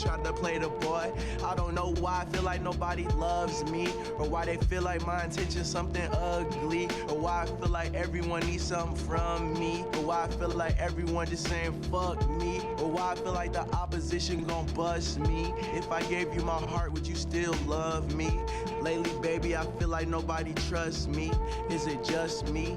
tried to play the boy. I don't know why I feel like nobody loves me, or why they feel like my intention's something ugly, or why I feel like everyone needs something from me, or why I feel like everyone just saying fuck me, or why I feel like the opposition gon' bust me. If I gave you my heart, would you still love me? Lately, baby, I feel like nobody trusts me. Is it just me?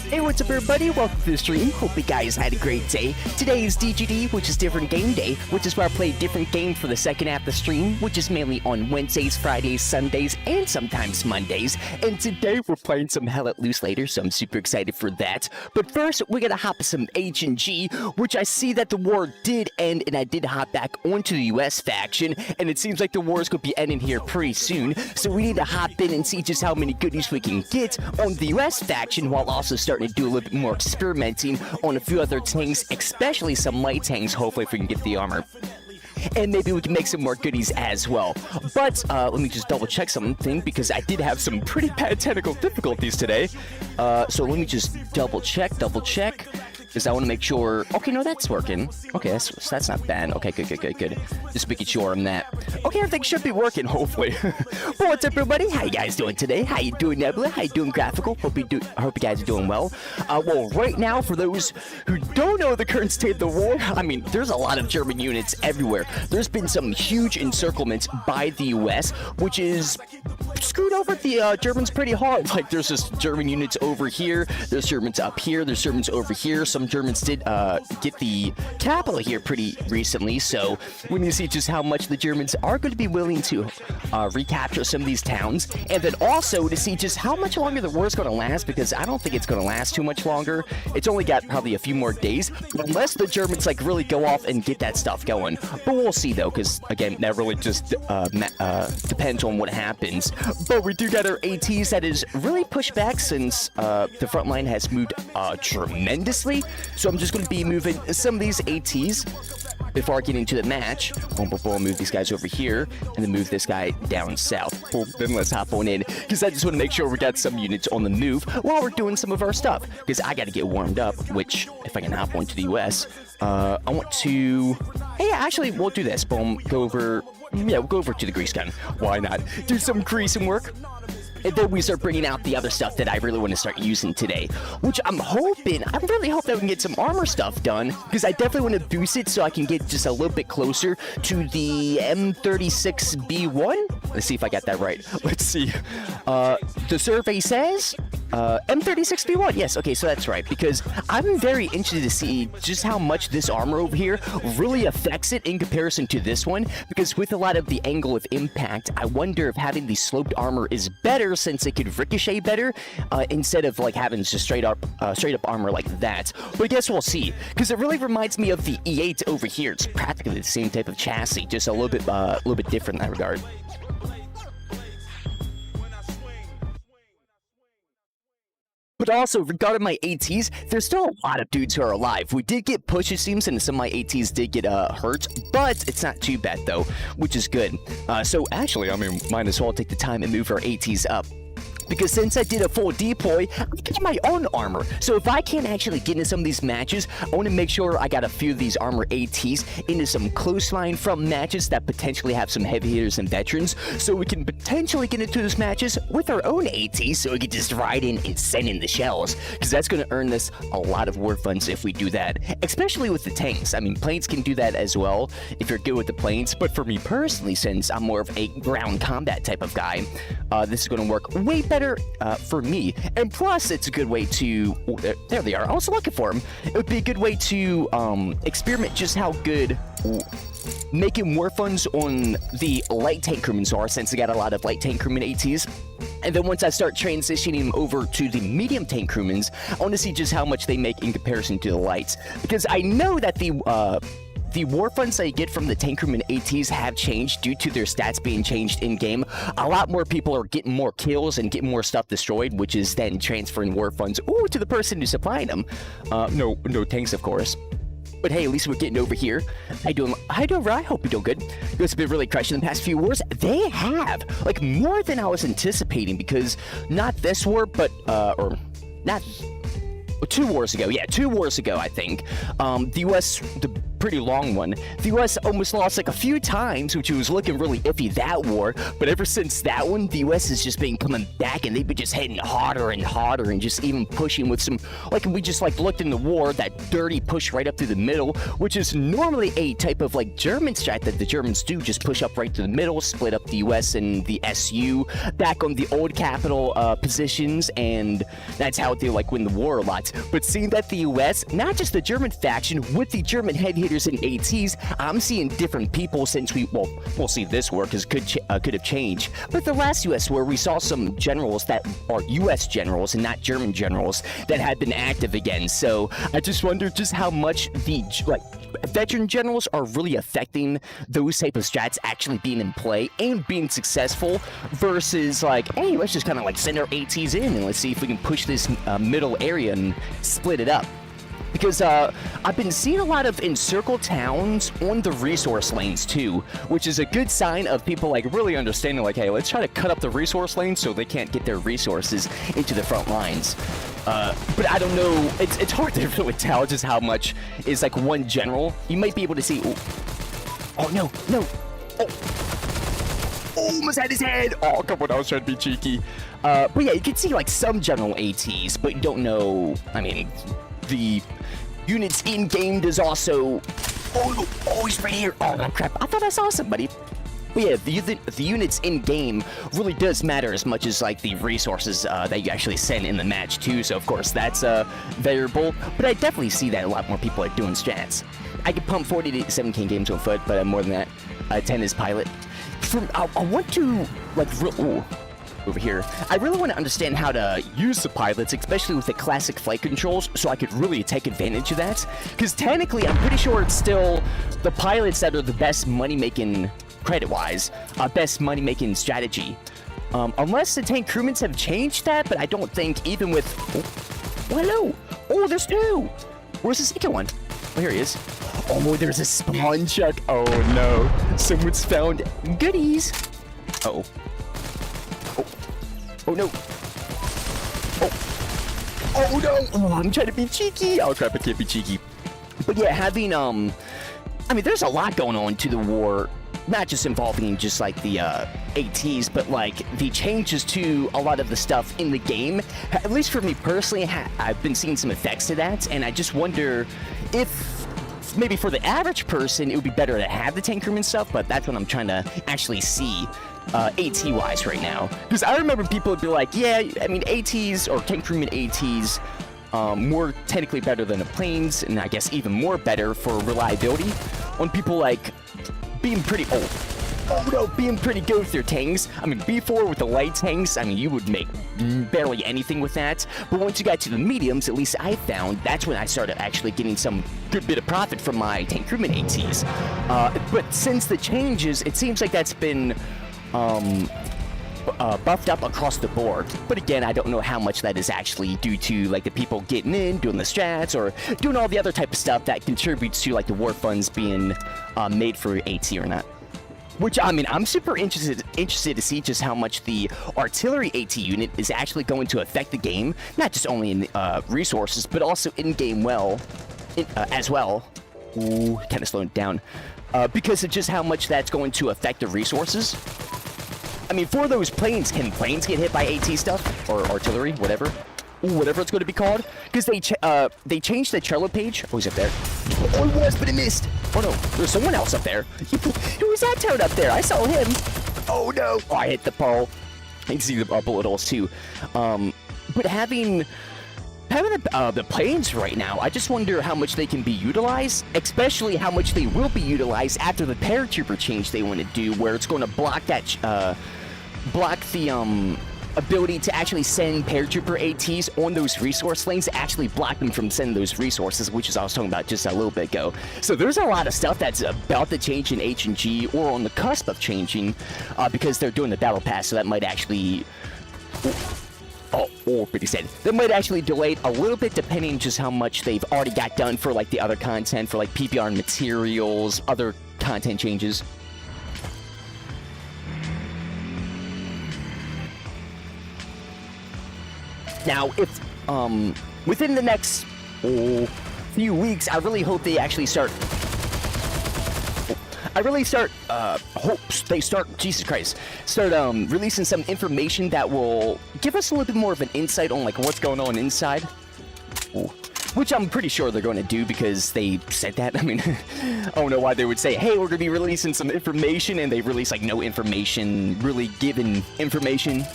Hey, what's up everybody? Welcome to the stream. Hope you guys had a great day. Today is DGD, which is different game day, which is where I play a different game for the second half of the stream, which is mainly on Wednesdays, Fridays, Sundays, and sometimes Mondays. And today we're playing some Hell Let Loose later, so I'm super excited for that. But first, we're gonna hop some H&G, which I see that the war did end, and I did hop back onto the US faction, and it seems like the war is gonna be ending here pretty soon. So we need to hop in and see just how many goodies we can get on the US faction, while also starting to do a little bit more experimenting on a few other tanks, especially some light tanks, hopefully if we can get the armor. And maybe we can make some more goodies as well. But let me just double check something, because I did have some pretty bad technical difficulties today. So let me just double check, because I want to make sure. Okay, no, that's working. Okay, that's not bad. Okay, good. Just making sure on that. Okay, everything should be working, hopefully. But what's up, everybody? How you guys doing today? How you doing, Nebula? How you doing, Graphical? I hope you guys are doing well. Well, right now, for those who don't know the current state of the war, I mean, there's a lot of German units everywhere. There's been some huge encirclements by the US, which is screwed over the Germans pretty hard. Like, there's just German units over here, there's Germans up here, there's Germans over here. Some Germans did get the capital here pretty recently, so we need to see just how much the Germans are going to be willing to recapture some of these towns, and then also to see just how much longer the war is going to last, because I don't think it's going to last too much longer. It's only got probably a few more days, unless the Germans like really go off and get that stuff going. But we'll see though, because again, that really just depends on what happens. But we do got our ATs that is really pushed back, since the front line has moved tremendously. So I'm just going to be moving some of these ATs before I get into the match. Boom, move these guys over here, and then move this guy down south. Boom, then let's hop on in, because I just want to make sure we got some units on the move while we're doing some of our stuff, because I got to get warmed up, which, if I can hop on to the US, I want to... Hey, actually, we'll do this. Boom, go over... Yeah, we'll go over to the grease gun. Why not? Do some greasing work. And then we start bringing out the other stuff that I really want to start using today, which I really hope that we can get some armor stuff done, because I definitely want to boost it so I can get just a little bit closer to the M36B1. Let's see if I got that right. Let's see. The survey says M36B1. Yes, okay, so that's right, because I'm very interested to see just how much this armor over here really affects it in comparison to this one, because with a lot of the angle of impact, I wonder if having the sloped armor is better, since it could ricochet better, instead of like having just straight up armor like that. But I guess we'll see, because it really reminds me of the E8 over here. It's practically the same type of chassis, just a little bit different in that regard. But also, regarding my ATs, there's still a lot of dudes who are alive. We did get push, it seems, and some of my ATs did get hurt, but it's not too bad, though, which is good. So, actually, I mean, might as well take the time and move our ATs up. Because since I did a full deploy, I got my own armor. So if I can't actually get into some of these matches, I want to make sure I got a few of these armor ATs into some close line from matches that potentially have some heavy hitters and veterans, so we can potentially get into those matches with our own ATs, so we can just ride in and send in the shells. Because that's going to earn us a lot of war funds if we do that, especially with the tanks. I mean, planes can do that as well if you're good with the planes, but for me personally, since I'm more of a ground combat type of guy, this is going to work way better for me, and plus it's a good way to there they are, I was looking for them. It would be a good way to experiment just how good making war funds on the light tank crewmen are, since I got a lot of light tank crewmen ATs. And then once I start transitioning over to the medium tank crewmen, I want to see just how much they make in comparison to the lights, because I know that the war funds that you get from the tank crewman ATs have changed due to their stats being changed in-game. A lot more people are getting more kills and getting more stuff destroyed, which is then transferring war funds to the person who's supplying them. No tanks, of course. But hey, at least we're getting over here. How you doing? I hope you're doing good. You guys have been really crushing the past few wars. They have, like, more than I was anticipating, because not this war, but, or not... 2 wars ago, yeah, 2 wars ago, I think, the U.S., the pretty long one, the U.S. almost lost like a few times, which was looking really iffy that war, but ever since that one, the U.S. has just been coming back, and they've been just hitting harder and harder, and just even pushing with some, like, we just, like, looked in the war, that dirty push right up through the middle, which is normally a type of, like, German strat that the Germans do, just push up right to the middle, split up the U.S. and the SU, back on the old capital positions, and that's how they, like, win the war a lot. But seeing that the U.S., not just the German faction, with the German head hitters and ATs, I'm seeing different people since we'll see this war, because could have changed. But the last U.S. war, we saw some generals that are U.S. generals and not German generals that had been active again. So I just wonder just how much the, like, veteran generals are really affecting those type of strats actually being in play and being successful, versus like, hey, let's just kind of like send our ATs in and let's see if we can push this middle area and split it up. Because I've been seeing a lot of encircled towns on the resource lanes too, which is a good sign of people like really understanding, like, hey, let's try to cut up the resource lanes so they can't get their resources into the front lines. But I don't know, it's hard to really tell just how much is like one general. You might be able to see, oh no, almost had his head. Oh, come on, I was trying to be cheeky. But yeah, you can see like some general ATs, but you don't know, I mean, the units in-game does also... Oh, he's right here. Oh, crap. I thought I saw somebody. But yeah, the units in-game really does matter as much as, like, the resources that you actually send in the match, too. So, of course, that's variable. But I definitely see that a lot more people are doing strats. I can pump 40 to 7K games on foot, but more than that. 10 is pilot. I want to, like, over here. I really want to understand how to use the pilots, especially with the classic flight controls, so I could really take advantage of that. Because technically, I'm pretty sure it's still the pilots that are the best money-making, credit-wise, best money-making strategy. Unless the tank crewmen have changed that, but I don't think even with... Oh, hello! Oh, there's 2! Where's the second one? Oh, here he is. Oh, there's a spawn chuck. Oh, no. Someone's found goodies. Uh-oh. Oh no! Oh no! Oh, I'm trying to be cheeky! Oh crap, I can't be cheeky. But yeah, having, I mean, there's a lot going on to the war, not just involving just like the ATs, but like the changes to a lot of the stuff in the game. At least for me personally, I've been seeing some effects to that, and I just wonder if maybe for the average person, it would be better to have the tank room and stuff, but that's what I'm trying to actually see. AT-wise right now. Because I remember people would be like, yeah, I mean, ATs or tank crewman ATs, more technically better than the planes, and I guess even more better for reliability on people like being pretty old. Oh no, being pretty good with their tanks. I mean, before with the light tanks, I mean, you would make barely anything with that. But once you got to the mediums, at least I found, that's when I started actually getting some good bit of profit from my tank crewman ATs. But since the changes, it seems like that's been buffed up across the board. But again, I don't know how much that is actually due to like the people getting in, doing the strats, or doing all the other type of stuff that contributes to like the war funds being made for AT or not. Which, I mean, I'm super interested to see just how much the artillery AT unit is actually going to affect the game, not just only in resources, but also in-game as well. Ooh, kind of slowing it down. Because of just how much that's going to affect the resources. I mean, for those planes, can planes get hit by AT stuff? Or artillery, whatever? Ooh, whatever it's going to be called. Because they changed the Trello page. Oh, he's up there. Oh, he was, but he missed. Oh, no. There's someone else up there. Who was that toad up there? I saw him. Oh, no. Oh, I hit the pole. I can see the bullet holes, too. But having the planes right now, I just wonder how much they can be utilized, especially how much they will be utilized after the paratrooper change they want to do, where it's going to block that, block the, ability to actually send paratrooper ATs on those resource lanes, actually block them from sending those resources, which is I was talking about just a little bit ago. So there's a lot of stuff that's about to change in H&G, or on the cusp of changing, because they're doing the battle pass, so that might actually... but he said that might actually delay it a little bit, depending just how much they've already got done for like the other content, for like PPR and materials, other content changes. Now, if within the next few weeks, I really hope they actually start. Jesus Christ, start releasing some information that will give us a little bit more of an insight on like what's going on inside. Ooh. Which I'm pretty sure they're going to do, because they said that. I mean, I don't know why they would say, hey, we're going to be releasing some information, and they release like no information, really given information.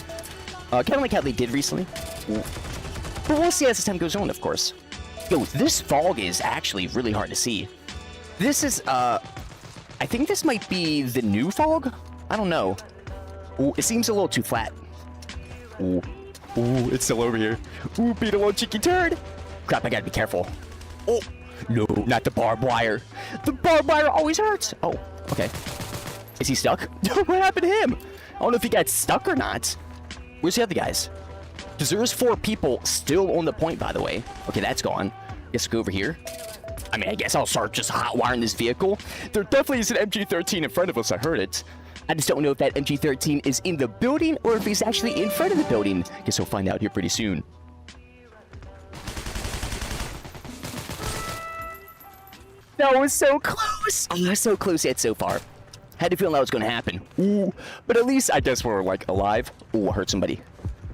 Kind of like how they did recently. But we'll see as the time goes on, of course. Yo, this fog is actually really hard to see. This is, I think this might be the new fog? I don't know. Ooh, it seems a little too flat. Ooh, it's still over here. Ooh, be the little cheeky turd. Crap, I gotta be careful. Oh, no, not the barbed wire. The barbed wire always hurts. Oh, okay. Is he stuck? What happened to him? I don't know if he got stuck or not. Where's the other guys? Because there's 4 people still on the point, by the way. Okay, that's gone. Guess we'll go over here. I mean, I guess I'll start just hot wiring this vehicle. There definitely is an MG13 in front of us. I heard it. I just don't know if that MG13 is in the building or if he's actually in front of the building. Guess we'll find out here pretty soon. That was so close. Oh, so close yet so far. Had a feeling that was going to happen. Ooh, but at least I guess we're like alive. Ooh, I hurt somebody.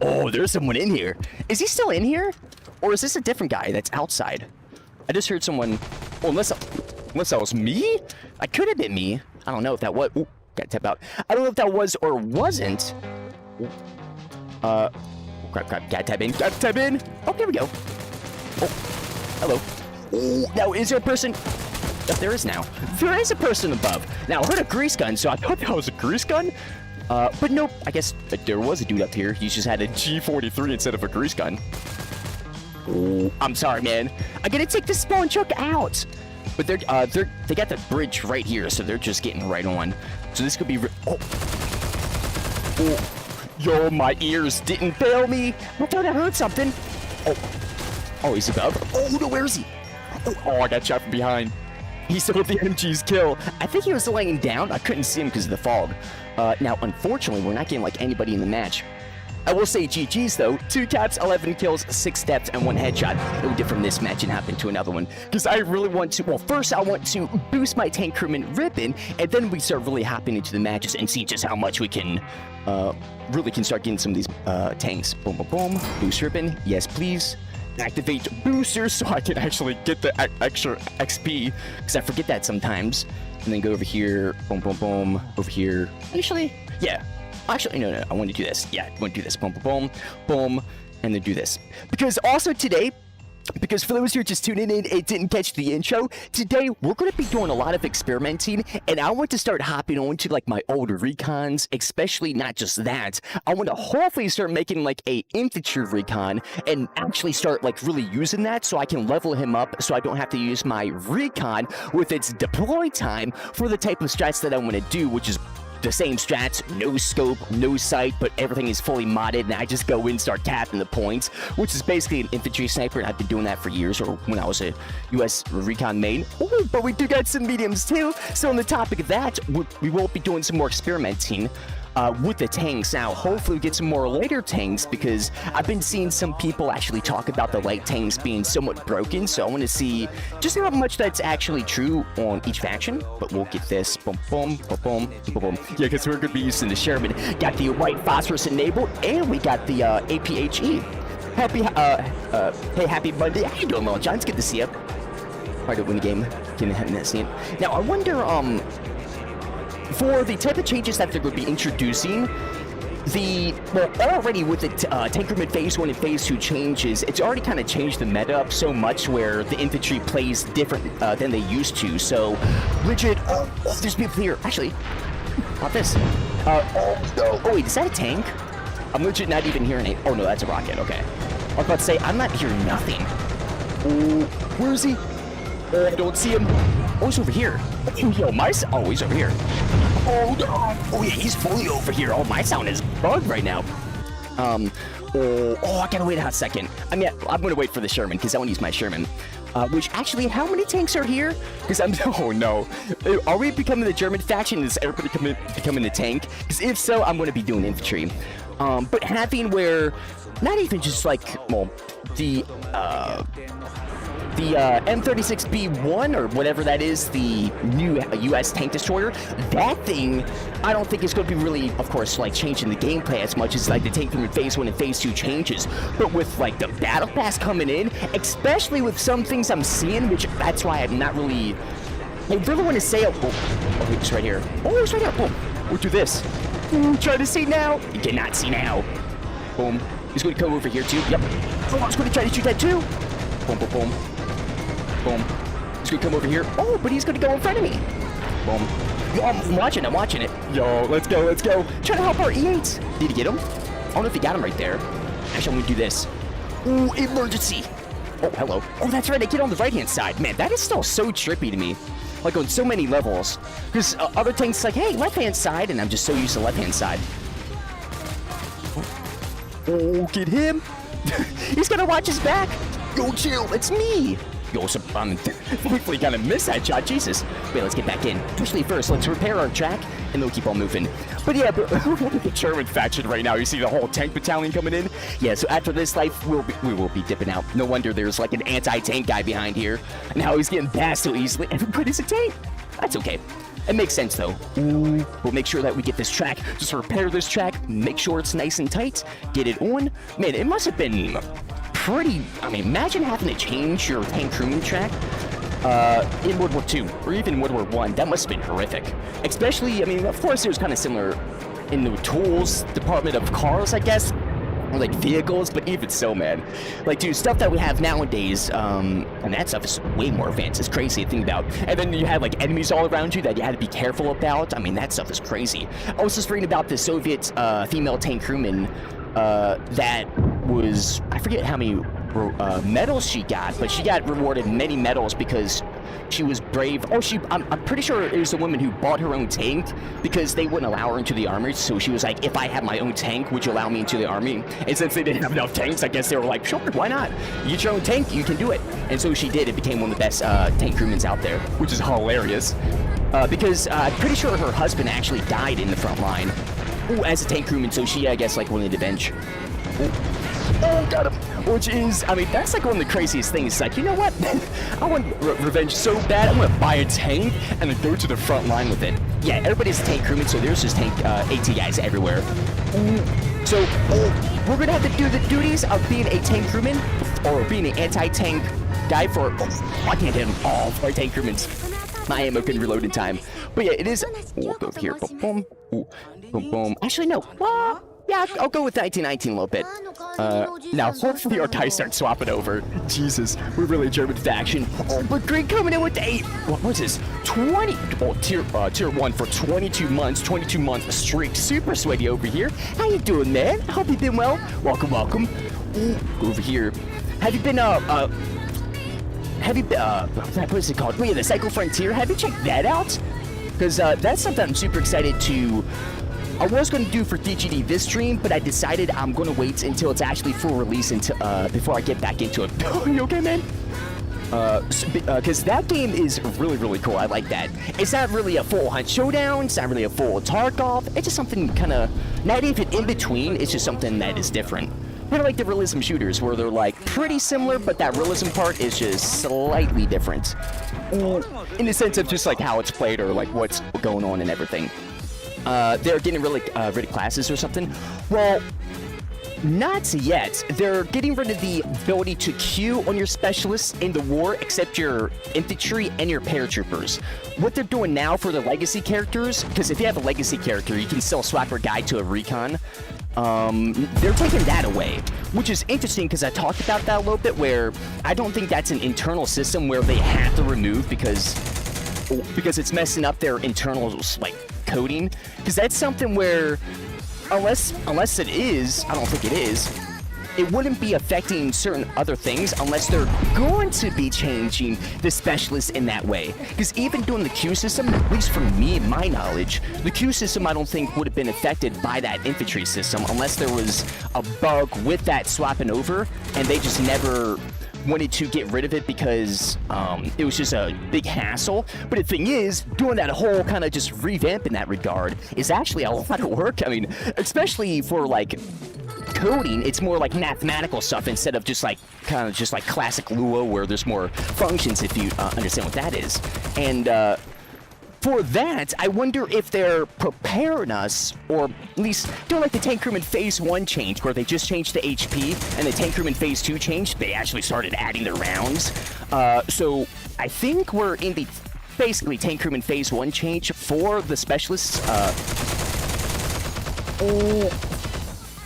Oh, there's someone in here. Is he still in here? Or is this a different guy that's outside? I just heard someone. Oh, unless that was me? I could have been me. I don't know if that was. Ooh, gotta tap out. I don't know if that was or wasn't. Ooh. Crap. Gotta tap in. Oh, here we go. Oh, hello. Oh, now is there a person? Oh, there is now. There is a person above. Now, I heard a grease gun, so I thought that was a grease gun. But nope, I guess there was a dude up here. He just had a G43 instead of a grease gun. Oh, I'm sorry, man. I gotta take the spawn truck out. But they got the bridge right here, so they're just getting right on. So this could be. Oh, yo, my ears didn't fail me. I thought I heard something. Oh, he's above. Oh no, where is he? Oh, I got shot from behind. He stole the MG's kill. I think he was laying down. I couldn't see him because of the fog. Now, unfortunately, we're not getting like anybody in the match. I will say GG's though. 2 taps, 11 kills, 6 steps, and 1 headshot. It would differ from this match and happen to another one. Because I really want to, well, first I want to boost my tank crewman ribbon, and then we start really hopping into the matches and see just how much we can, really can start getting some of these, tanks. Boom, boom, boom. Boost ribbon. Yes, please. Activate boosters so I can actually get the extra XP, because I forget that sometimes. And then go over here, boom, boom, boom, over here. Actually, no, I want to do this. Yeah, I want to do this, boom, boom, boom, boom, and then do this. Because also today, because for those who are just tuning in and didn't catch the intro, today we're going to be doing a lot of experimenting, and I want to start hopping on to like my older recons, especially not just that. I want to hopefully start making like a infantry recon and actually start like really using that so I can level him up so I don't have to use my recon with its deploy time for the type of strats that I want to do, which is the same strats, no scope, no sight, but everything is fully modded, and I just go in and start tapping the points, which is basically an infantry sniper, and I've been doing that for years, or when I was a US recon main. Ooh, but we do got some mediums too, so on the topic of that, we will be doing some more experimenting with the tanks. Now, hopefully we get some more later tanks, because I've been seeing some people actually talk about the light tanks being somewhat broken, so I want to see just how much that's actually true on each faction. But we'll get this. Boom, boom, boom, boom, boom, boom. Yeah, because we're going to be using the Sherman. Got the white phosphorus enabled, and we got the APHE. Hey, happy Monday. How you doing, Little John? It's good to see you. Hard to win the game. Can see it. Now, I wonder, for the type of changes that they're going to be introducing, already with the Tankerman Phase 1 and Phase 2 changes, it's already kind of changed the meta up so much where the infantry plays different than they used to. So, legit, there's people here. Actually, not this. Oh, wait, is that a tank? I'm legit not even hearing it. Oh, no, that's a rocket. Okay. I was about to say, I'm not hearing nothing. Oh, where is he? I don't see him. Oh, he's over here. Yo, oh, he's over here. Oh, no. Oh, yeah, he's fully over here. Oh, my sound is bugged right now. I gotta wait a hot second. I mean, I'm gonna wait for the Sherman, because I want to use my Sherman. Which, actually, how many tanks are here? Because oh, no. Are we becoming the German faction? Is everybody becoming the tank? Because if so, I'm gonna be doing infantry. But having where, not even just like, well, the M36B1 or whatever that is, the new US tank destroyer, that thing, I don't think is going to be really, of course, like changing the gameplay as much as like the tank from Phase 1 and Phase 2 changes. But with like the battle pass coming in, especially with some things I'm seeing, which that's why I'm not really, I really want to say, oh, he's right here. Oh, he's right here. Boom. We'll do this. Ooh, try to see now. You cannot see now. Boom. He's going to come over here too. Yep. Oh, I was going to try to shoot that too. Boom, boom, boom. Boom. He's gonna come over here. Oh, but he's gonna go in front of me. Boom. Yo, I'm watching it. Yo, let's go. Trying to help our E8s. Did he get him? I don't know if he got him right there. Actually, I'm gonna do this. Ooh, emergency. Oh, hello. Oh, that's right. I get on the right-hand side. Man, that is still so trippy to me. Like on so many levels. Because other tanks like, hey, left-hand side, and I'm just so used to left-hand side. Oh, get him. He's gonna watch his back. Yo, chill. It's me. Yo, so I'm hopefully gonna miss that shot. Jesus. Wait, let's get back in. Especially first, let's repair our track, and then we'll keep on moving. But yeah, the German faction right now, you see the whole tank battalion coming in? Yeah, so after this life, we will be dipping out. No wonder there's like an anti-tank guy behind here. And how he's getting passed so easily. Everybody's a tank. That's okay. It makes sense, though. Ooh, we'll make sure that we get this track. Just repair this track, make sure it's nice and tight, get it on. Man, it must have been pretty, I mean, imagine having to change your tank crewman track in World War II, or even World War I. That must have been horrific. Especially, I mean, of course it was kind of similar in the tools department of cars, I guess, or like vehicles, but even so, man. Like, dude, stuff that we have nowadays, and that stuff is way more advanced. It's crazy to think about. And then you have like enemies all around you that you had to be careful about. I mean, that stuff is crazy. I was just reading about the Soviet female tank crewman that was, I forget how many medals she got, but she got rewarded many medals because she was brave. Oh, I'm pretty sure it was the woman who bought her own tank because they wouldn't allow her into the army. So she was like, if I have my own tank, would you allow me into the army? And since they didn't have enough tanks, I guess they were like, sure, why not? You get your own tank, you can do it. And so she did. It became one of the best tank crewmen out there, which is hilarious. Because I'm pretty sure her husband actually died in the front line. Ooh, as a tank crewman, so she, I guess, like, wanted revenge. Oh, got him. Which is, I mean, that's like one of the craziest things. It's like, you know what? I want revenge so bad, I'm gonna buy a tank and then go to the front line with it. Yeah, everybody's a tank crewman, so there's just tank AT guys everywhere. So, we're gonna have to do the duties of being a tank crewman or being an anti-tank guy for, I can't hit him all for tank crewmans. My ammo can reload in time. But yeah, it is, we'll go over here, boom, boom, ooh, boom, boom. Actually, no, yeah, I'll go with 1919 a little bit. Now, hopefully our guys start swapping over. Jesus, we're really a German faction. Oh, but Green coming in with 8. What's this? 20. Oh, tier 1 for 22 months. 22-month streak. Super sweaty over here. How you doing, man? I hope you've been well. Welcome, welcome. Ooh, go over here. Have you been, what is it called? Wait, the Cycle Frontier? Have you checked that out? because that's something I'm super excited to. I was going to do for DGD this stream, but I decided I'm going to wait until it's actually full release before I get back into it. You okay, man? Because that game is really, really cool. I like that. It's not really a full Hunt Showdown. It's not really a full Tarkov. It's just something kind of, not even in between. It's just something that is different. Kind of like the realism shooters, where they're like pretty similar, but that realism part is just slightly different. In the sense of just like how it's played or like what's going on and everything. They're getting rid of classes or something. Well, not yet. They're getting rid of the ability to queue on your specialists in the war, except your infantry and your paratroopers. What they're doing now for the legacy characters, because if you have a legacy character, you can still swap your guy to a recon. They're taking that away, which is interesting because I talked about that a little bit, where I don't think that's an internal system where they have to remove because it's messing up their internal like coding. Because that's something where unless it is, I don't think it is, it wouldn't be affecting certain other things unless they're going to be changing the specialists in that way. Because even doing the queue system, at least from me and my knowledge, the queue system I don't think would have been affected by that infantry system unless there was a bug with that swapping over and they just never wanted to get rid of it because it was just a big hassle. But the thing is, doing that whole kind of just revamp in that regard is actually a lot of work. I mean, especially for like coding, it's more like mathematical stuff instead of just like kind of just like classic Lua where there's more functions, if you understand what that is. And for that, I wonder if they're preparing us, or at least doing like the Tank Crewman Phase 1 change, where they just changed the HP, and the Tank Crewman Phase 2 change, they actually started adding their rounds. So I think we're in the basically Tank Crewman Phase 1 change for the specialists.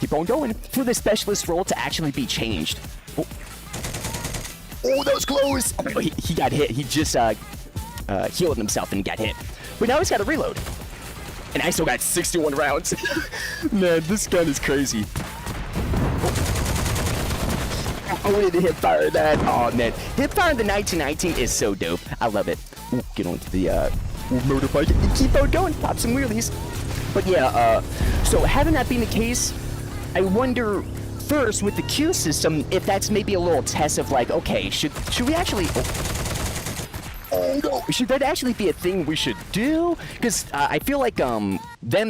Keep on going. For the specialist role to actually be changed. Oh, that was close! Oh, he got hit. He just healed himself and got hit. But now he's got to reload. And I still got 61 rounds. Man, this gun is crazy. I wanted to hip fire that. Oh, man. Hip fire in the 1919 is so dope. I love it. Ooh, get onto the motorbike and keep on going. Pop some wheelies. But yeah, so having that being the case, I wonder first with the queue system if that's maybe a little test of like, okay, should we actually... Oh no! Should that actually be a thing we should do? Because I feel like them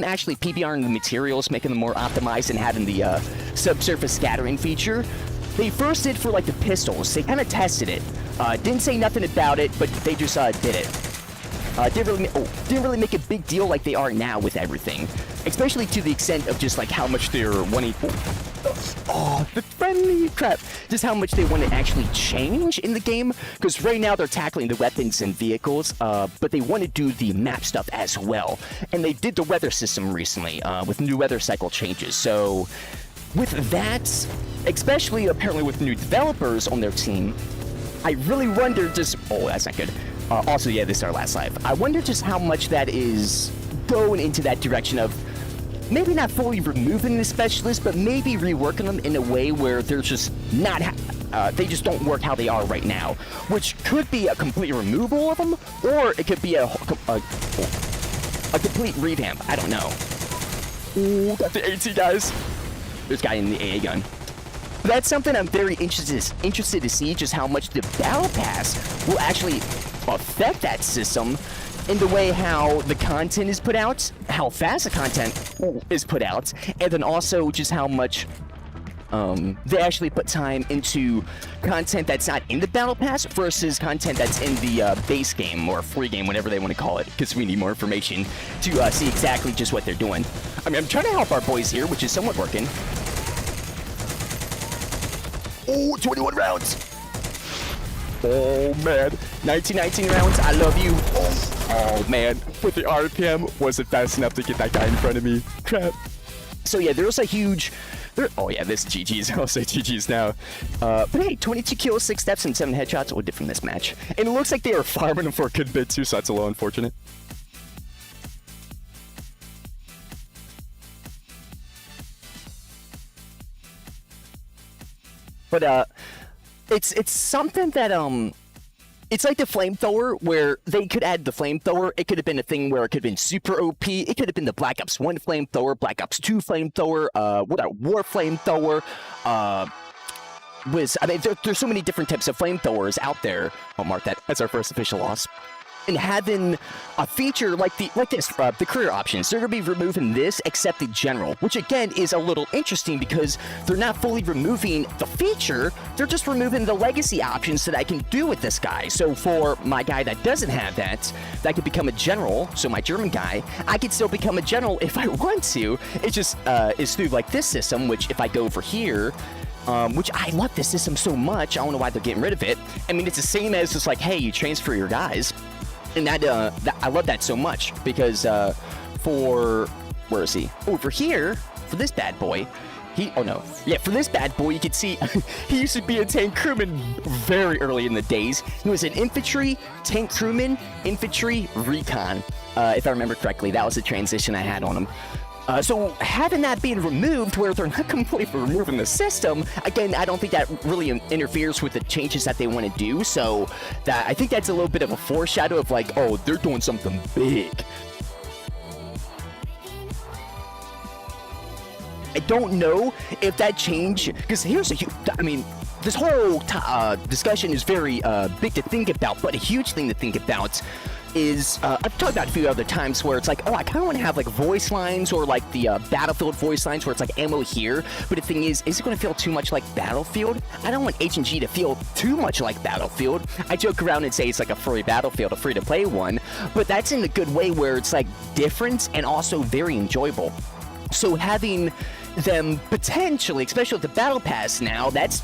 actually PBRing the materials, making them more optimized, and having the subsurface scattering feature. They first did for like the pistols. They kind of tested it. Didn't say nothing about it, but they just did it. Didn't really make a big deal like they are now with everything, especially to the extent of just like how much they're wanting. Oh, the friendly crap! Just how much they want to actually change in the game. Because right now they're tackling the weapons and vehicles, but they want to do the map stuff as well. And they did the weather system recently with new weather cycle changes. So with that, especially apparently with new developers on their team, I really wonder just. Oh, that's not good. Also, yeah, this is our last live. I wonder just how much that is going into that direction of maybe not fully removing the specialists, but maybe reworking them in a way where they're just not, they just don't work how they are right now, which could be a complete removal of them, or it could be a complete revamp. I don't know. Ooh, got the AT, guys. There's a guy in the AA gun. That's something I'm very interested to see, just how much the Battle Pass will actually affect that system in the way how the content is put out, how fast the content is put out, and then also just how much they actually put time into content that's not in the Battle Pass versus content that's in the base game or free game, whatever they want to call it, because we need more information to see exactly just what they're doing. I mean, I'm trying to help our boys here, which is somewhat working. Oh, 21 rounds. Oh, man. 1919 rounds. I love you. Oh, man. With the RPM, wasn't fast enough to get that guy in front of me. Crap. So, yeah, there's a huge... oh, yeah, this is GG's. I'll say GG's now. But, hey, 22 kills, 6 steps, and 7 headshots. What different this match. And it looks like they are farming them for a good bit, too, so that's a little unfortunate. But, it's something that, It's like the flamethrower, where they could add the flamethrower. It could have been a thing where it could have been super OP. It could have been the Black Ops 1 flamethrower, Black Ops 2 flamethrower, War flamethrower. There's so many different types of flamethrowers out there. I'll mark that as our first official loss. And having a feature like this, the career options, they're going to be removing this except the general, which again is a little interesting because they're not fully removing the feature, they're just removing the legacy options that I can do with this guy. So for my guy that doesn't have that could become a general, so my German guy, I could still become a general if I want to. It just is through like this system, which if I go over here, which I love this system so much, I don't know why they're getting rid of it. I mean, it's the same as just like, hey, you transfer your guys. And that I love that so much because where is he? Over here, for this bad boy, for this bad boy, you can see he used to be a tank crewman very early in the days. He was an infantry, tank crewman, infantry, recon, if I remember correctly. That was the transition I had on him. So having that being removed, where they're not completely removing the system, again, I don't think that really interferes with the changes that they want to do. So I think that's a little bit of a foreshadow of like, oh, they're doing something big. I don't know if that change, because this whole discussion is very big to think about, but a huge thing to think about is, I've talked about a few other times where it's like, oh, I kind of want to have like voice lines or like the Battlefield voice lines where it's like ammo here, but the thing is it going to feel too much like Battlefield? I don't want H&G to feel too much like Battlefield. I joke around and say it's like a free Battlefield, a free-to-play one, but that's in a good way where it's like different and also very enjoyable. So having them potentially, especially with the Battle Pass now, that's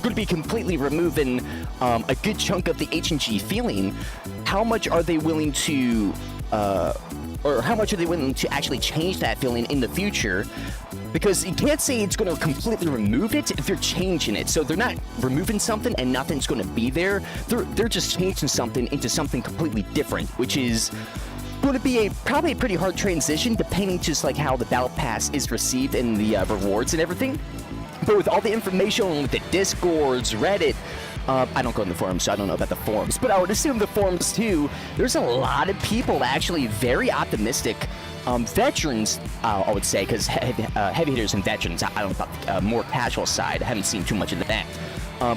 going to be completely removing a good chunk of the H&G feeling. How much are they willing to, or how much are they willing to actually change that feeling in the future? Because you can't say it's going to completely remove it if they're changing it. So they're not removing something and nothing's going to be there. They're just changing something into something completely different, which is going to be probably a pretty hard transition, depending just like how the Battle Pass is received and the rewards and everything. But with all the information with the Discords, Reddit, I don't go in the forums, so I don't know about the forums, but I would assume the forums too, there's a lot of people actually very optimistic. Veterans, I would say, because heavy hitters and veterans, I don't know about more casual side, I haven't seen too much into that.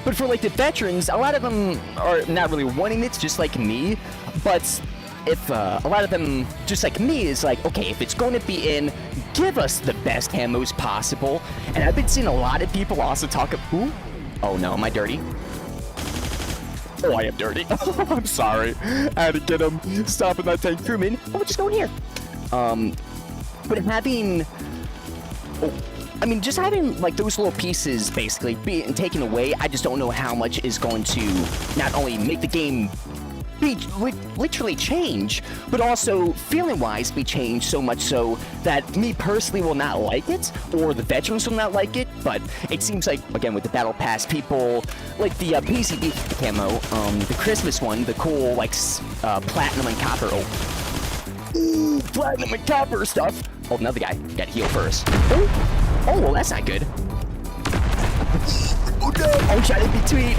But for like the veterans, a lot of them are not really wanting it, just like me, but if a lot of them, just like me, is like, okay, if it's going to be in, give us the best camos possible. And I've been seeing a lot of people also talk of, ooh, oh no, am I dirty? Oh, I am dirty. I'm sorry. I had to get him. Stopping that tank crewman. Oh, we're just going here. But having, just having like those little pieces basically being taken away, I just don't know how much is going to not only make the game be literally change, but also feeling-wise be changed so much so that me personally will not like it, or the veterans will not like it. But it seems like, again, with the Battle Pass, people like the PCB camo, the Christmas one, the cool like platinum and copper. Ooh, platinum and copper stuff. Oh, another guy got healed first. Oh, well, that's not good. Oh no! Oh, shot in between.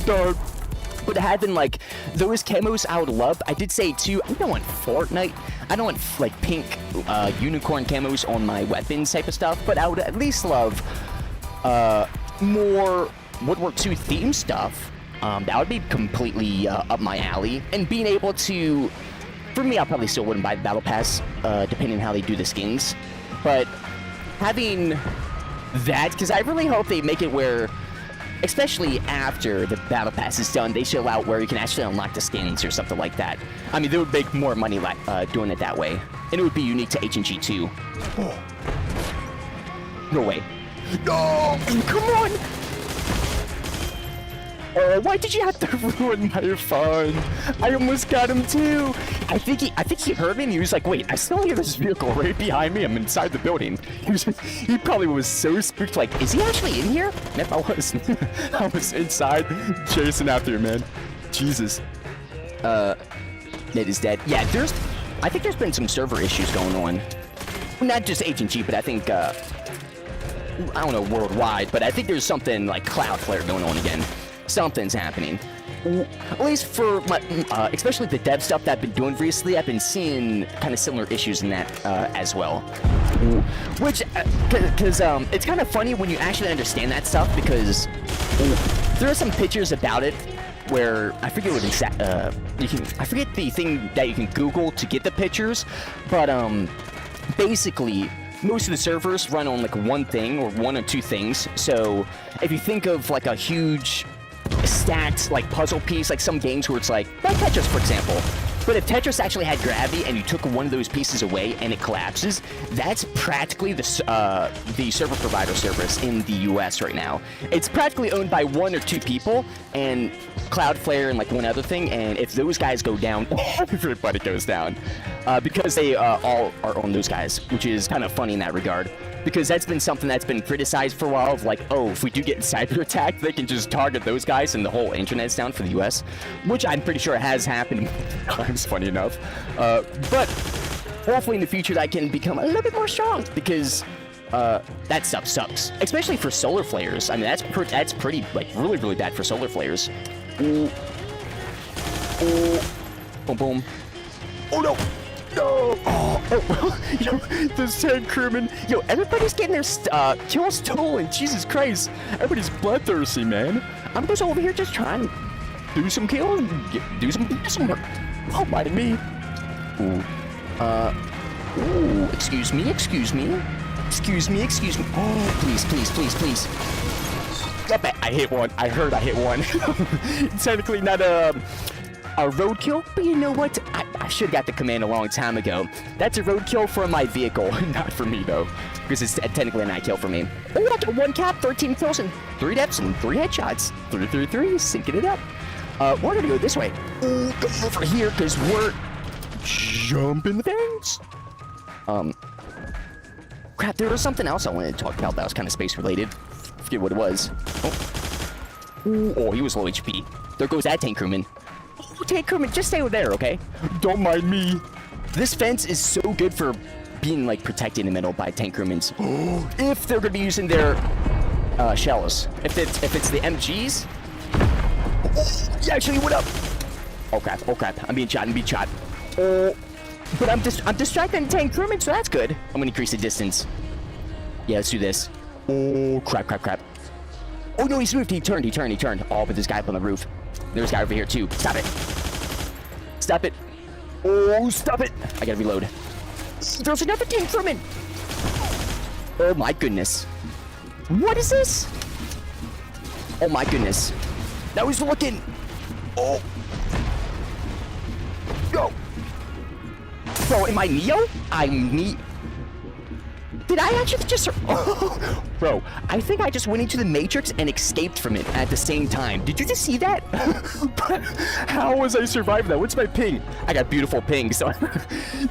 Darn. But having like those camos, I would love. I did say too, I don't want Fortnite. I don't want like pink unicorn camos on my weapons type of stuff. But I would at least love more World War II theme stuff. That would be completely up my alley. And being able to, for me, I probably still wouldn't buy the Battle Pass, depending on how they do the skins. But having that, because I really hope they make it where, especially after the Battle Pass is done, they should allow where you can actually unlock the skins or something like that. I mean, they would make more money doing it that way. And it would be unique to H&G too. Oh. No way. No! Come on! Oh, why did you have to ruin my fun? I almost got him too. I think he heard me and he was like, wait, I still hear this vehicle right behind me. I'm inside the building. He probably was so spooked, like, is he actually in here? Yep, I was. I was inside chasing after him, man. Jesus. Ned is dead. Yeah, I think there's been some server issues going on. Not just H&G, but I think, I don't know, worldwide, but I think there's something like Cloudflare going on again. Something's happening. At least for my, especially the dev stuff that I've been doing recently, I've been seeing kind of similar issues in that as well. Which, because it's kind of funny when you actually understand that stuff, because there are some pictures about it where I forget what I forget the thing that you can Google to get the pictures, but basically most of the servers run on like one thing or one or two things. So if you think of like a huge stacked like puzzle piece, like some games where it's like Tetris, for example. But if Tetris actually had gravity and you took one of those pieces away and it collapses, that's practically the server provider service in the US right now. It's practically owned by one or two people, and Cloudflare and like one other thing, and if those guys go down, everybody goes down. Because they all are on those guys, which is kind of funny in that regard. Because that's been something that's been criticized for a while, of like, oh, if we do get cyber attacked, they can just target those guys and the whole internet's down for the US, which I'm pretty sure has happened times, funny enough. But hopefully in the future that can become a little bit more strong, because that stuff sucks, especially for solar flares. I mean, that's pretty, like, really, really bad for solar flares. Ooh. Ooh. Boom, boom. Oh, no! No! Oh, yo, those 10 crewmen. Yo, everybody's getting their kills stolen. Jesus Christ. Everybody's bloodthirsty, man. I'm just over here just trying to do some kills and do some work. Oh, mind me. Ooh. Ooh, excuse me. Oh, please. I hit one. I heard I hit one. Technically not a roadkill, but you know what? I should have got the command a long time ago. That's a roadkill for my vehicle, not for me though, because it's technically a night kill for me. Oh, I got 1 cap, 13 kills, and 3 deaths, and 3 headshots. 3, syncing it up. We're gonna go this way. Ooh, go over here, because we're jumping things. Crap, there was something else I wanted to talk about that was kind of space related. Forget what it was. Oh, he was low HP. There goes that tank crewman. Oh, tank crewman, just stay over there, okay? Don't mind me. This fence is so good for being like protected in the middle by tank crewmans. If they're gonna be using their shells. If it's the MGs. Yeah, actually, what up? Oh crap! I'm being shot. But I'm distracting tank crewman, so that's good. I'm gonna increase the distance. Yeah, let's do this. Oh crap! Oh no, he's moved. He turned. Oh, but there's a guy up on the roof. There's a guy over here too. Stop it! Oh, stop it! I gotta reload. There's another tank crewman. Oh my goodness! What is this? Oh my goodness! Now he's looking. Oh. Go. Bro, am I Neo? I'm Neo. Did I actually just... Oh, bro, I think I just went into the Matrix and escaped from it at the same time. Did you just see that? How was I surviving that? What's my ping? I got beautiful ping, so...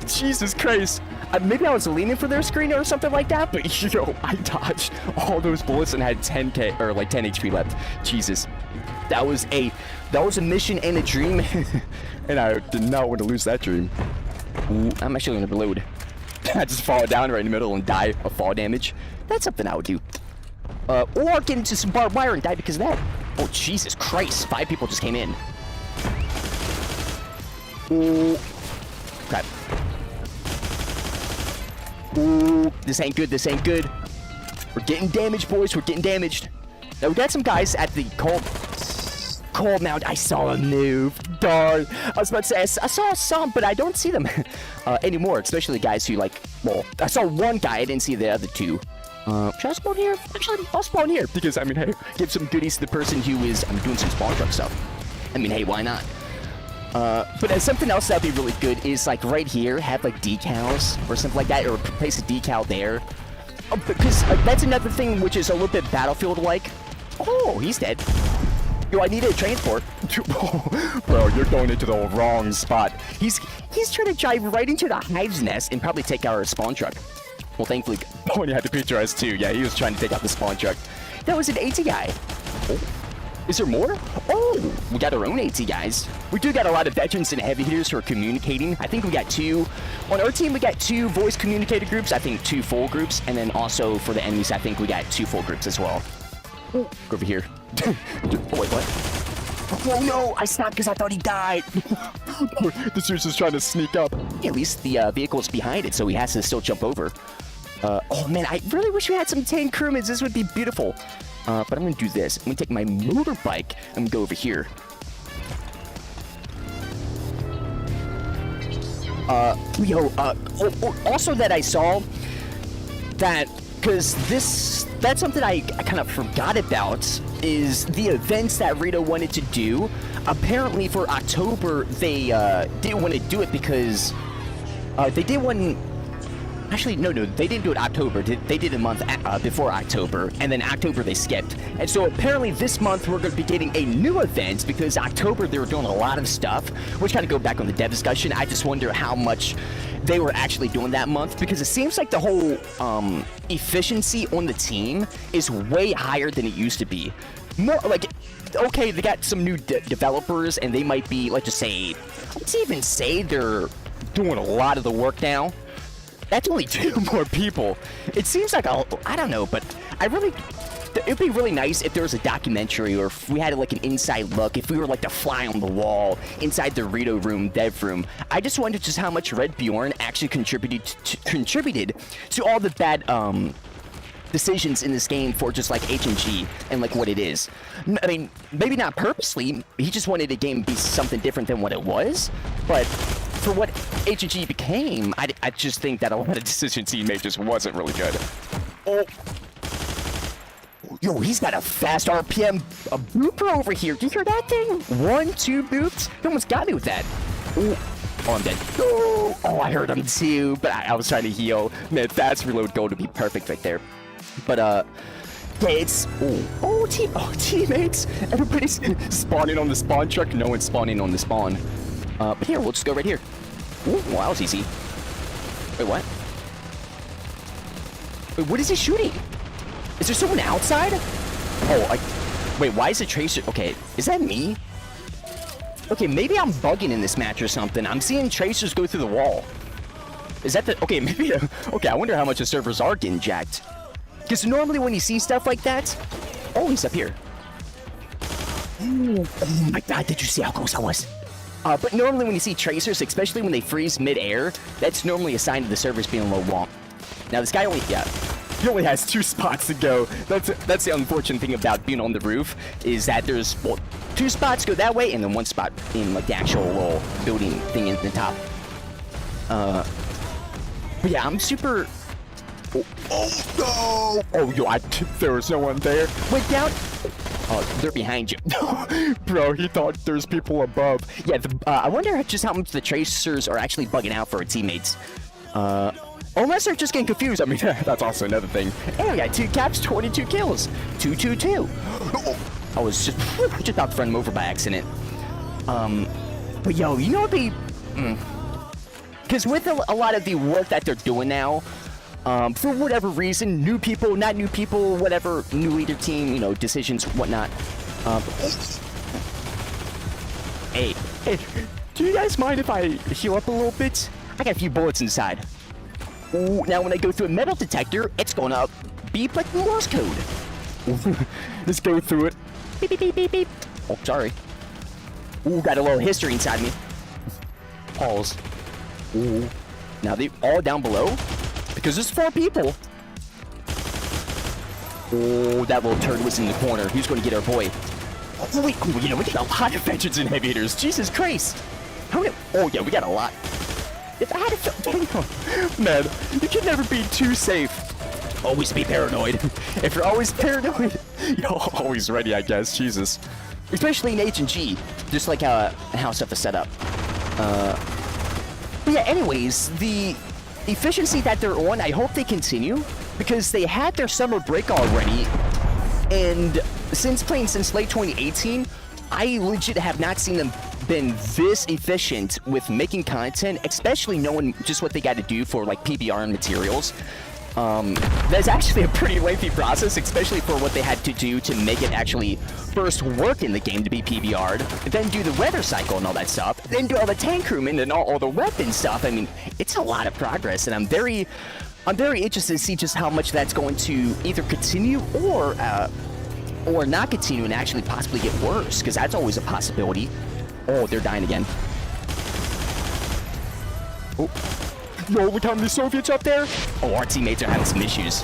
Jesus Christ. Maybe I was leaning for their screen or something like that, but yo, I dodged all those bullets and had 10k, or like 10 HP left. Jesus. That was a mission and a dream, and I did not want to lose that dream. Ooh, I'm actually going to reload. I just fall down right in the middle and die of fall damage. That's something I would do. Or get into some barbed wire and die because of that. Oh, Jesus Christ. 5 people just came in. Ooh. Crap. Ooh. This ain't good. We're getting damaged, boys. We're getting damaged. Now, we got some guys at the cold mount. I saw them move. Darn. I was about to say, I saw some, but I don't see them anymore, especially the guys who, like, well, I saw one guy. I didn't see the other 2. Should I spawn here? Actually, I'll spawn here, because, I mean, hey, give some goodies to the person who is doing some spawn truck stuff. I mean, hey, why not? But something else that'd be really good is, like, right here, have, like, decals or something like that, or place a decal there. Because that's another thing which is a little bit Battlefield-like. Oh, he's dead. Yo, I needed a transport. Bro, you're going into the wrong spot. He's trying to drive right into the hive's nest and probably take our spawn truck. Well, thankfully, oh, and you had to picture us too. Yeah, he was trying to take out the spawn truck. That was an AT guy. Oh, is there more? Oh, we got our own AT guys. We do got a lot of veterans and heavy hitters who are communicating. I think we got 2. On our team, we got 2 voice communicator groups. I think 2 full groups. And then also for the enemies, I think we got 2 full groups as well. Go over here. Oh, wait, what? Oh no, I stopped because I thought he died. This dude's just trying to sneak up. At least the vehicle's behind it, so he has to still jump over. Oh man, I really wish we had some tank crewmen. This would be beautiful. But I'm gonna do this. I'm gonna take my motorbike. I'm gonna go over here. Also that I saw that, because that's something I kind of forgot about, is the events that Rito wanted to do. Apparently for October, they didn't want to do it because they did one. Actually, no, they didn't do it October. They did a month before October, and then October they skipped. And so apparently this month we're going to be getting a new event, because October they were doing a lot of stuff, which kind of go back on the dev discussion. I just wonder how much they were actually doing that month, because it seems like the whole efficiency on the team is way higher than it used to be. More like, okay, they got some new developers, and they might be, let's just say, let's even say they're doing a lot of the work now. That's only 2 more people. It seems like I don't know, but it'd be really nice if there was a documentary, or if we had like an inside look, if we were like the fly on the wall inside the Rito room, dev room. I just wondered just how much Red Bjorn actually contributed to all the bad decisions in this game for just like HNG and like what it is. I mean, maybe not purposely. He just wanted the game to be something different than what it was, but for what HNG became, I just think that a lot of decisions he made just wasn't really good. Oh. Yo, he's got a fast RPM, a booper over here. Do you hear that thing? 1, 2 boops. He almost got me with that. Ooh. Oh, I'm dead. Oh, I heard him too, but I was trying to heal. Man, fast reload goal to be perfect right there. But, yeah, it's... teammates! Everybody's spawning on the spawn truck. No one's spawning on the spawn. But here, we'll just go right here. Ooh, wow, that was easy. Wait, what? Wait, what is he shooting? Is there someone outside? Oh, wait, why is the tracer... Okay, is that me? Okay, maybe I'm bugging in this match or something. I'm seeing tracers go through the wall. Is that the... Okay, maybe... Okay, I wonder how much the servers are getting jacked. Because normally when you see stuff like that... Oh, he's up here. Oh my god, did you see how close I was? But normally when you see tracers, especially when they freeze mid-air, that's normally a sign of the servers being low womp. Now this guy only... Yeah. He only has 2 spots to go. That's the unfortunate thing about being on the roof, is that there's, well, 2 spots go that way, and then 1 spot in like the actual little building thing in the top. But yeah, I'm super... Oh no! Oh, yo, there was no one there. Wait, down. Oh, they're behind you. Bro, he thought there's people above. Yeah, I wonder just how much the tracers are actually bugging out for our teammates. Unless they're just getting confused. I mean, that's also another thing. Hey, we got 2 caps, 22 kills. 2-2-2. I was just about to run him over by accident. But yo, you know what they... Because with a lot of the work that they're doing now, for whatever reason, new people, not new people, whatever, new leader team, you know, decisions, whatnot. Hey, Do you guys mind if I heal up a little bit? I got a few bullets inside. Ooh, now when I go through a metal detector, it's gonna beep like Morse code. Just go through it. Beep, beep, beep, beep, beep. Oh, sorry. Ooh, got a little history inside me. Pause. Ooh. Now they all down below? Because there's 4 people. Oh, that little turd was in the corner. Who's gonna get our boy? Oh, wait, oh, you know, we got a lot of vengeance inhibitors. Jesus Christ. How many? Oh, yeah, we got a lot. If I had to... Man, you can never be too safe. Always be paranoid. If you're always paranoid, You're always ready, I guess. Jesus. especially in H&G, just like how stuff is set up. But yeah, anyways, the efficiency that they're on, I hope they continue, because they had their summer break already, and since playing since late 2018, I legit have not seen them been this efficient with making content, especially knowing just what they got to do for like PBR and materials. That's actually a pretty lengthy process, especially for what they had to do to make it actually first work in the game to be PBR'd, then do the weather cycle and all that stuff, then do all the tank crewmen and all the weapon stuff. I mean, it's a lot of progress, and I'm very interested to see just how much that's going to either continue or or not continue and actually possibly get worse, because that's always a possibility. Oh, they're dying again. Oh. No, look how many Soviets up there. Oh, our teammates are having some issues.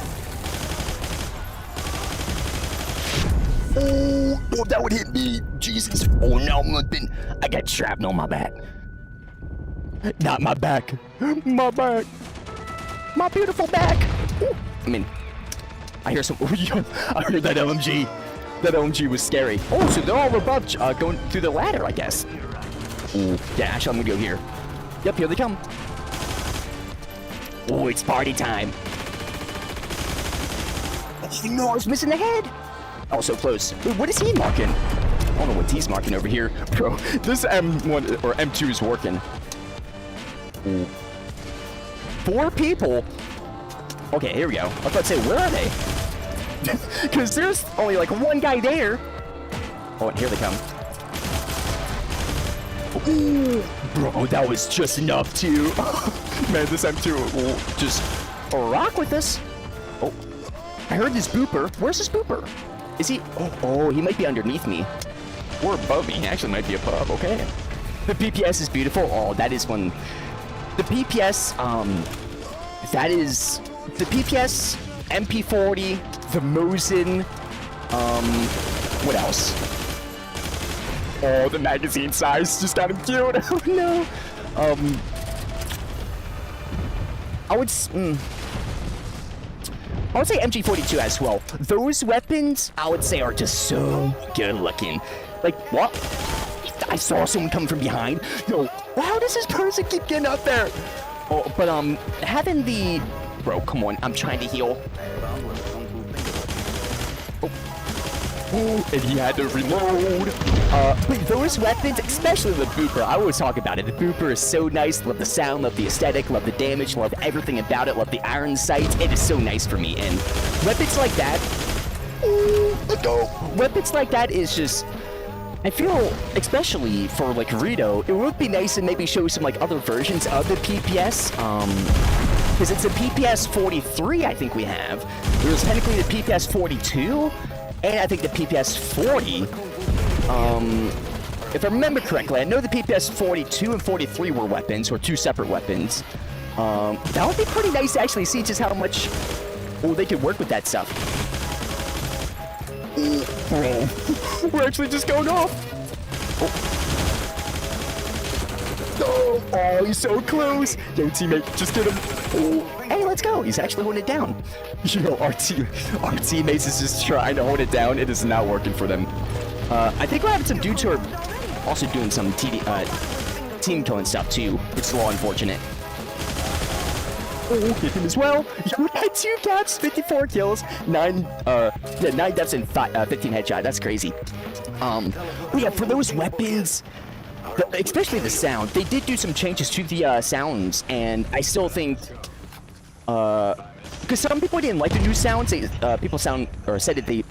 Oh, that would hit me. Jesus. Oh, no, I got shrapnel on my back. Not my back. My back. My beautiful back. Ooh. I mean, I hear some... I heard that LMG. That LMG was scary. Oh, so they're all above going through the ladder, I guess. Ooh. Yeah, actually, I'm gonna go here. Yep, here they come. Oh, it's party time. Oh, no, I was missing the head. Oh, so close. Wait, what is he marking? I don't know what he's marking over here. Bro, this M1 or M2 is working. Ooh. 4 people? Okay, here we go. I was about to say, where are they? Because there's only like one guy there. Oh, and here they come. Ooh. Bro, that was just enough to... Man, this M2 will just rock with us. Oh, I heard this booper. Where's this booper? Is he? Oh, he might be underneath me. or above me. He actually might be above. Okay. The PPS is beautiful. Oh, that is one. The PPS, that is the PPS, MP40, the Mosin, what else? Oh, the magazine size just got him killed. Oh no. I would say MG42 as well. Those weapons, I would say, are just so good looking. Like, what? I saw someone come from behind. Yo, how does this person keep getting up there? Oh, but having the... Bro, come on, I'm trying to heal. Oh, and he had to reload. But those weapons, especially the Booper, I always talk about it. The Booper is so nice. Love the sound, love the aesthetic, love the damage, love everything about it. Love the iron sights. It is so nice for me. And weapons like that, let's go. Weapons like that is just, I feel, especially for like Rito, it would be nice to maybe show some like other versions of the PPS. Because it's a PPS 43, I think we have. There's technically the PPS 42. And I think the PPS 40, if I remember correctly, I know the PPS 42 and 43 were weapons, or two separate weapons. That would be pretty nice to actually see just how much they could work with that stuff. Oh, we're actually just going off. Oh, he's so close. Yo, teammate, just get him. Oh. Hey, let's go. He's actually holding it down. Yo, our teammates is just trying to hold it down. It is not working for them. I think we're having some dudes who are also doing some team killing stuff too, which is a little unfortunate. Oh, hit him as well. You had 2 caps, 54 kills, 9 deaths and 15 headshot. That's crazy. But yeah, for those weapons, especially the sound, they did do some changes to the sounds, and I still think, because some people didn't like the new sounds. People sound said they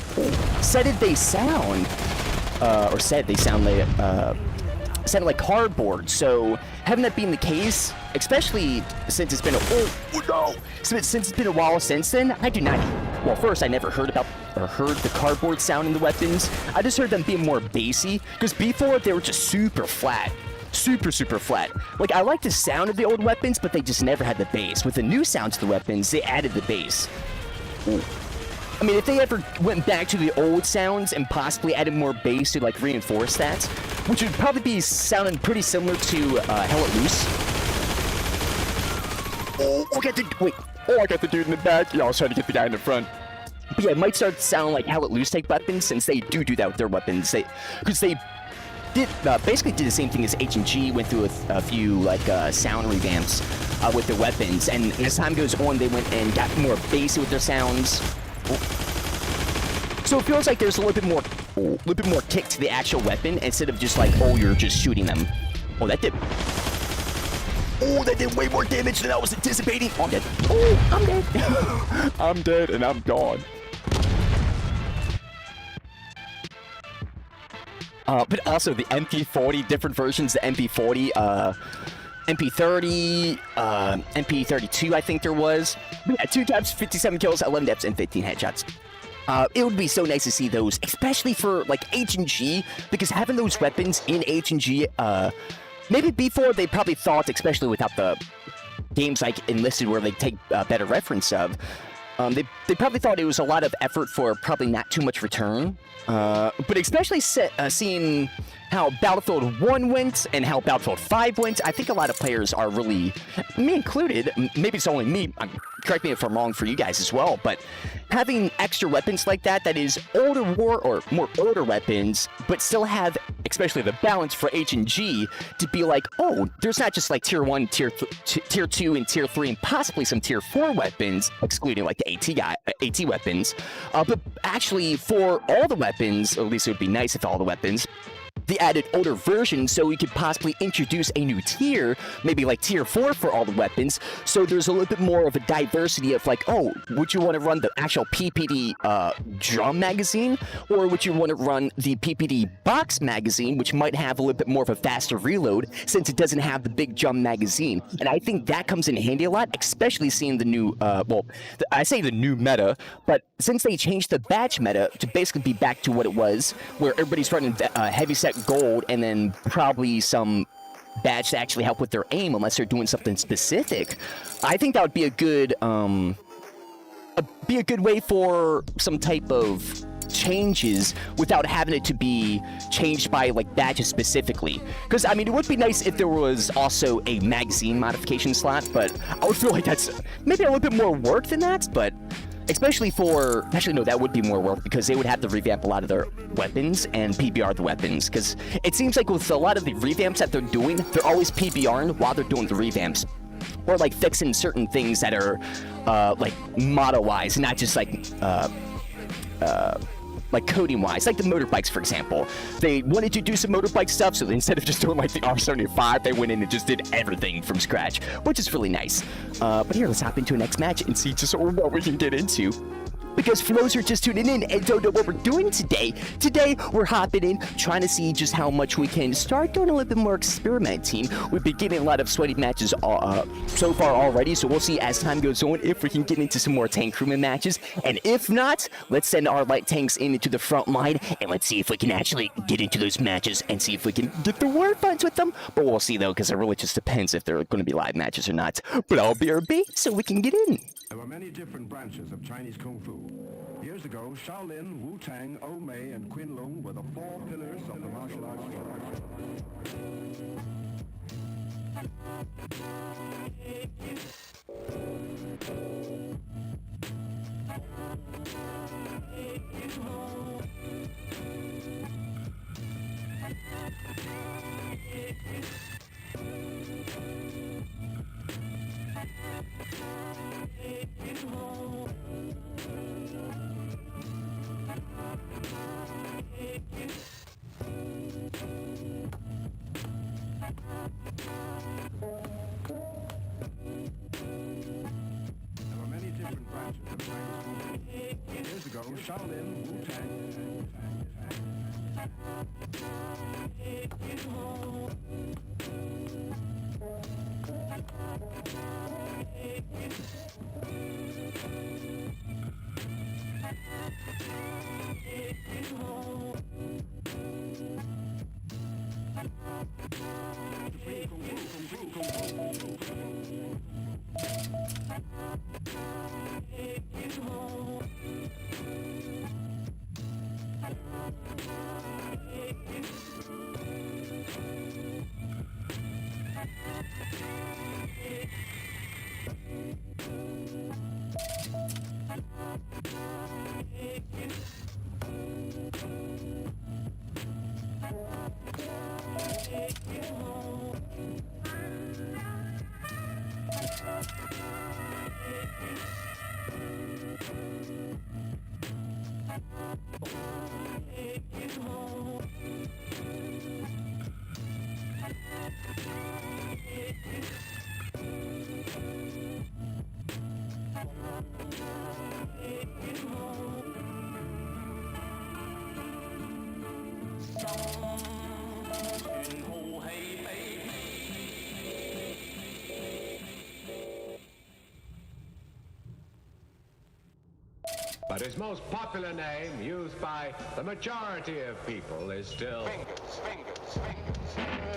sounded like cardboard. So having that being the case, especially since it's been since it's been a while since then, I do not. Well, first I never heard the cardboard sound in the weapons. I just heard them being more bassy, because before they were just super flat. Super flat. Like, I like the sound of the old weapons, but they just never had the bass. With the new sounds of the weapons, they added the bass. Ooh. I mean, if they ever went back to the old sounds and possibly added more bass to, like, reinforce that, which would probably be sounding pretty similar to Hell It Loose. Oh, I got the dude in the back. Yeah, I was trying to get the guy in the front. But yeah, it might start sounding like Hell It Loose type weapons, since they do that with their weapons. Because they basically did the same thing as H&G, went through a few like sound revamps with their weapons, and as time goes on, they went and got more bassy with their sounds. So it feels like there's a little bit more kick to the actual weapon instead of just like, oh, you're just shooting them. Oh, that did way more damage than I was anticipating. Oh, I'm dead. Oh, I'm dead. I'm dead and I'm gone. But also the MP40, different versions, the MP40, MP30, MP32, I think there was. We had 2 taps, 57 kills, 11 deaths, and 15 headshots. It would be so nice to see those, especially for like H and G, because having those weapons in H and G, maybe before they probably thought, especially without the games like Enlisted where they take better reference of, they probably thought it was a lot of effort for probably not too much return. But especially seeing how Battlefield 1 went and how Battlefield 5 went, I think a lot of players are really, me included, maybe it's only me, correct me if I'm wrong for you guys as well, but having extra weapons like that is older war or more older weapons, but still have, especially the balance for H and G, to be like, oh, there's not just like tier 1, tier 2, and tier 3, and possibly some tier 4 weapons, excluding like the AT weapons, but actually for all the weapons, or at least it would be nice if all the weapons, the added older version, so we could possibly introduce a new tier, maybe like tier 4 for all the weapons, so there's a little bit more of a diversity of like, oh, would you want to run the actual PPD drum magazine, or would you want to run the PPD box magazine, which might have a little bit more of a faster reload, since it doesn't have the big drum magazine. And I think that comes in handy a lot, especially seeing the new, I say the new meta, but since they changed the badge meta to basically be back to what it was, where everybody's running heavyset gold and then probably some badge to actually help with their aim unless they're doing something specific, I think that would be a good way for some type of changes without having it to be changed by like badges specifically. Because I mean, it would be nice if there was also a magazine modification slot, but I would feel like that's maybe a little bit more work than that, but especially for, actually no, that would be more work because they would have to revamp a lot of their weapons and PBR the weapons, because it seems like with a lot of the revamps that they're doing, they're always PBRing while they're doing the revamps, or like fixing certain things that are like motto-wise, not just like coding-wise, like the motorbikes, for example. They wanted to do some motorbike stuff, so instead of just doing like the R75, they went in and just did everything from scratch, which is really nice. But here, let's hop into a next match and see just what we can get into. Because for those who are just tuning in and don't know what we're doing today, we're hopping in, trying to see just how much we can start doing a little bit more experimenting. We've been getting a lot of sweaty matches so far already, so we'll see as time goes on if we can get into some more tank crewman matches. And if not, let's send our light tanks into the front line, and let's see if we can actually get into those matches and see if we can get the war funds with them. But we'll see, though, because it really just depends if they're going to be live matches or not. But I'll be RB, so we can get in. There were many different branches of Chinese Kung Fu. Years ago, Shaolin, Wu-Tang, O-Mei, and Qianlong were the four pillars of the martial arts Years ago, Shaolin, Wu-Tang. his most popular name, used by the majority of people, is still Fingers, Fingers, Fingers, Fingers.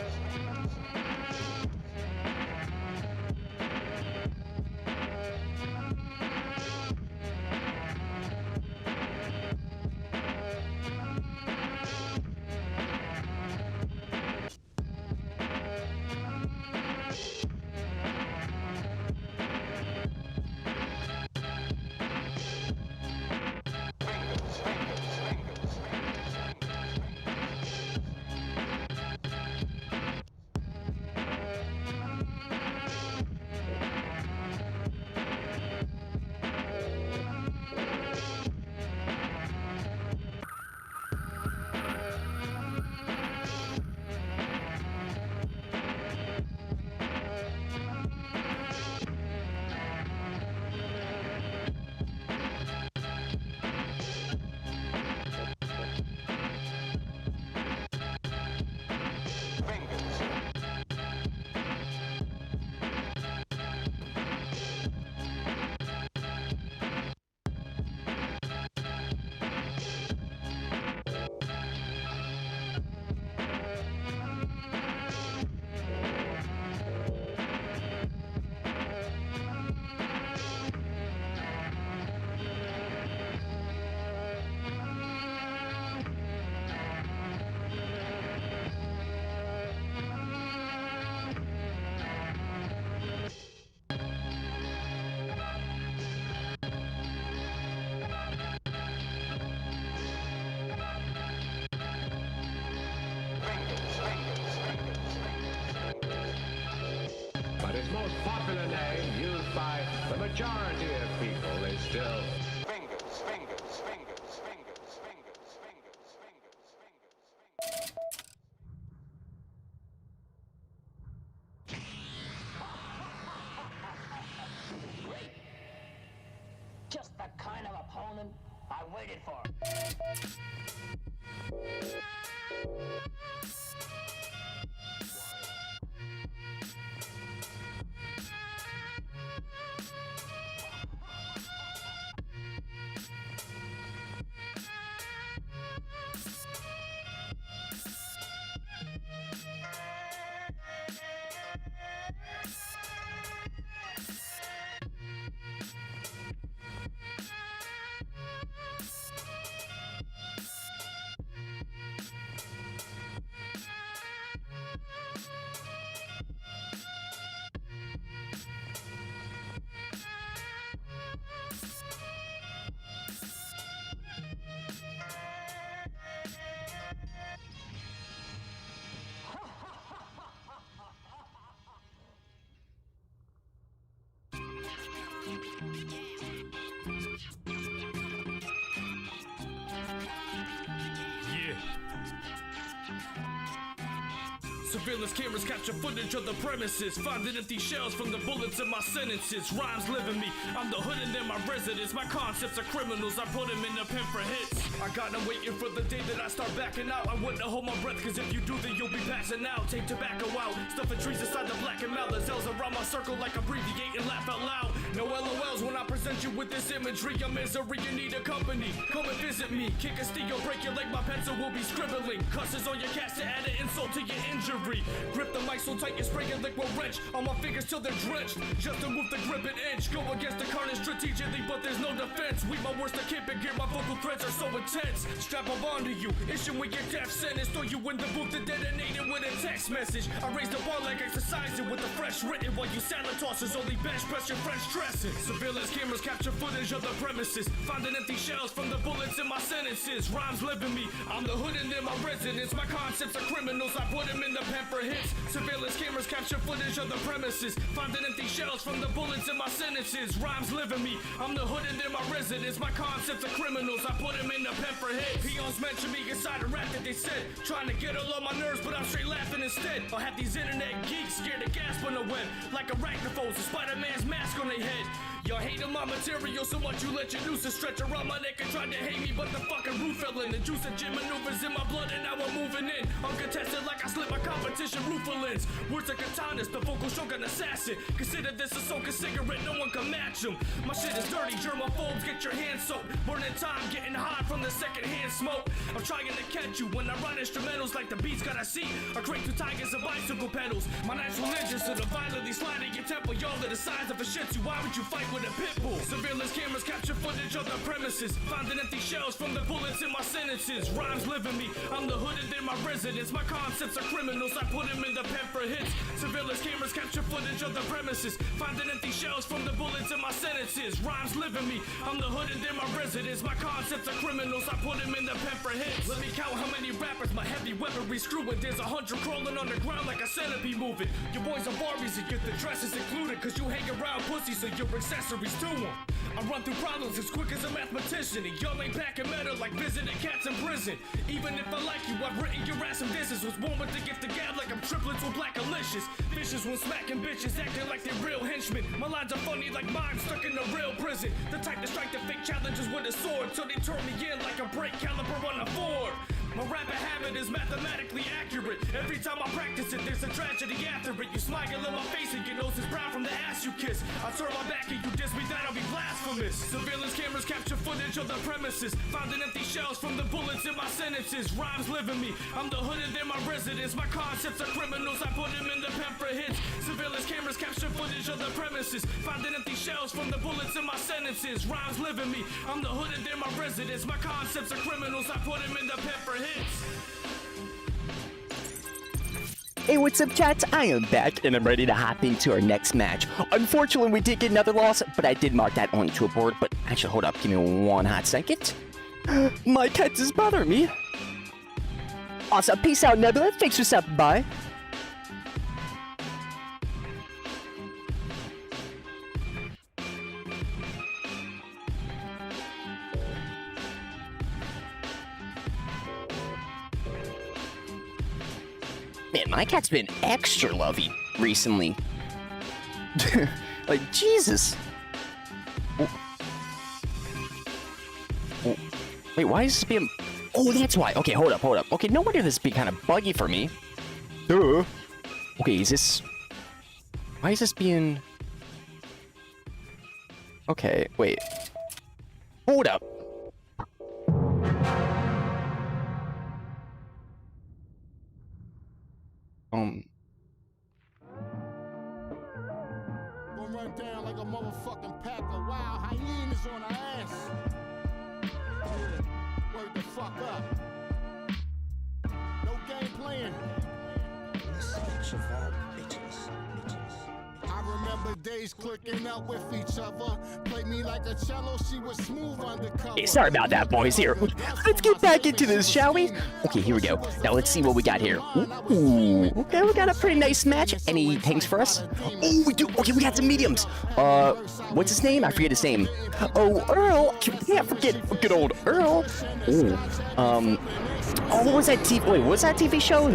His most popular name, used by the majority of people, is still Fingers, Fingers, Fingers, Fingers, Fingers, Fingers, Fingers, Fingers, Fingers. Just the kind of opponent I waited for. Surveillance cameras capture footage of the premises. Finding empty shells from the bullets in my sentences. Rhymes live in me, I'm the hood and they're my residents. My concepts are criminals, I put them in the pen for hits. I got them waiting for the day that I start backing out. I wouldn't hold my breath, cause if you do then you'll be passing out. Take tobacco out, stuffing trees inside the black and mouth. The L's around my circle like abbreviate and laugh out loud. No LOLs when I present you with this imagery. Your misery, you need a company, come and visit me. Kick a steel, break your leg, my pencil will be scribbling. Cusses on your cast to add an insult to your injury. Grip the mic so tight you spray a liquid wrench on my fingers till they're drenched, just to move the grip an inch. Go against the carnage strategically, but there's no defense. We my worst to keep it gear, my vocal threads are so intense. Strap up onto you, issuing your death sentence. Throw you in the booth to detonate it with a text message. I raise the bar like exercising with the fresh written, while you salad tossers only bench press your French dressing. Surveillance cameras capture footage of the premises. Finding empty shells from the bullets in my sentences. Rhymes live in me, I'm the hood and they're my residents. My concepts are criminals, I put them in the pen for hits. Surveillance cameras capture footage of the premises. Finding empty shells from the bullets in my sentences. Rhymes live in me, I'm the hood and they're my residents. My concepts are criminals, I put them in the pen for hits. Peons mention me inside a rap that they said, trying to get all on my nerves, but I'm straight laughing instead. I have these internet geeks scared to gasp on the web, like arachnophobes with Spider-Man's mask on their head. Y'all hating my material so much you let your nooses stretch around my neck and tried to hate me, but the fucking roof fell in. The juice and gym maneuvers in my blood and now I'm moving in. Uncontested like I slit my competition roofalins. Words of katanas, the vocal shogun assassin. Consider this a soaking cigarette, no one can match them. My shit is dirty, germaphobes, get your hands soaked. Burning time, getting hot from the secondhand smoke. I'm trying to catch you when I run instrumentals like the beats gotta see. I create two tigers and bicycle pedals. My night's religious to the violently sliding your temple. Y'all are the size of a shih tzu, why would you fight with a pit bull? Surveillance cameras capture footage of the premises. Finding empty shells from the bullets in my sentences. Rhymes live in me, I'm the hood and they're my residents. My concepts are criminals, I put them in the pen for hits. Surveillance cameras capture footage of the premises. Finding empty shells from the bullets in my sentences. Rhymes live in me, I'm the hood and they're my residents. My concepts are criminals, I put them in the pen for hits. Let me count how many rappers my heavy weaponry screwing. There's 100 crawling on the ground like a centipede moving. Your boys are Barbies and get the dresses included, cause you hang around pussy so you're accessories to them. I run through problems as quick as a mathematician, and y'all ain't packing metal like visiting cats in prison. Even if I like you, I've written your ass some disses. Was born with the gift of gab like I'm triplets with black alicious. Vicious when smacking bitches, acting like they're real henchmen. My lines are funny like mine, stuck in a real prison. The type to strike the fake challenges with a sword, so they turn me in like a brake caliper on a Ford. My rapper habit is mathematically accurate. Every time I practice it, there's a tragedy after it. You smile in my face and your nose is brown from the ass you kiss. I turn my back and you diss me, that'll be blasphemous. Surveillance cameras capture footage of the premises. Finding empty shells from the bullets in my sentences. Rhymes live in me, I'm the hood and they're my residents. My concepts are criminals, I put them in the pen for hits. Surveillance cameras capture footage of the premises. Finding empty shells from the bullets in my sentences. Rhymes live in me, I'm the hood and they're my residents. My concepts are criminals, I put them in the pen for hits. Hey, what's up, chat? I am back, and I'm ready to hop into our next match. Unfortunately, we did get another loss, but I did mark that onto a board. But actually, hold up, give me one hot second. My cat is bothering me. Awesome, peace out, Nebula. Thanks for stopping by. Man, my cat's been extra lovey recently. Like, Jesus. Oh. Oh. Wait, why is this being... Oh, that's why. Okay, hold up. Okay, no wonder this is being kind of buggy for me. Duh. Okay, is this... Why is this being... Okay, wait. Hold up. Gonna run down like a motherfucking pack of wild hyenas on her ass. Word the fuck up. No game playing. I remember days clicking up with each other. Played me like a cello, she was smooth undercover. Hey, sorry about that, boys. Here, let's get back into this, shall we? Okay, here we go. Now let's see what we got here. Ooh, okay, we got a pretty nice match. Any tanks for us? Oh, we do. Okay, we got some mediums. What's his name? I forget his name. Oh, Earl. Can't forget good old Earl. Ooh, oh, what was that TV? Wait, what's that TV show?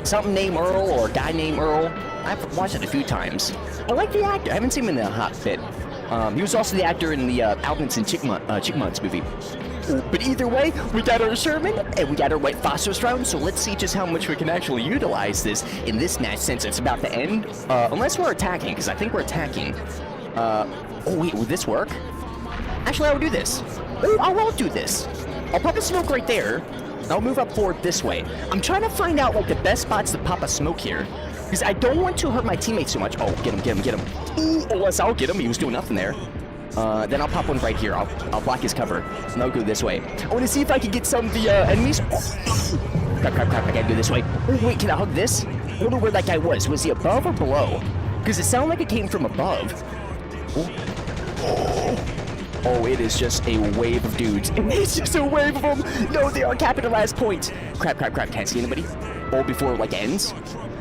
Something named Earl or a guy named Earl. I've watched it a few times. I like the actor. I haven't seen him in a hot bit. He was also the actor in the Alvinson Chickmunks movie. But either way, we got our Sherman and we got our white phosphorus round, so let's see just how much we can actually utilize this in this match since it's about to end. Unless we're attacking, because I think we're attacking. Oh wait, will this work? Actually, I will do this. Oh, I won't do this. I'll pop a smoke right there. I'll move up forward this way. I'm trying to find out like the best spots to pop a smoke here. Because I don't want to hurt my teammates too much. Oh, get him. Ooh, unless I'll get him. He was doing nothing there. Then I'll pop one right here. I'll block his cover. And I'll go this way. I want to see if I can get some of the enemies. Oh, crap. I gotta go this way. Oh, wait, can I hug this? I don't know where that guy was. Was he above or below? Because it sounded like it came from above. Oh, it is just a wave of dudes. It's just a wave of them. No, they are capping the last point. Crap. Can't see anybody. Oh, before it, like, ends.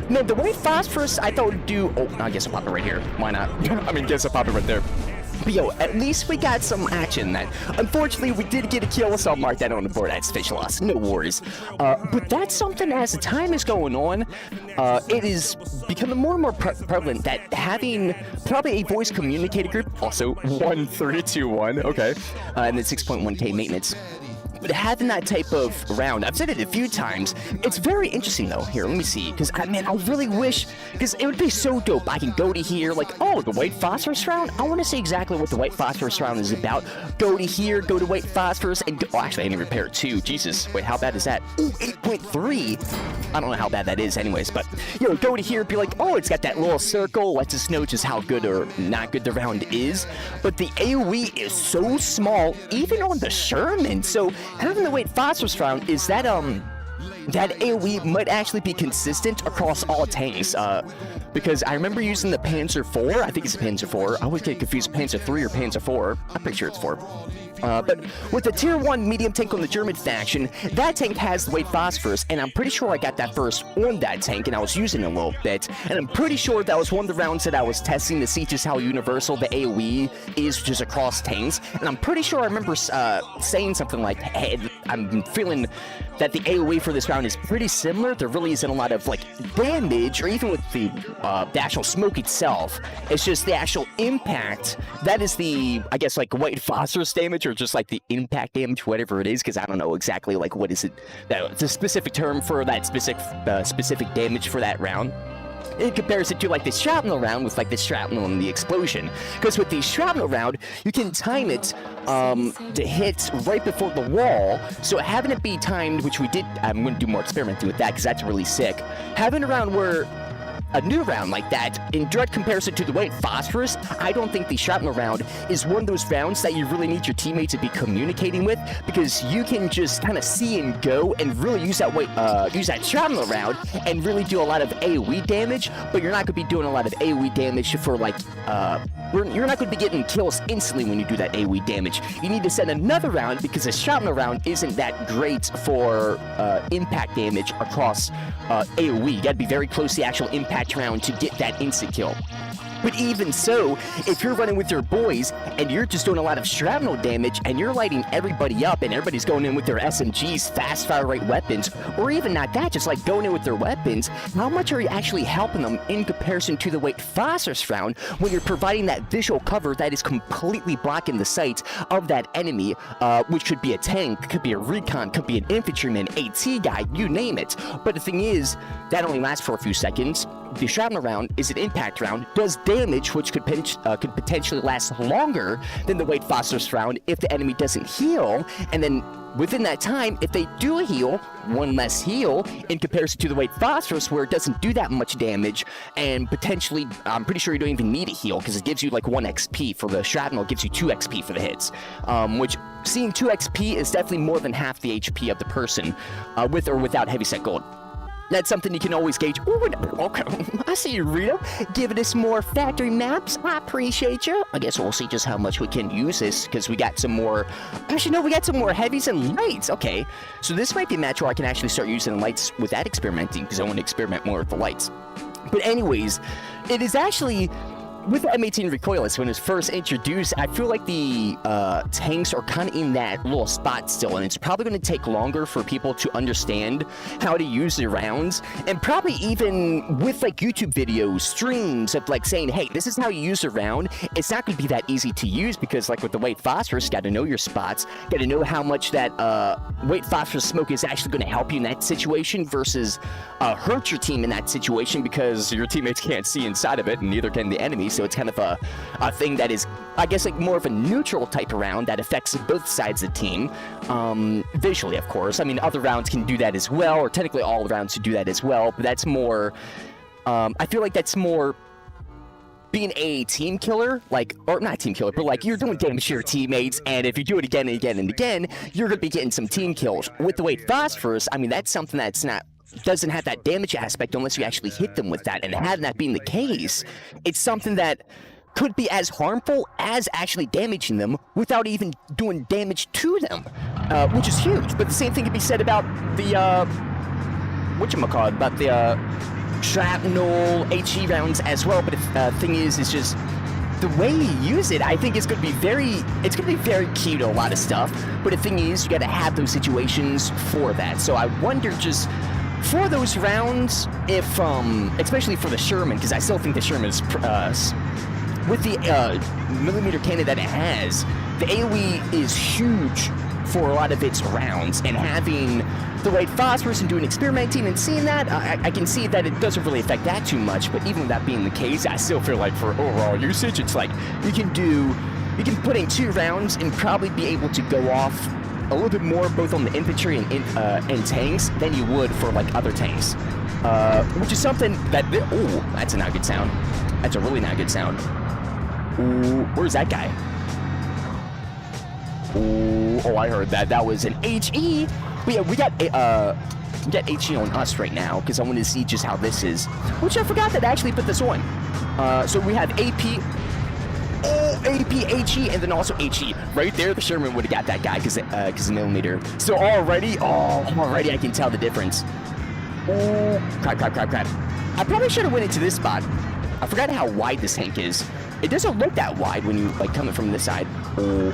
No, the white phosphorus I thought would do... Oh, I guess I'll pop it right here. Why not? I mean, guess I'll pop it right there. But yo, at least we got some action that. Unfortunately, we did get a kill, so I'll mark that on the board as fish loss. No worries. But that's something as the time is going on, it is becoming more and more prevalent that having probably a voice communicator group, also 1321, okay, and then 6.1k maintenance. But having that type of round, I've said it a few times, it's very interesting though. Here, let me see, because I really wish, because it would be so dope. I can go to here, like, oh, the white phosphorus round? I want to see exactly what the white phosphorus round is about. Go to here, go to white phosphorus, and go, oh, actually, I didn't repair it too. Jesus, wait, how bad is that? Ooh, 8.3. I don't know how bad that is anyways, but, you know, go to here, be like, oh, it's got that little circle, lets us know just how good or not good the round is. But the AoE is so small, even on the Sherman, so having the white phosphorus round is that that AoE might actually be consistent across all tanks, because I remember using the Panzer IV, I think it's a Panzer IV, I always get confused Panzer III or Panzer IV, I'm pretty sure it's 4. But with the tier 1 medium tank on the German faction, that tank has the white phosphorus, and I'm pretty sure I got that first on that tank, and I was using it a little bit, and I'm pretty sure that was one of the rounds that I was testing to see just how universal the AoE is just across tanks, and I'm pretty sure I remember saying something like, hey, I'm feeling that the AoE for this round is pretty similar. There really isn't a lot of, like, damage, or even with the actual smoke itself. It's just the actual impact. That is the, I guess, like, white phosphorus damage, or just, like, the impact damage, whatever it is, because I don't know exactly, like, what is it, the specific term for that specific damage for that round. In comparison to, like, the shrapnel round with, like, the shrapnel and the explosion. Because with the shrapnel round, you can time it to hit right before the wall. So having it be timed, which we did, I'm going to do more experimenting with that because that's really sick. Having a round where a new round like that, in direct comparison to the white phosphorus, I don't think the shrapnel round is one of those rounds that you really need your teammates to be communicating with, because you can just kind of see and go and really use that shrapnel round and really do a lot of AoE damage, but you're not going to be doing a lot of AoE damage for, like, you're not going to be getting kills instantly when you do that AoE damage. You need to send another round, because the shrapnel round isn't that great for impact damage across AoE. You got to be very close to the actual impact round to get that instant kill. But even so, if you're running with your boys and you're just doing a lot of shrapnel damage and you're lighting everybody up and everybody's going in with their SMGs, fast fire rate weapons, or even not that, just like going in with their weapons, how much are you actually helping them in comparison to the white phosphorus round when you're providing that visual cover that is completely blocking the sight of that enemy, which could be a tank, could be a recon, could be an infantryman, AT guy, you name it. But the thing is, that only lasts for a few seconds. The shrapnel round is an impact round, does damage which could potentially last longer than the white phosphorus round if the enemy doesn't heal, and then within that time, if they do heal, one less heal in comparison to the white phosphorus where it doesn't do that much damage, and potentially, I'm pretty sure you don't even need a heal because it gives you like 1 XP. For the shrapnel, it gives you 2 XP for the hits, which seeing 2 XP is definitely more than half the HP of the person, with or without heavyset gold. That's something you can always gauge. Ooh, okay, I see you, Rito. Giving us more factory maps. I appreciate you. I guess we'll see just how much we can use this, because we got some more... Actually, no, we got some more heavies and lights. Okay, so this might be a match where I can actually start using the lights without experimenting, because I want to experiment more with the lights. But anyways, it is actually... With the M18 recoilless, when it was first introduced, I feel like the tanks are kind of in that little spot still, and it's probably going to take longer for people to understand how to use the rounds, and probably even with like YouTube videos, streams of like saying, hey, this is how you use the round, it's not going to be that easy to use, because like with the white phosphorus, you got to know your spots, got to know how much that white phosphorus smoke is actually going to help you in that situation versus hurt your team in that situation, because your teammates can't see inside of it, and neither can the enemy. So it's kind of a thing that is, I guess, like more of a neutral type of round that affects both sides of the team, visually, of course. I mean, other rounds can do that as well, or technically all the rounds can do that as well, but that's more, I feel like that's more being a team killer, like, or not team killer, but like you're doing damage to your teammates, and if you do it again and again and again, you're going to be getting some team kills. With the white phosphorus, I mean, that's something that's doesn't have that damage aspect unless you actually hit them with that, and having that being the case, it's something that could be as harmful as actually damaging them without even doing damage to them, which is huge. But the same thing can be said about the whatchamacallit, about the shrapnel HE rounds as well. But the thing is just the way you use it, I think it's gonna be very key to a lot of stuff. But the thing is, you gotta have those situations for that. So I wonder just for those rounds, if especially for the Sherman, because I still think the Sherman is with the millimeter cannon that it has, the AoE is huge for a lot of its rounds, and having the right phosphorus and doing experimenting and seeing that, I can see that it doesn't really affect that too much. But even with that being the case, I still feel like for overall usage, it's like you can put in 2 rounds and probably be able to go off a little bit more both on the infantry and tanks than you would for like other tanks, which is something that that's a not good sound. That's a really not good sound. Ooh, where's that guy? Ooh, oh, I heard that. That was an HE. But yeah, we got HE on us right now because I wanted to see just how this is, which I forgot that I actually put this on. So we have AP. Oh, AP, HE, and then also HE. Right there, the Sherman would have got that guy because the millimeter. So already I can tell the difference. Oh, crap. I probably should have went into this spot. I forgot how wide this tank is. It doesn't look that wide when you like coming from this side. Oh,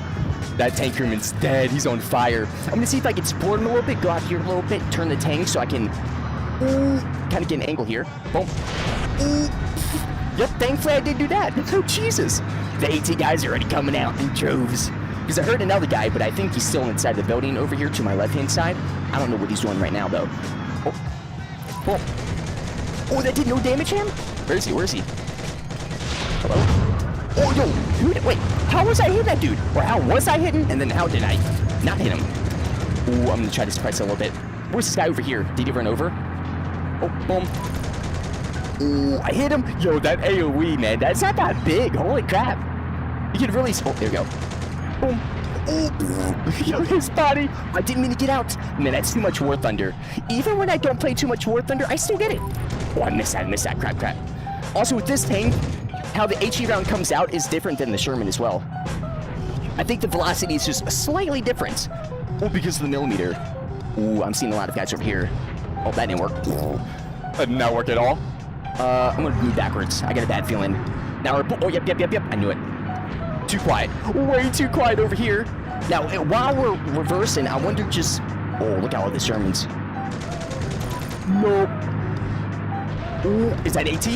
that tank crewman's dead. He's on fire. I'm gonna see if I can support him a little bit. Go out here a little bit, turn the tank so I can kind of get an angle here. Boom. Yep, thankfully I did do that. Oh, Jesus. The AT guys are already coming out in droves. Because I heard another guy, but I think he's still inside the building over here to my left-hand side. I don't know what he's doing right now, though. Oh, that did no damage to him? Where is he? Hello? Oh, yo, dude, wait. How was I hitting that dude? Or how was I hitting? And then how did I not hit him? Ooh, I'm going to try to suppress it a little bit. Where's this guy over here? Did he run over? Oh, boom. Ooh, I hit him. Yo, that AoE, man, that's not that big. Holy crap. You can really... Oh, there we go. Boom. Oh, yo, his body. I didn't mean to get out. Man, that's too much War Thunder. Even when I don't play too much War Thunder, I still get it. Oh, I missed that. Crap. Also, with this tank, how the HE round comes out is different than the Sherman as well. I think the velocity is just slightly different. Oh, because of the millimeter. Ooh, I'm seeing a lot of guys over here. Oh, that didn't work. That did not work at all. I'm gonna move backwards. I got a bad feeling. Now we're... Oh, yep. I knew it. Too quiet. Way too quiet over here. Now, while we're reversing, I wonder just... Oh, look at all the Shermans. Nope. Ooh, is that AT?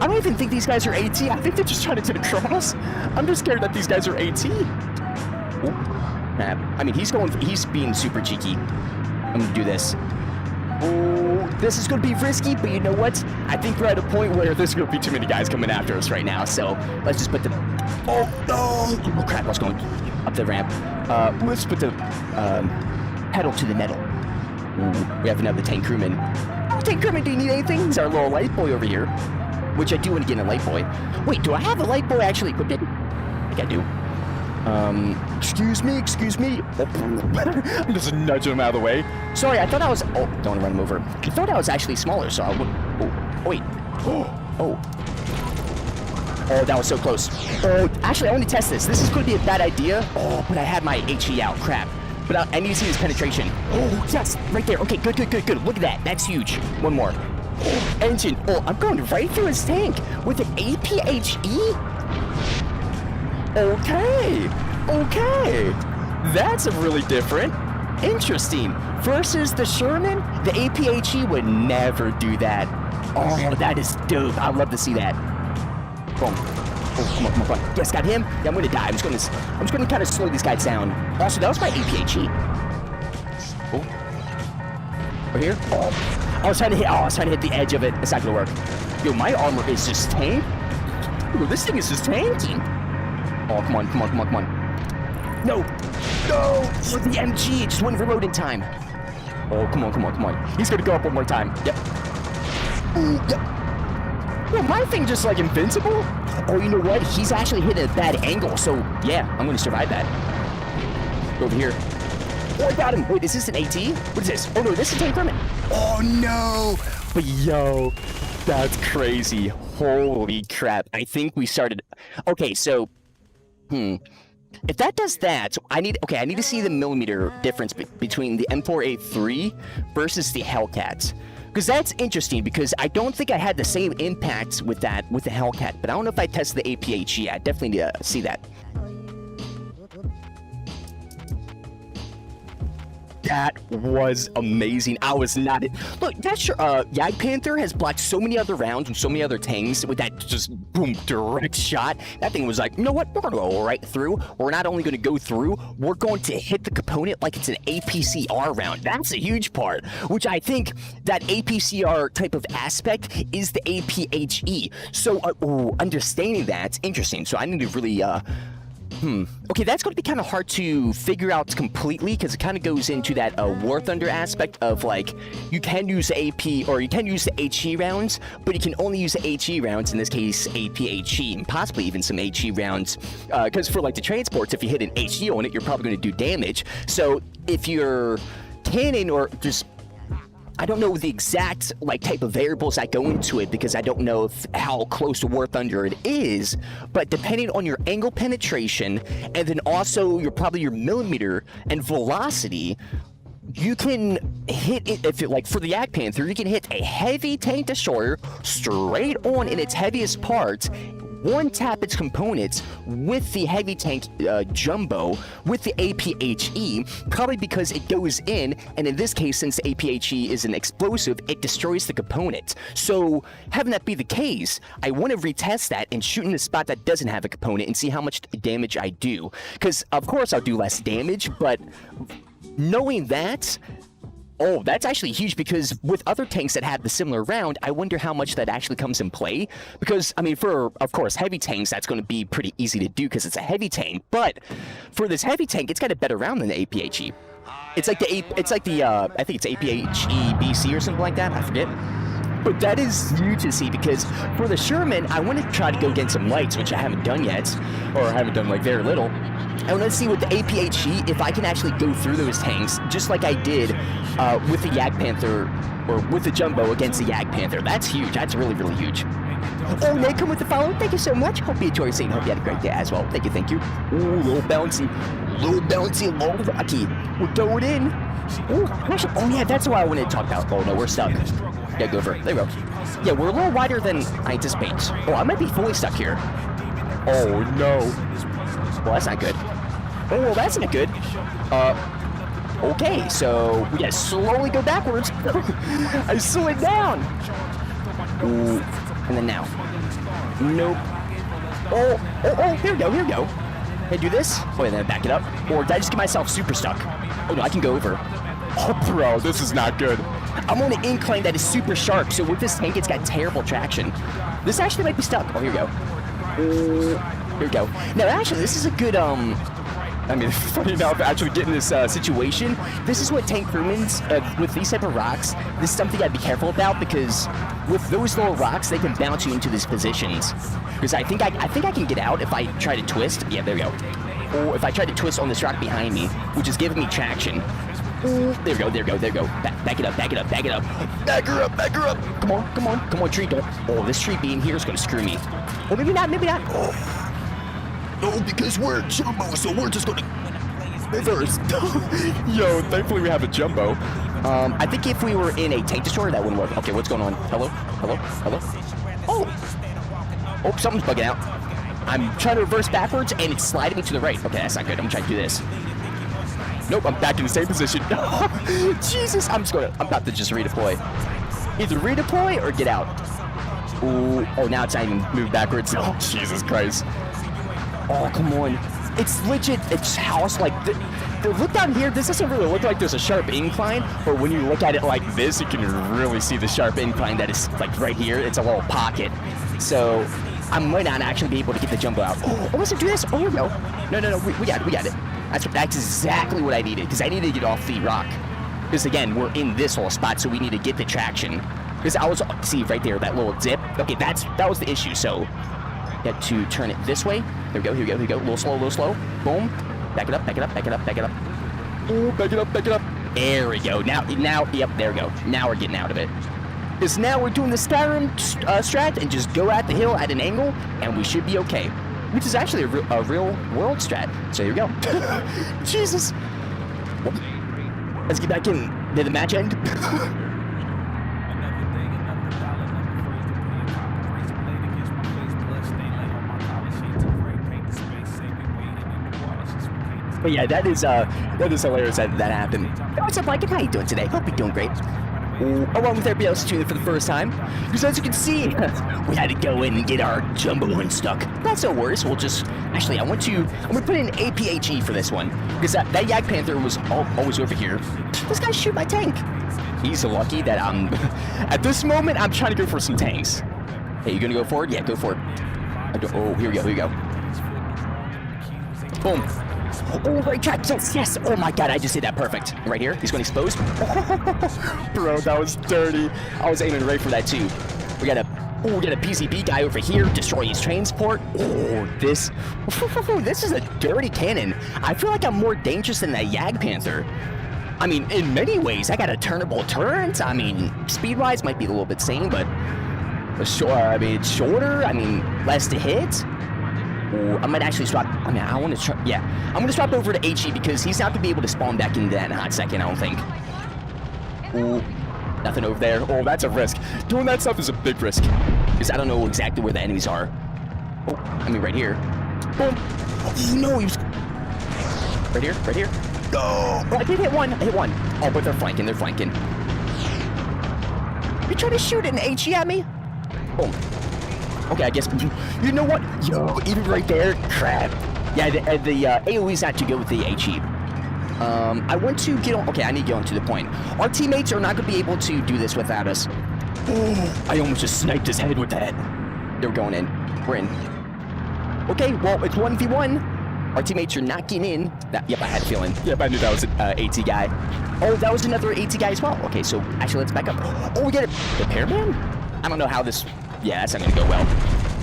I don't even think these guys are AT. I think they're just trying to do the cross. I'm just scared that these guys are AT. Ooh. I mean, he's being super cheeky. I'm gonna do this. Oh, this is going to be risky, but you know what? I think we're at a point where there's going to be too many guys coming after us right now, so let's just put the... Oh, no! Oh, crap, I was going up the ramp. Let's put the pedal to the metal. Ooh, we have another tank crewman. Oh, tank crewman, do you need anything? He's our little light boy over here, which I do want to get a light boy. Wait, do I have a light boy actually equipped? I think I do. Excuse me. I'm just nudging him out of the way. Sorry, I thought I was... Oh, don't want to run him over. I thought I was actually smaller, so I would... Oh, wait. Oh, that was so close. Oh, actually, I want to test this. This is going to be a bad idea. Oh, but I had my HE out. Crap. But I need to see his penetration. Oh, yes. Right there. Okay, good. Look at that. That's huge. One more. Oh, engine. Oh, I'm going right through his tank with an APHE? Okay. That's a really different. Interesting. Versus the Sherman, the APHE would never do that. Oh, that is dope. I'd love to see that. Boom. Oh, come on. Yes, got him. Yeah, I'm gonna die. I'm just gonna kind of slow these guys down. Also, that was my APHE. Oh. Over here. Oh. I was trying to hit the edge of it. It's not gonna work. Yo, my armor is just tank. Ooh, this thing is just tanking. Oh, come on. No! With the MG, it just wouldn't reload in time. Oh, come on. He's gonna go up one more time. Yep. Ooh, yep. Well, my thing just like invincible? Oh, you know what? He's actually hitting a bad angle, so yeah, I'm gonna survive that. Go over here. Oh, I got him. Wait, is this an AT? What is this? Oh no, this is a tank permit. Oh no! But yo, that's crazy. Holy crap. I think we started... Okay, so... If that does that, I need to see the millimeter difference between the M4A3 versus the Hellcat. Because that's interesting, because I don't think I had the same impact with that, with the Hellcat, but I don't know if I tested the APHE. I definitely need to see that. That was amazing. I was not... Look, that Yag Panther has blocked so many other rounds and so many other tanks with that just, boom, direct shot. That thing was like, you know what? We're going to go right through. We're not only going to go through, we're going to hit the component like it's an APCR round. That's a huge part, which I think that APCR type of aspect is the APHE. So, understanding that's interesting. So I need to really... Okay, that's going to be kind of hard to figure out completely because it kind of goes into that War Thunder aspect of like you can use the AP or you can use the HE rounds, but you can only use the HE rounds, in this case APHE, and possibly even some HE rounds because for like the transports, if you hit an HE on it, you're probably going to do damage. So if you're cannon or just... I don't know the exact like type of variables that go into it because I don't know how close to War Thunder it is, but depending on your angle penetration and then also probably your millimeter and velocity, you can hit it. If it, like for the Yag Panther, you can hit a heavy tank destroyer straight on in its heaviest parts, one tap its components with the heavy tank jumbo with the APHE, probably because it goes in, and in this case, since the APHE is an explosive, it destroys the component. So having that be the case, I want to retest that and shoot in a spot that doesn't have a component and see how much damage I do. Because of course I'll do less damage, but knowing that, oh, that's actually huge because with other tanks that have the similar round, I wonder how much that actually comes in play. Because, I mean, for, of course, heavy tanks, that's going to be pretty easy to do because it's a heavy tank. But for this heavy tank, it's got a better round than the APHE. It's like the, I think it's APHE BC or something like that. I forget. But that is huge to see because for the Sherman, I want to try to go get some lights, which I haven't done yet, or I haven't done like very little. I want to see with the APHE if I can actually go through those tanks just like I did with the Yag Panther or with the Jumbo against the Yag Panther. That's huge. That's really, really huge. Oh, Nate, come with the follow. Thank you so much. Hope you enjoyed seeing. Hope you had a great day as well. Thank you, thank you. Ooh, little bouncy, little rocky. We're going in. Ooh, actually, oh yeah, that's what I wanted to talk about. Oh no, we're stuck. Yeah, go over. There we go. Yeah, we're a little wider than I anticipate. Oh, I might be fully stuck here. Oh no. Well, that's not good. Oh, well, that's not good. Okay, so we gotta slowly go backwards. I slowed down. Ooh, and then now. Nope. Oh, here we go, here we go. Can I do this? Oh, and then back it up. Or did I just get myself super stuck? Oh no, I can go over. Oh, bro, this is not good. I'm on an incline that is super sharp, so with this tank, it's got terrible traction. This actually might be stuck. Oh, here we go. Here we go. Now, actually, this is a good, I mean, funny enough, actually getting this situation, this is what tank crewmen's, with these type of rocks, this is something I'd be careful about because with those little rocks, they can bounce you into these positions. Because I think I can get out if I try to twist. Yeah, there we go. Or if I try to twist on this rock behind me, which is giving me traction. There we go, there we go, there we go. Back it up, back it up, back it up. Back her up, back her up. Come on, come on, come on, tree. Oh, this tree being here is going to screw me. Oh, maybe not, maybe not. Oh. No, because we're Jumbo, so we're just going to reverse. Yo, thankfully we have a Jumbo. I think if we were in a tank destroyer, that wouldn't work. Okay, what's going on? Hello? Hello? Hello? Oh, something's bugging out. I'm trying to reverse backwards, and it's sliding me to the right. Okay, that's not good. I'm trying to do this. Nope, I'm back in the same position. Jesus, I'm about to just redeploy. Either redeploy or get out. Ooh, oh, now it's not even moved backwards. Oh, Jesus Christ. Oh, come on. It's legit. It's house like the look down here. This doesn't really look like there's a sharp incline, but when you look at it like this, you can really see the sharp incline that is like right here. It's a little pocket. So I might not actually be able to get the Jumbo out. Oh, let's do this. Oh, here we go. No. We got it. That's exactly what I needed because I needed to get off the rock. Because again, we're in this whole spot, so we need to get the traction. Because I was see right there that little dip. Okay, that was the issue. So got to turn it this way. There we go, here we go. A little slow. Boom. Back it up. Oh, back it up. There we go. Now, yep, there we go. Now we're getting out of it. Because now we're doing the Skyrim strat and just go at the hill at an angle, and we should be okay. Which is actually a real world strat. So here we go. Jesus. Let's get back in. Did the match end? But yeah, that is hilarious that happened. What's up, Mike? How you doing today? Hope you're doing great. Along with everybody else tuning in for the first time, because as you can see, we had to go in and get our jumbo unstuck. That's no worries. We'll just actually, I'm gonna put in APHE for this one because that Yak Panther was always over here. This guy shoot my tank. He's lucky that I'm at this moment. I'm trying to go for some tanks. Hey, you gonna go forward? Yeah, go for it. Oh, here we go. Boom. Oh, right track. Yes. Oh my god, I just did that perfect. Right here. He's going to expose. Bro, that was dirty. I was aiming right for that too. We got a PCB guy over here. Destroy his transport. Oh, this is a dirty cannon. I feel like I'm more dangerous than that Yag Panther. I mean, in many ways, I got a turnable turret. I mean, speed-wise might be a little bit same, but shorter. I mean, less to hit. Ooh, I might actually swap. I mean, I want to try. Yeah, I'm going to swap over to HE because he's not going to be able to spawn back into that in a hot second, I don't think. Ooh, nothing over there. Oh, that's a risk. Doing that stuff is a big risk because I don't know exactly where the enemies are. Oh, I mean, right here. Boom. Oh, no, he was... Right here. No. Oh, I did hit one. Oh, but they're flanking. You trying to shoot an HE at me? Boom. Okay, I guess, you know what? Yo, even right there, crap. Yeah, the AoE's not too good with the HE. I want to get on, okay, I need to get on to the point. Our teammates are not going to be able to do this without us. Oh, I almost just sniped his head with that. They're going in. We're in. Okay, well, it's 1v1. Our teammates are not getting in. Yep, I had a feeling. Yep, I knew that was an AT guy. Oh, that was another AT guy as well. Okay, so actually, let's back up. Oh, we get a repairman? I don't know how this... Yeah, that's not gonna go well.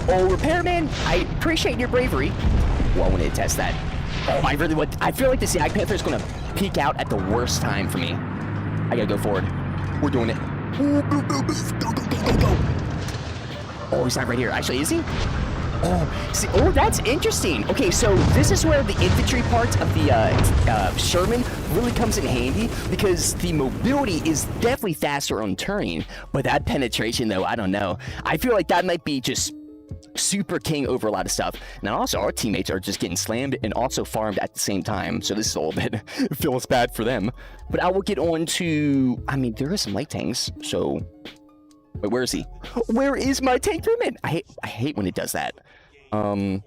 Oh, repairman, I appreciate your bravery. Well, I wanted to test that. Oh, I feel like this Yag Panther is gonna peek out at the worst time for me. I gotta go forward. We're doing it. Go. Oh, he's not right here. Actually, is he? Oh, see, that's interesting. Okay, so this is where the infantry part of the Sherman really comes in handy because the mobility is definitely faster on turning, but that penetration, though, I don't know. I feel like that might be just super king over a lot of stuff. Now, also, our teammates are just getting slammed and also farmed at the same time, so this is all bit feels bad for them. But I will get on to, I mean, there is some light tanks, so... Wait, where is he? Where is my tank crewman? I hate when it does that. Boom,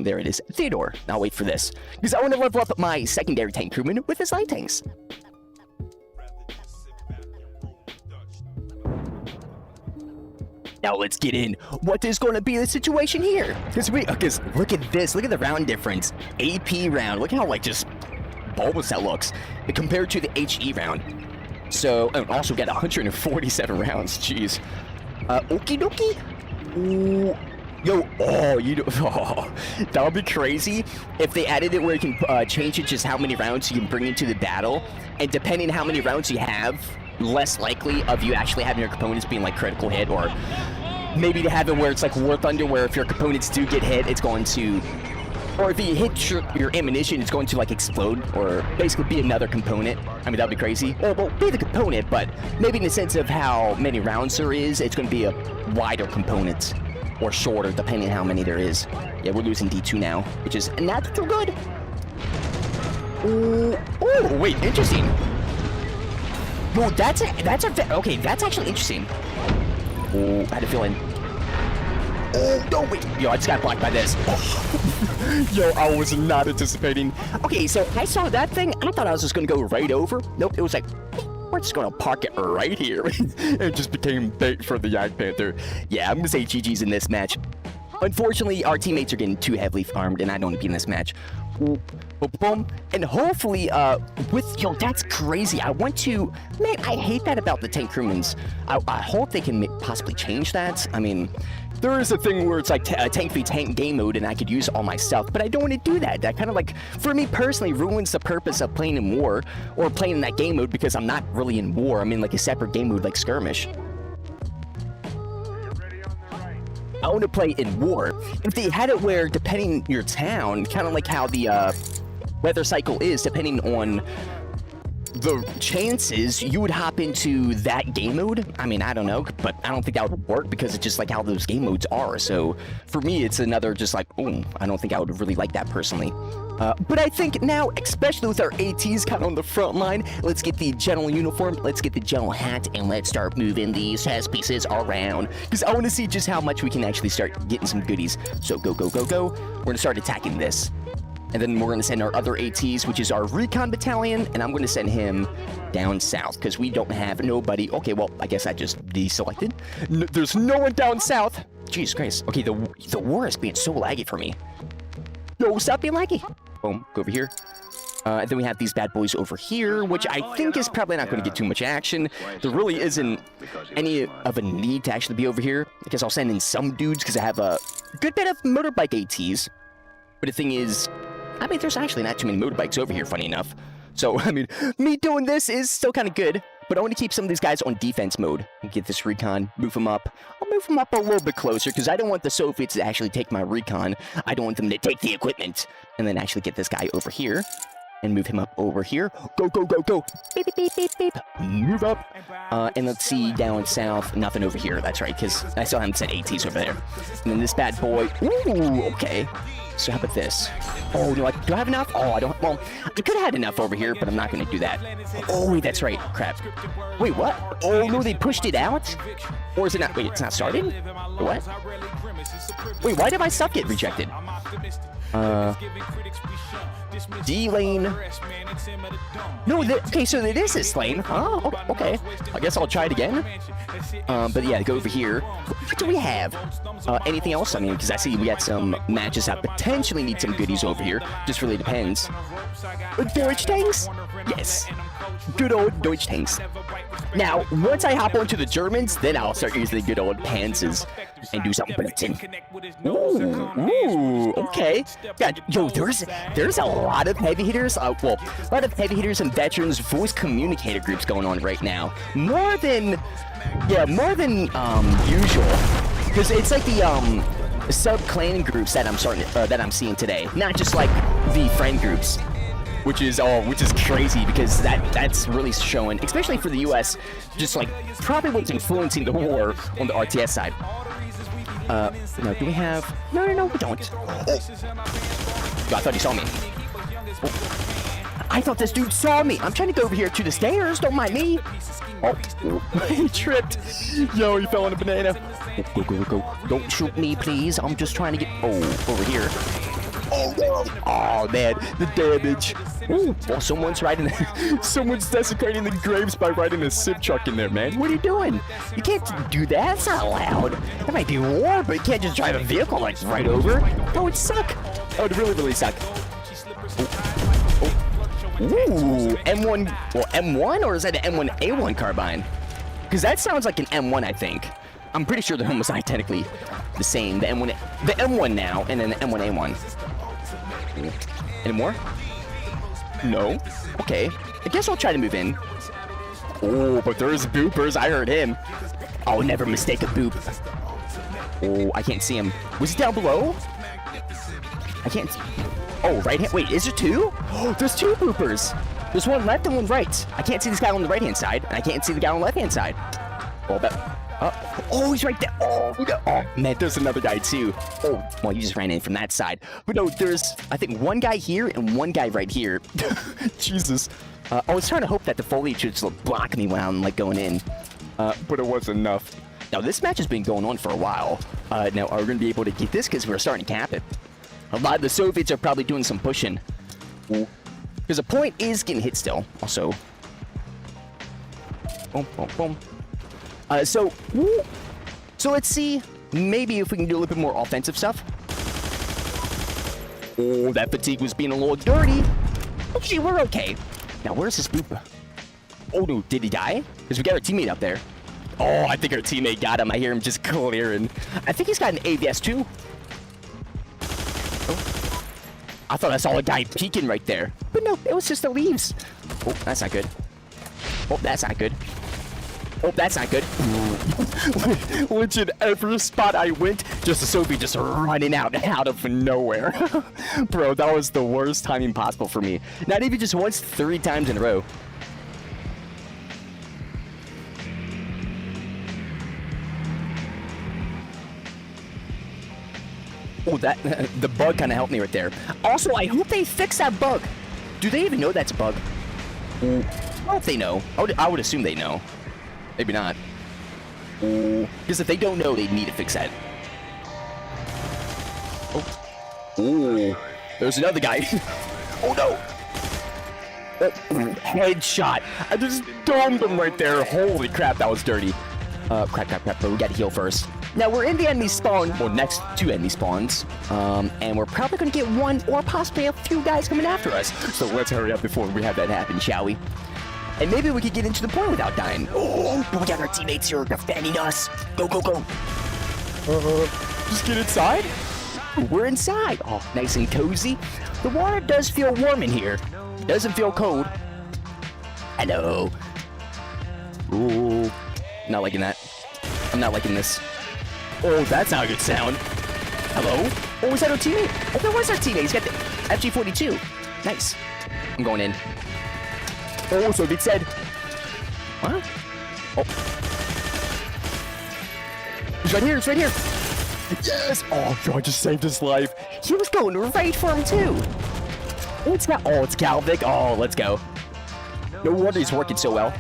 there it is. Theodore. Now wait for this. Because I want to level up my secondary tank crewman with his light tanks. Now let's get in. What is going to be the situation here? Because look at this. Look at the round difference. AP round. Look how, like, just bulbous that looks compared to the HE round. So, and also got 147 rounds. Jeez. Okie dokie. Ooh. Yo, that would be crazy if they added it where you can change it just how many rounds you can bring into the battle, and depending how many rounds you have, less likely of you actually having your components being like critical hit, or maybe to have it where it's like War Thunder, where if your components do get hit, it's going to, or if you hit your ammunition, it's going to like explode, or basically be another component. I mean, that'd be crazy. Well, be the component, but maybe in the sense of how many rounds there is, it's going to be a wider component. Or shorter, depending on how many there is. Yeah, we're losing D2 now, which is not too good. Oh, wait, interesting. No, okay, that's actually interesting. Oh, I had a feeling. Oh, no, wait. Yo, I just got blocked by this. Yo, I was not anticipating. Okay, so I saw that thing. I thought I was just going to go right over. Nope, it was like... We're just going to park it right here. It just became bait for the Yag Panther. Yeah, I'm going to say GG's in this match. Unfortunately, our teammates are getting too heavily farmed, and I don't want to be in this match. Boom. And hopefully, yo, that's crazy. I want to... Man, I hate that about the tank crewmans. I hope they can possibly change that. I mean... There is a thing where it's like tank v tank game mode and I could use all my stuff, but I don't want to do that. That kind of like, for me personally, ruins the purpose of playing in war or playing in that game mode because I'm not really in war. I'm in like a separate game mode like skirmish. I want to play in war. If they had it where, depending your town, kind of like how the weather cycle is, depending on the chances you would hop into that game mode, I mean, I don't know, but I don't think that would work because it's just like how those game modes are. So for me, it's another just like, oh, I don't think I would really like that personally. But I think now, especially with our ATs kind of on the front line, let's get the general uniform, let's get the general hat, and let's start moving these chess pieces around. Because I want to see just how much we can actually start getting some goodies. So go, go, go, go. We're going to start attacking this. And then we're going to send our other ATs, which is our recon battalion, and I'm going to send him down south because we don't have nobody. Okay, well, I guess I just deselected. There's no one down south. Jesus Christ. Okay, the war is being so laggy for me. Yo, stop being laggy. Boom, go over here. And then we have these bad boys over here, which I think is probably not going to get too much action. There really isn't any of a need to actually be over here. I guess I'll send in some dudes because I have a good bit of motorbike ATs. But the thing is, I mean, there's actually not too many motorbikes over here, funny enough. So, I mean, me doing this is still kind of good. But I want to keep some of these guys on defense mode. Get this recon, move them up. I'll move them up a little bit closer because I don't want the Soviets to actually take my recon. I don't want them to take the equipment. And then actually get this guy over here. And move him up over here. Go, go, go, go. Beep, beep, beep, beep, beep. Move up. And let's see down south. Nothing over here. That's right, because I still haven't sent ATs over there. And then this bad boy. Ooh, okay. So how about this? Oh, do I have enough? Oh, I don't. Well, I could have had enough over here, but I'm not going to do that. Oh, wait, that's right. Crap. Wait, what? Oh, no, they pushed it out? Or is it not? Wait, it's not started? What? Wait, why did my stuff get rejected? D lane. No, okay, so it is this lane. Oh, okay. I guess I'll try it again. But yeah, go over here. What do we have? Anything else? I mean, because I see we got some matches that potentially need some goodies over here. Just really depends. Deutsch tanks? Yes. Good old Deutsch tanks. Now, once I hop onto the Germans, then I'll start using the good old Panzers and do something blitzing. Ooh, okay. Yeah, yo, there's a lot of heavy hitters. Well, a lot of heavy hitters and veterans voice communicator groups going on right now. More than usual. Because it's like the sub-clan groups that I'm seeing today, not just like the friend groups. Which is crazy because that's really showing, especially for the U.S., just like probably what's influencing the war on the RTS side. No, do we have? No, we don't. Oh. I thought he saw me. Oh. I thought this dude saw me. I'm trying to go over here to the stairs. Don't mind me. Oh, he tripped. Yo, he fell on a banana. Go. Don't shoot me, please. I'm just trying to get. Oh, over here. Oh, no. Oh, man, the damage. Ooh, well, someone's desecrating the graves by riding a SIP truck in there, man. What are you doing? You can't do that. That's not allowed. That might be war, but you can't just drive a vehicle like right over. That would suck. That would really, really suck. Ooh, M1. Well, M1, or is that an M1A1 carbine? Because that sounds like an M1, I think. I'm pretty sure they're almost identically the same. The M1 now, and then the M1A1. Any more? No. Okay. I guess I'll try to move in. Oh, but there's boopers. I heard him. I'll never mistake a boop. Oh, I can't see him. Was he down below? I can't. Oh, right hand. Wait, is there two? Oh, there's two boopers. There's one left and one right. I can't see this guy on the right-hand side, and I can't see the guy on the left-hand side. Oh, oh, he's right there. Oh, man, there's another guy too. Oh, well, he just ran in from that side. But no, there's, I think, one guy here and one guy right here. Jesus. I was trying to hope that the foliage would just block me when I'm, like, going in. But it wasn't enough. Now, this match has been going on for a while. Now, are we going to be able to get this? Because we're starting to cap it. A lot of the Soviets are probably doing some pushing. Because the point is getting hit still. Also. Boom, boom, boom. So let's see, maybe if we can do a little bit more offensive stuff. Oh, that fatigue was being a little dirty. Actually, we're okay. Now, where's this boop? Oh, no, did he die? Because we got our teammate up there. Oh, I think our teammate got him. I hear him just clearing. I think he's got an AVS too. Oh. I thought I saw a guy peeking right there. But no, it was just the leaves. Oh, that's not good. Oh, that's not good. Oh, that's not good. Legit, every spot I went, just a Soviet just running out of nowhere. Bro, that was the worst timing possible for me. Not even just once, 3 times in a row. Oh, that the bug kind of helped me right there. Also, I hope they fix that bug. Do they even know that's a bug? I don't know if they know. I would assume they know. Maybe not. Because if they don't know, they need to fix that. Oh, there's another guy. Oh no! Headshot. I just domed him right there. Holy crap, that was dirty. Crap. But we gotta heal first. Now, we're in the enemy spawn, well, next to enemy spawns, and we're probably gonna get one or possibly a few guys coming after us. So let's hurry up before we have that happen, shall we? And maybe we could get into the point without dying. Oh, we got our teammates here defending us. Go. Just get inside? We're inside. Oh, nice and cozy. The water does feel warm in here. Doesn't feel cold. Hello. Ooh, not liking that. I'm not liking this. Oh, that's not a good sound. Hello? Oh, was that our teammate? Oh, that was our teammate. He's got the FG42. Nice. I'm going in. Oh, so it said. What? Oh. He's right here. It's right here. Yes. Oh, God, I just saved his life. He was going right for him, too. Oh, it's Galvic. Oh, let's go. No wonder he's working so well.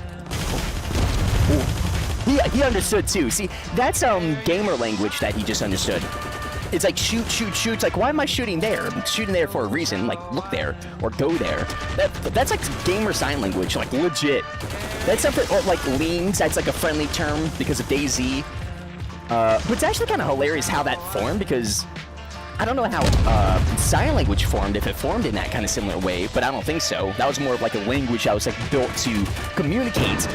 He understood too. See, that's gamer language that he just understood. It's like shoot. It's like, why am I shooting there? I'm shooting there for a reason. Like, look there or go there. That's like gamer sign language, like legit. That's something, or like leans. That's like a friendly term because of DayZ. But it's actually kind of hilarious how that formed, because I don't know how sign language formed, if it formed in that kind of similar way, but I don't think so. That was more of like a language that was like built to communicate.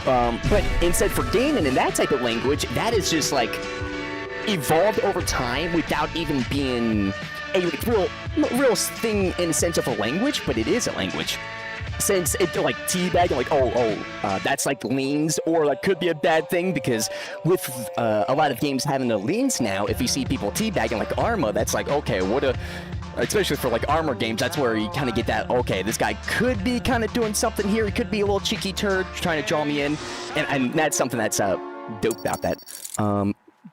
But instead for gaming and that type of language, that is just like evolved over time without even being a like, real thing in the sense of a language, but it is a language. Since it's like teabagging, like that's like leans, or like could be a bad thing, because with a lot of games having the leans now, if you see people teabagging like Arma, that's like, okay, especially for like armor games, that's where you kind of get that, okay, this guy could be kind of doing something here. He could be a little cheeky turd trying to draw me in. And that's something that's dope about that.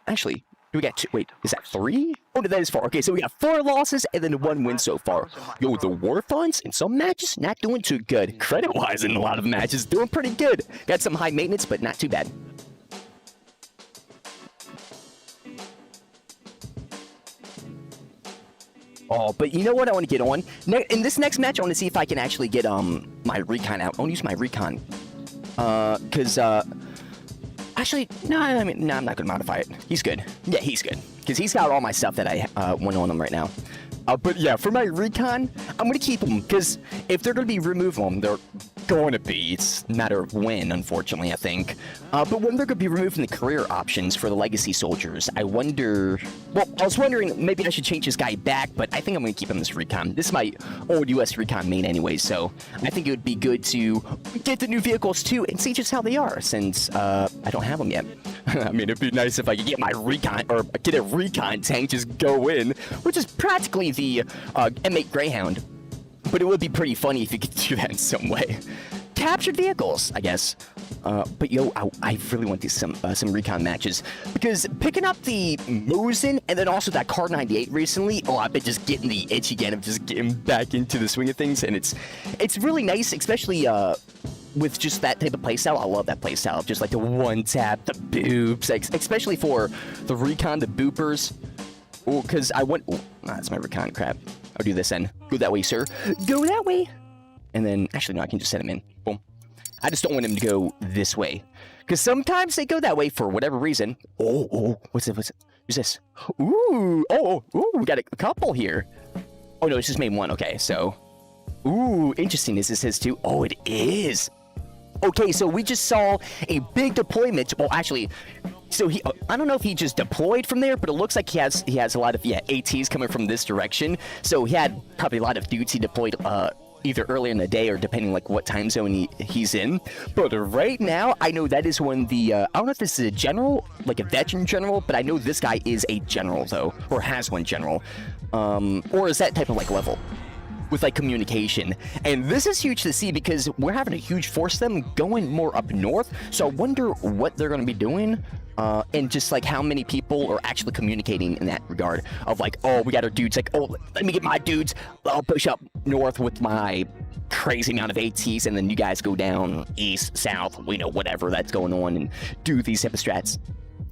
Actually, we got wait, is that 3? Oh, no, that is 4. Okay, so we got 4 losses and then 1 win so far. Yo, the war funds in some matches, not doing too good. Credit-wise in a lot of matches, doing pretty good. Got some high maintenance, but not too bad. Oh, but you know what I want to get on? In this next match, I want to see if I can actually get my recon out. I want to use my recon. Actually, no, I'm not going to modify it. He's good. Yeah, he's good. Because he's got all my stuff that I want on him right now. But yeah, for my recon, I'm going to keep them. Because if they're going to be removable, they're going to be. It's a matter of when, unfortunately, I think. But when they're going to be removing the career options for the legacy soldiers, I wonder... Well, I was wondering, maybe I should change this guy back, but I think I'm going to keep him this recon. This is my old US recon main anyway, so I think it would be good to get the new vehicles too and see just how they are, since I don't have them yet. I mean, it'd be nice if I could get my recon, or get a recon tank, just go in, which is practically the M8 Greyhound. But it would be pretty funny if you could do that in some way. Captured vehicles, I guess. But yo, I really want these some recon matches, because picking up the Mosin and then also that Car 98 recently, I've been just getting the itch again of just getting back into the swing of things, and it's really nice, especially with just that type of playstyle. I love that playstyle, just like the one tap, the boops, especially for the recon, the boopers. Oh, because I want. Oh, that's my recon. Crap. I'll do this then. Go that way, sir. Go that way. And then, actually, no, I can just set him in. Boom. I just don't want him to go this way, because sometimes they go that way for whatever reason. Oh, what's it? Who's this? Ooh, we got a couple here. Oh no, it's just main one. Okay, so, ooh, interesting. Is this his too? Oh, it is. Okay, so we just saw a big deployment. Well, actually, so he, I don't know if he just deployed from there, but it looks like he has a lot of ATs coming from this direction. So he had probably a lot of dudes he deployed either earlier in the day or depending like what time zone he's in. But right now, I know that is one of the, I don't know if this is a general, like a veteran general, but I know this guy is a general though, or has one general. Or is that type of like level? with like communication. And this is huge to see because we're having a huge force of them going more up north. So I wonder what they're going to be doing. And just like how many people are actually communicating in that regard of like, oh, we got our dudes, like, oh, let me get my dudes, I'll push up north with my crazy amount of ATs, and then you guys go down east, south, you know, whatever that's going on, and do these type of strats,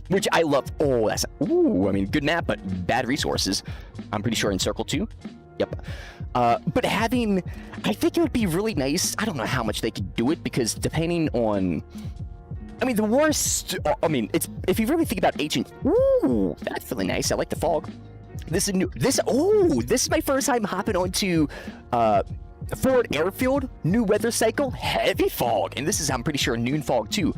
which I love. Oh, that's, ooh, I mean, good map, but bad resources. I'm pretty sure in circle 2. Yep. But having, I think it would be really nice. I don't know how much they could do it, because depending on, I mean, the worst, I mean, it's, if you really think about ancient, ooh, that's really nice. I like the fog. This is new, this is my first time hopping onto, Forward Airfield, new weather cycle, heavy fog. And this is, I'm pretty sure, noon fog too.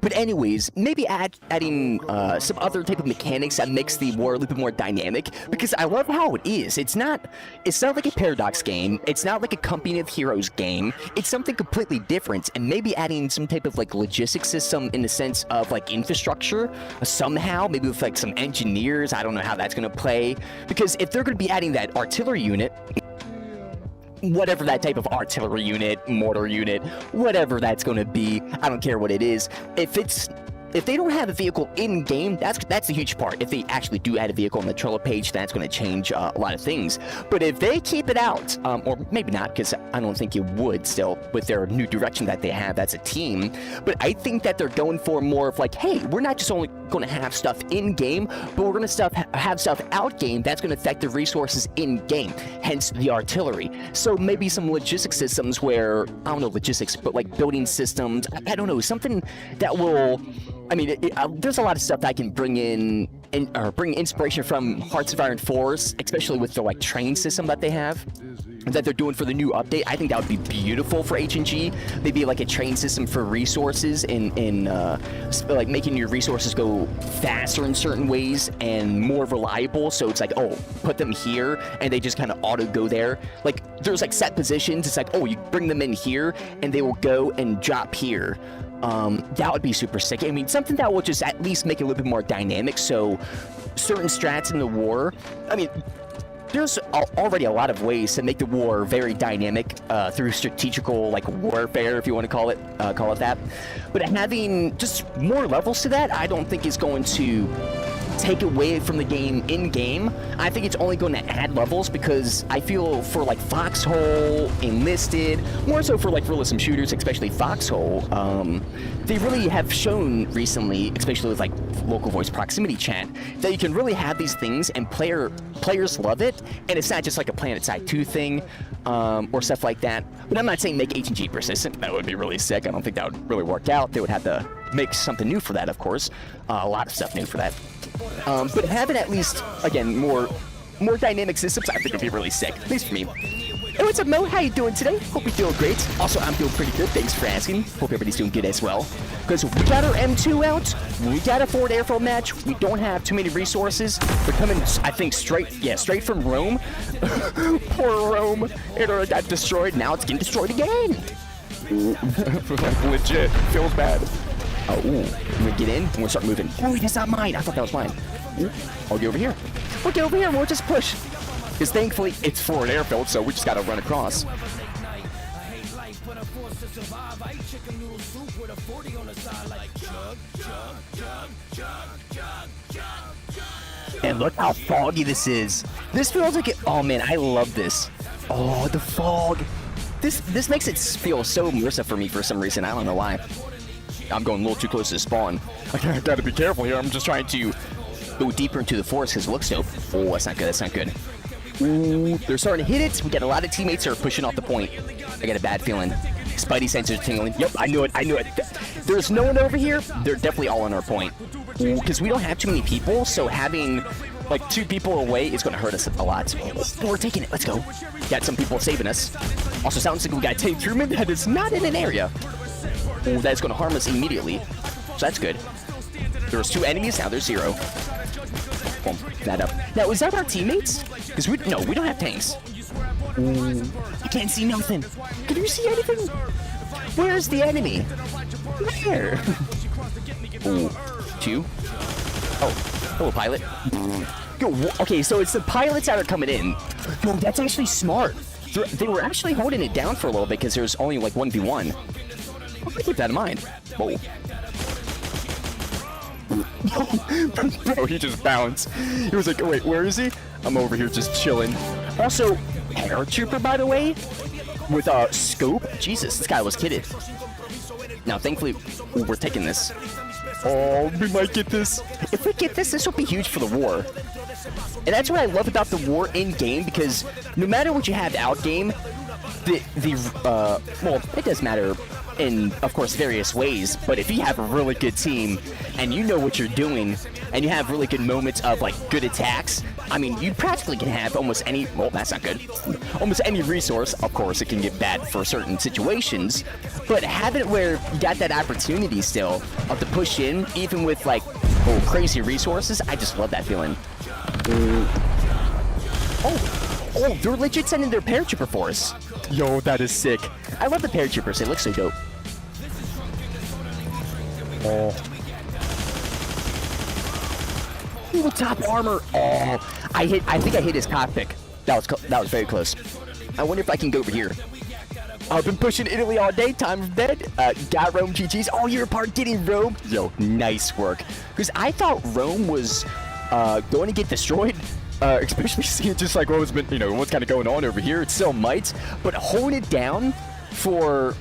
But anyways, maybe adding some other type of mechanics that makes the war a little bit more dynamic, because I love how it is. It's not like a Paradox game. It's not like a Company of Heroes game. It's something completely different, and maybe adding some type of like logistics system in the sense of like infrastructure somehow, maybe with like some engineers. I don't know how that's going to play, because if they're going to be adding that artillery unit, whatever that type of artillery unit, mortar unit, whatever that's going to be, I don't care what it is. If they don't have a vehicle in game, that's the huge part. If they actually do add a vehicle on the Trello page, that's going to change a lot of things. But if they keep it out, or maybe not, because I don't think it would still with their new direction that they have as a team. But I think that they're going for more of like, hey, we're not just only going to have stuff in game, but we're going to have stuff out game that's going to affect the resources in game. Hence the artillery. So maybe some logistic systems where, I don't know logistics, but like building systems. I don't know, something that will. I mean, there's a lot of stuff that I can bring in or bring inspiration from Hearts of Iron 4's, especially with the like train system that they have, that they're doing for the new update. I think that would be beautiful for H&G. Maybe like a train system for resources in like making your resources go faster in certain ways and more reliable. So it's like, oh, put them here and they just kind of auto go there. Like there's like set positions. It's like, oh, you bring them in here and they will go and drop here. That would be super sick. I mean, something that will just at least make it a little bit more dynamic. So certain strats in the war, I mean, there's already a lot of ways to make the war very dynamic through strategical like warfare, if you want to call it that. But having just more levels to that, I don't think is going to take away from the game in game. I think it's only going to add levels, because I feel for like Foxhole, Enlisted, more so for like realism shooters, especially Foxhole, they really have shown recently, especially with like local voice proximity chat, that you can really have these things and players love it, and it's not just like a Planet Side 2 thing or stuff like that. But I'm not saying make H&G persistent. That would be really sick. I don't think that would really work out. They would have to make something new for that, of course. A lot of stuff new for that. But having at least, again, more dynamic systems, I think would be really sick, at least for me. Hey, what's up, Mo? How you doing today? Hope you're doing great. Also, I'm doing pretty good. Thanks for asking. Hope everybody's doing good as well. Because we got our M2 out. We got a forward airfield match. We don't have too many resources. They're coming, I think, straight from Rome. Poor Rome. It got destroyed. Now it's getting destroyed again. Legit. Feels bad. Oh, ooh. We're gonna get in and we'll start moving. Oh, that's not mine. I thought that was mine. Ooh. I'll get over here. We'll get over here and we'll just push. Because thankfully, it's forward airfield, so we just gotta run across. And look how foggy this is. This feels like it. Oh man, I love this. Oh, the fog. This makes it feel so immersive for me for some reason. I don't know why. I'm going a little too close to the spawn. I gotta be careful here. I'm just trying to go deeper into the forest because it looks dope. Oh, that's not good. That's not good. Ooh, they're starting to hit it. We got a lot of teammates that are pushing off the point. I got a bad feeling. Spidey sensors tingling. Yep, I knew it. I knew it. There's no one over here. They're definitely all on our point. Because we don't have too many people, so having like 2 people away is going to hurt us a lot. Oh, we're taking it. Let's go. Got some people saving us. Also, sounds like we got 10 crewmen that is not in an area. Oh, that's going to harm us immediately. So that's good. There was 2 enemies. Now there's 0. Boom, that up. Now, is that our teammates? Because we don't have tanks. Ooh, I can't see nothing. Can you see anything? Where's the enemy? Where? Ooh, 2. Oh, hello, pilot. Yo, okay, so it's the pilots that are coming in. Yo, that's actually smart. They were actually holding it down for a little bit because there's only like 1v1. I'm gonna keep that in mind. Whoa. Bro, he just bounced. He was like, wait, where is he? I'm over here just chilling. Also, paratrooper, by the way, with a scope. Jesus, this guy was kidded. Now, thankfully, we're taking this. Oh, we might get this. If we get this, this will be huge for the war. And that's what I love about the war in-game, because no matter what you have out-game, well, it does matter in, of course, various ways, but if you have a really good team and you know what you're doing and you have really good moments of like good attacks, I mean, you practically can have almost any, well, that's not good, almost any resource. Of course, it can get bad for certain situations, but having it where you got that opportunity still of to push in, even with like crazy resources, I just love that feeling. Oh, they're legit sending their paratrooper for us. Yo, that is sick. I love the paratroopers. They look so dope. Oh. Ooh, top armor. Oh, I think I hit his cockpit. That was very close. I wonder if I can go over here. I've been pushing Italy all day. Time of bed. Got Rome GG's. Oh, you're a part getting Rome. Yo, nice work. Because I thought Rome was going to get destroyed. Especially seeing just like what's been, what's kind of going on over here. It still might, but holding it down for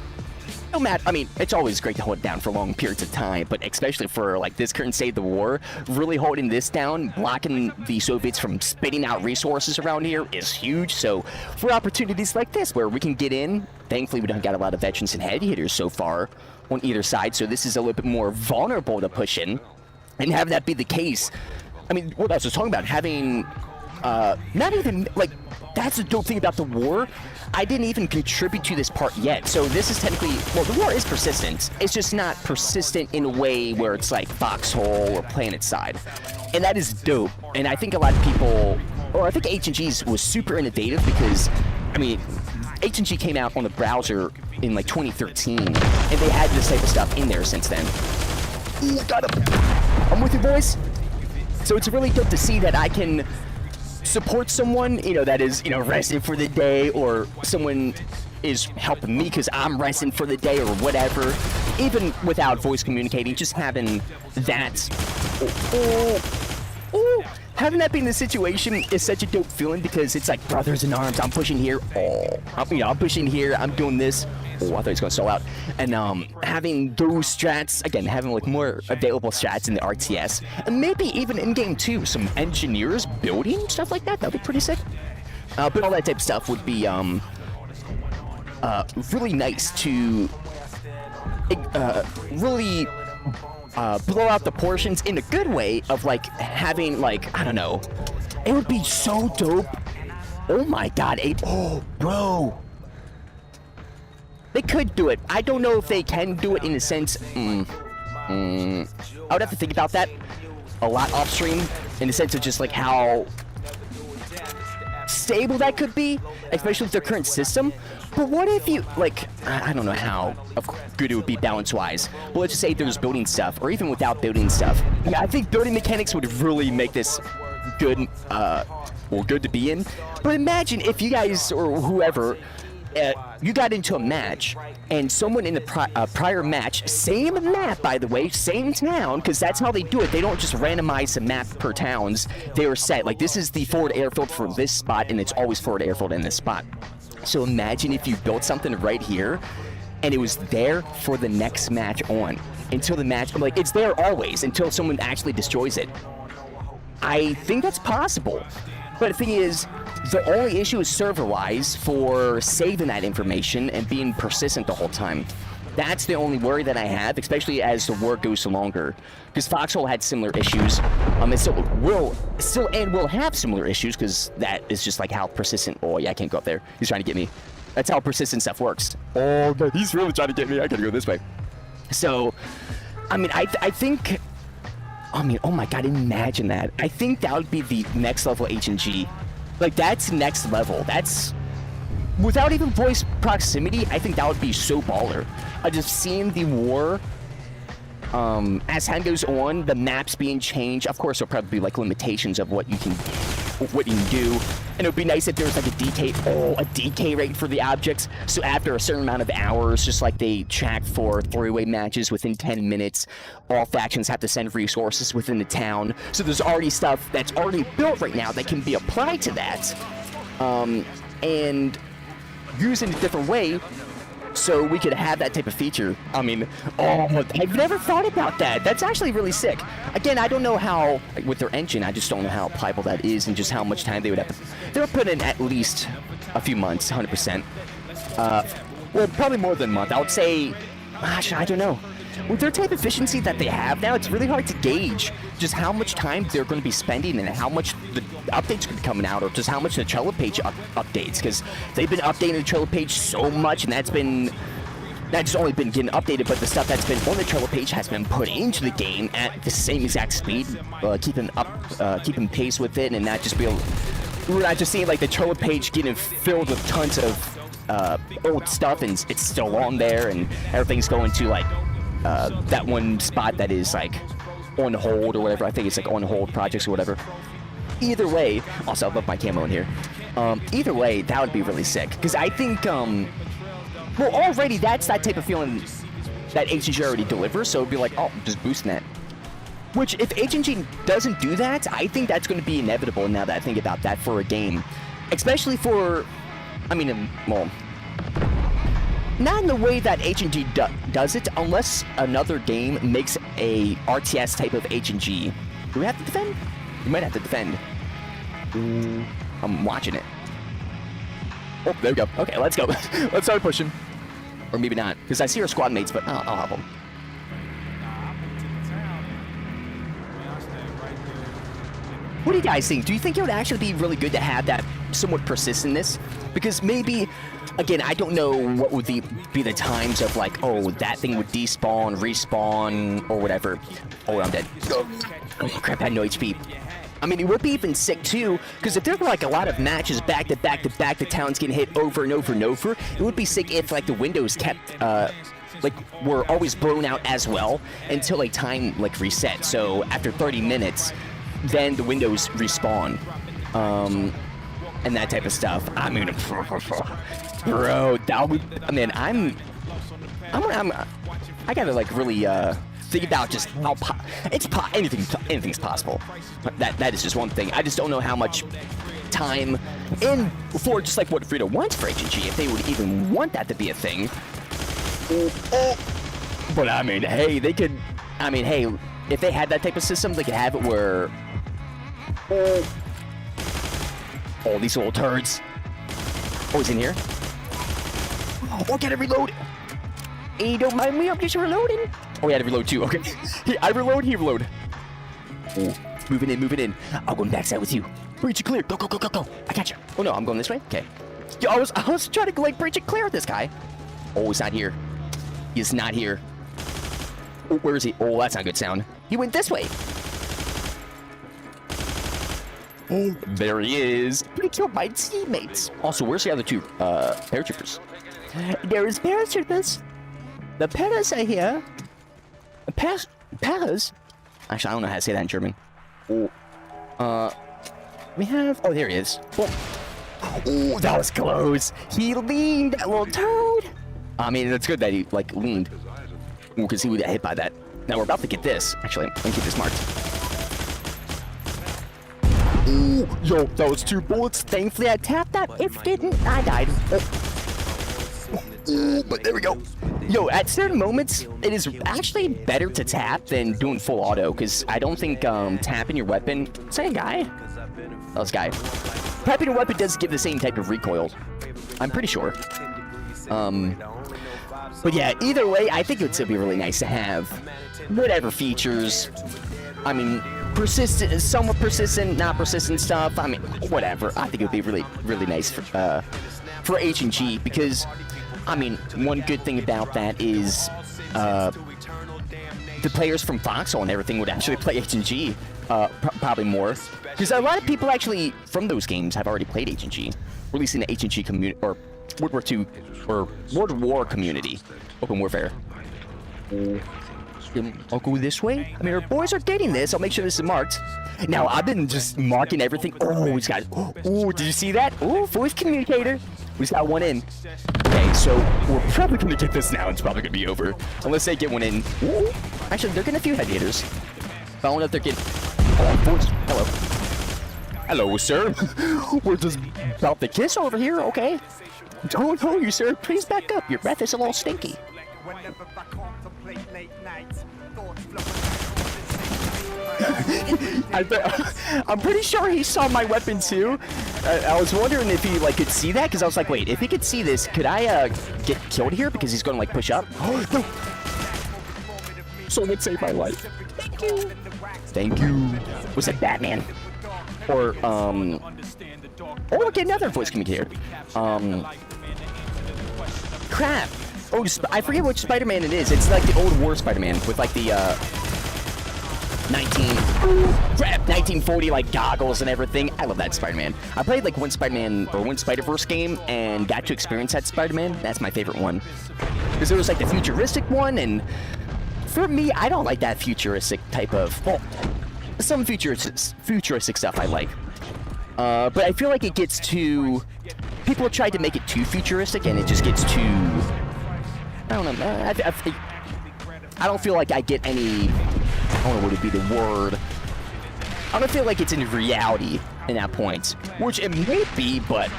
no matter. I mean, it's always great to hold it down for long periods of time, but especially for like this current state of the war, really holding this down, blocking the Soviets from spitting out resources around here is huge. So for opportunities like this where we can get in, thankfully we don't got a lot of veterans and heavy hitters so far on either side. So this is a little bit more vulnerable to push in, and have that be the case. I mean, what else was talking about having. Not even, like, that's the dope thing about the war. I didn't even contribute to this part yet. So this is technically, well, the war is persistent. It's just not persistent in a way where it's like Foxhole or Planet Side. And that is dope. And I think a lot of people, or I think H&G's was super innovative because, I mean, H&G came out on the browser in like 2013. And they had this type of stuff in there since then. Ooh, got him. I'm with you, boys. So it's really dope to see that I can support someone, that is, resting for the day, or someone is helping me because I'm resting for the day or whatever. Even without voice communicating, just having that, having that being the situation is such a dope feeling because it's like brothers in arms. I'm pushing here. I'm pushing here. I'm doing this. Oh, I thought he was going to sell out. And having those strats, again, having like more available strats in the RTS, and maybe even in-game too, some engineers building stuff like that, that'd be pretty sick. But all that type of stuff would be really nice to really blow out the portions in a good way of like having like, I don't know, it would be so dope. Oh my god, oh, bro. They could do it. I don't know if they can do it in a sense. I would have to think about that a lot off stream in the sense of just like how stable that could be, especially with their current system. But what if you, like, I don't know how good it would be balance-wise. But let's just say there's building stuff, or even without building stuff. Yeah, I think building mechanics would really make this good, good to be in. But imagine if you guys, or whoever, you got into a match, and someone in the prior match, same map, by the way, same town, because that's how they do it. They don't just randomize the map per towns. They are set. Like, this is the forward airfield for this spot, and it's always forward airfield in this spot. So imagine if you built something right here, and it was there for the next match on. Until the match, like, it's there always, until someone actually destroys it. I think that's possible. But the thing is, the only issue is server-wise for saving that information and being persistent the whole time. That's the only worry that I have, especially as the war goes longer. Because Foxhole had similar issues. It still will have similar issues, because that is just like how persistent. Oh yeah, I can't go up there. He's trying to get me. That's how persistent stuff works. Oh, no, he's really trying to get me. I gotta go this way. So, I mean, I think. I mean, oh my god, imagine that. I think that would be the next level H&G. Like, that's next level. That's, without even voice proximity, I think that would be so baller. Just seeing the war as time goes on, the maps being changed. Of course, there'll probably be like limitations of what you can do, and it would be nice if there was like a decay rate for the objects. So after a certain amount of hours, just like they track for three-way matches within 10 minutes, all factions have to send resources within the town. So there's already stuff that's already built right now that can be applied to that, and used in a different way. So we could have that type of feature. I mean, I've never thought about that. That's actually really sick. Again, I don't know how, with their engine, I just don't know how pliable that is and just how much time they would have to... They would put in at least a few months, 100%. Well, probably more than a month. I would say, gosh, I don't know. With their type of efficiency that they have now, it's really hard to gauge just how much time they're going to be spending and how much the updates could be coming out, or just how much the Trello page updates, because they've been updating the Trello page so much, and that's just only been getting updated, but the stuff that's been on the Trello page has been put into the game at the same exact speed, keeping pace with it, and not just we're not just seeing like the Trello page getting filled with tons of old stuff, and it's still on there, and everything's going to like that one spot that is like on hold or whatever. I think it's like on hold projects or whatever. Either way, also I love my camo in here. Either way, that would be really sick, because I think well, already that's that type of feeling that HNG already delivers, so it'd be like, oh, just boosting that. Which, if HNG doesn't do that, I think that's going to be inevitable now that I think about that for a game. Especially for, I mean, well, not in the way that HNG does it, unless another game makes a RTS type of HNG. Do we have to defend? We might have to defend. I'm watching it. Oh, there we go. Okay, let's go. Let's start pushing. Or maybe not, because I see our squad mates, but I'll help them. What do you guys think? Do you think it would actually be really good to have that somewhat persistentness? Because maybe, again, I don't know what would be the times of like, oh, that thing would despawn, respawn, or whatever. Oh, I'm dead. Oh, crap, I had no HP. I mean, it would be even sick too, because if there were like a lot of matches back to back to back, the town's getting hit over and over and over, it would be sick if like the windows kept, like, were always blown out as well until like time like reset. So after 30 minutes, then the windows respawn, and that type of stuff. I mean, bro, that would, I mean, I gotta like really, think about just how anything's possible. That is just one thing. I just don't know how much time in for just like what Frito wants for HNG, if they would even want that to be a thing. But I mean, hey, they could. I mean, hey, if they had that type of system, they could have it where all these little turds. Oh, he's in here. Oh, gotta reload. Hey, don't mind me, I'm just reloading. Oh, he had to reload too, okay. I reload, he reload. Oh, moving in. I'll go backside with you. Breach it clear, go. I got you. Oh no, I'm going this way? Okay. Yo, I was trying to like breach it clear with this guy. Oh, he's not here. He's not here. Oh, where is he? Oh, that's not a good sound. He went this way. Oh, there he is. He killed my teammates. Also, where's the other two paratroopers? There is paratroopers. The Paras are here. Paras? Actually, I don't know how to say that in German. Oh. We have... Oh, there he is. Oh, that was close. He leaned, that little turd. I mean, it's good that he, like, leaned. Because he would get hit by that. Now, we're about to get this. Actually, let me keep this marked. Ooh, yo, that was 2 bullets. Thankfully, I tapped that. If didn't, I died. Oh, but there we go. Yo, at certain moments, it is actually better to tap than doing full auto, because I don't think tapping your weapon... Is that a guy? That was a guy. Tapping your weapon does give the same type of recoil. I'm pretty sure. But yeah, either way, I think it would still be really nice to have whatever features. I mean, persistent, somewhat persistent, not persistent stuff. I mean, whatever. I think it would be really, really nice for HNG, because... I mean, one good thing about that is the players from Foxhole and everything would actually play HNG probably more. Because a lot of people actually from those games have already played HNG, or at least in the HNG community, or World War II, or World War community, Open Warfare. I'll go this way. I mean, our boys are getting this. I'll make sure this is marked. Now, I've been just marking everything. Oh, he's got... Oh, did you see that? Oh, voice communicator. We just got one in. Okay, so we're probably going to get this now. It's probably going to be over. Unless they get one in. Ooh. Actually, they're getting a few head hitters. I don't know if they're getting... Oh, voice. Hello. Hello, sir. We're just about to kiss over here, okay? Don't know you, sir. Please back up. Your breath is a little stinky. I'm pretty sure he saw my weapon too. I was wondering if he like could see that because I was like, wait, if he could see this, could I get killed here because he's going to like push up? No. Someone saved my life. Thank you. Thank you. Was it Batman? Or oh, okay, another voice communicator. Crap. Oh, I forget which Spider-Man it is. It's like the old War Spider-Man with like the 1940 like goggles and everything. I love that Spider-Man. I played like one Spider-Man or one Spider-Verse game and got to experience that Spider-Man. That's my favorite one because it was like the futuristic one, and for me, I don't like that futuristic type of. Well, some futuristic stuff I like, but I feel like it gets too. People have tried to make it too futuristic, and it just gets too. I don't know. I don't feel like I get any. I don't know what would be the word. I don't feel like it's in reality in that point, which it may be, but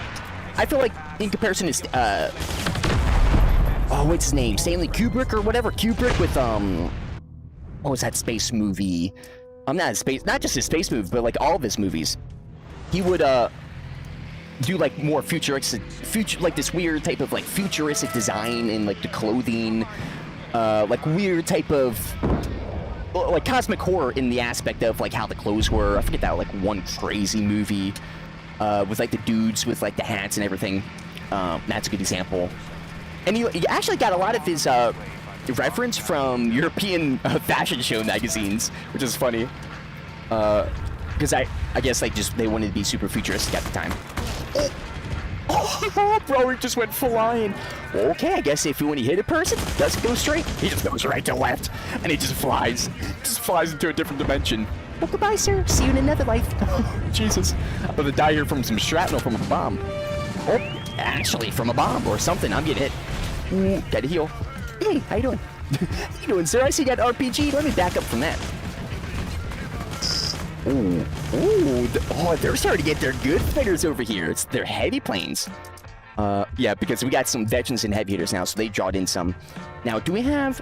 I feel like in comparison to oh, what's his name? Stanley Kubrick or whatever. Kubrick with what was that space movie? Not just his space movie, but like all of his movies. He would do like more futuristic, like this weird type of like futuristic design in like the clothing, like weird type of like cosmic horror in the aspect of like how the clothes were. I forget that like one crazy movie with like the dudes with like the hats and everything. That's a good example. And he actually got a lot of his reference from European fashion show magazines, which is funny. Because I guess like just they wanted to be super futuristic at the time. Oh, bro, he just went flying. Okay, I guess if when he hit a person, doesn't go straight, he just goes right to left, and he just flies into a different dimension. Well, goodbye, sir. See you in another life. Jesus, I'm gonna die here from some shrapnel from a bomb. Oh, actually, from a bomb or something. I'm getting hit. Ooh, gotta heal. Hey, how you doing? How you doing, sir? I see you got RPG. Let me back up from that. Ooh, oh, they're starting to get their good fighters over here. They're heavy planes. Yeah, because we got some veterans and heavy hitters now, so they drawed in some. Now, do we have...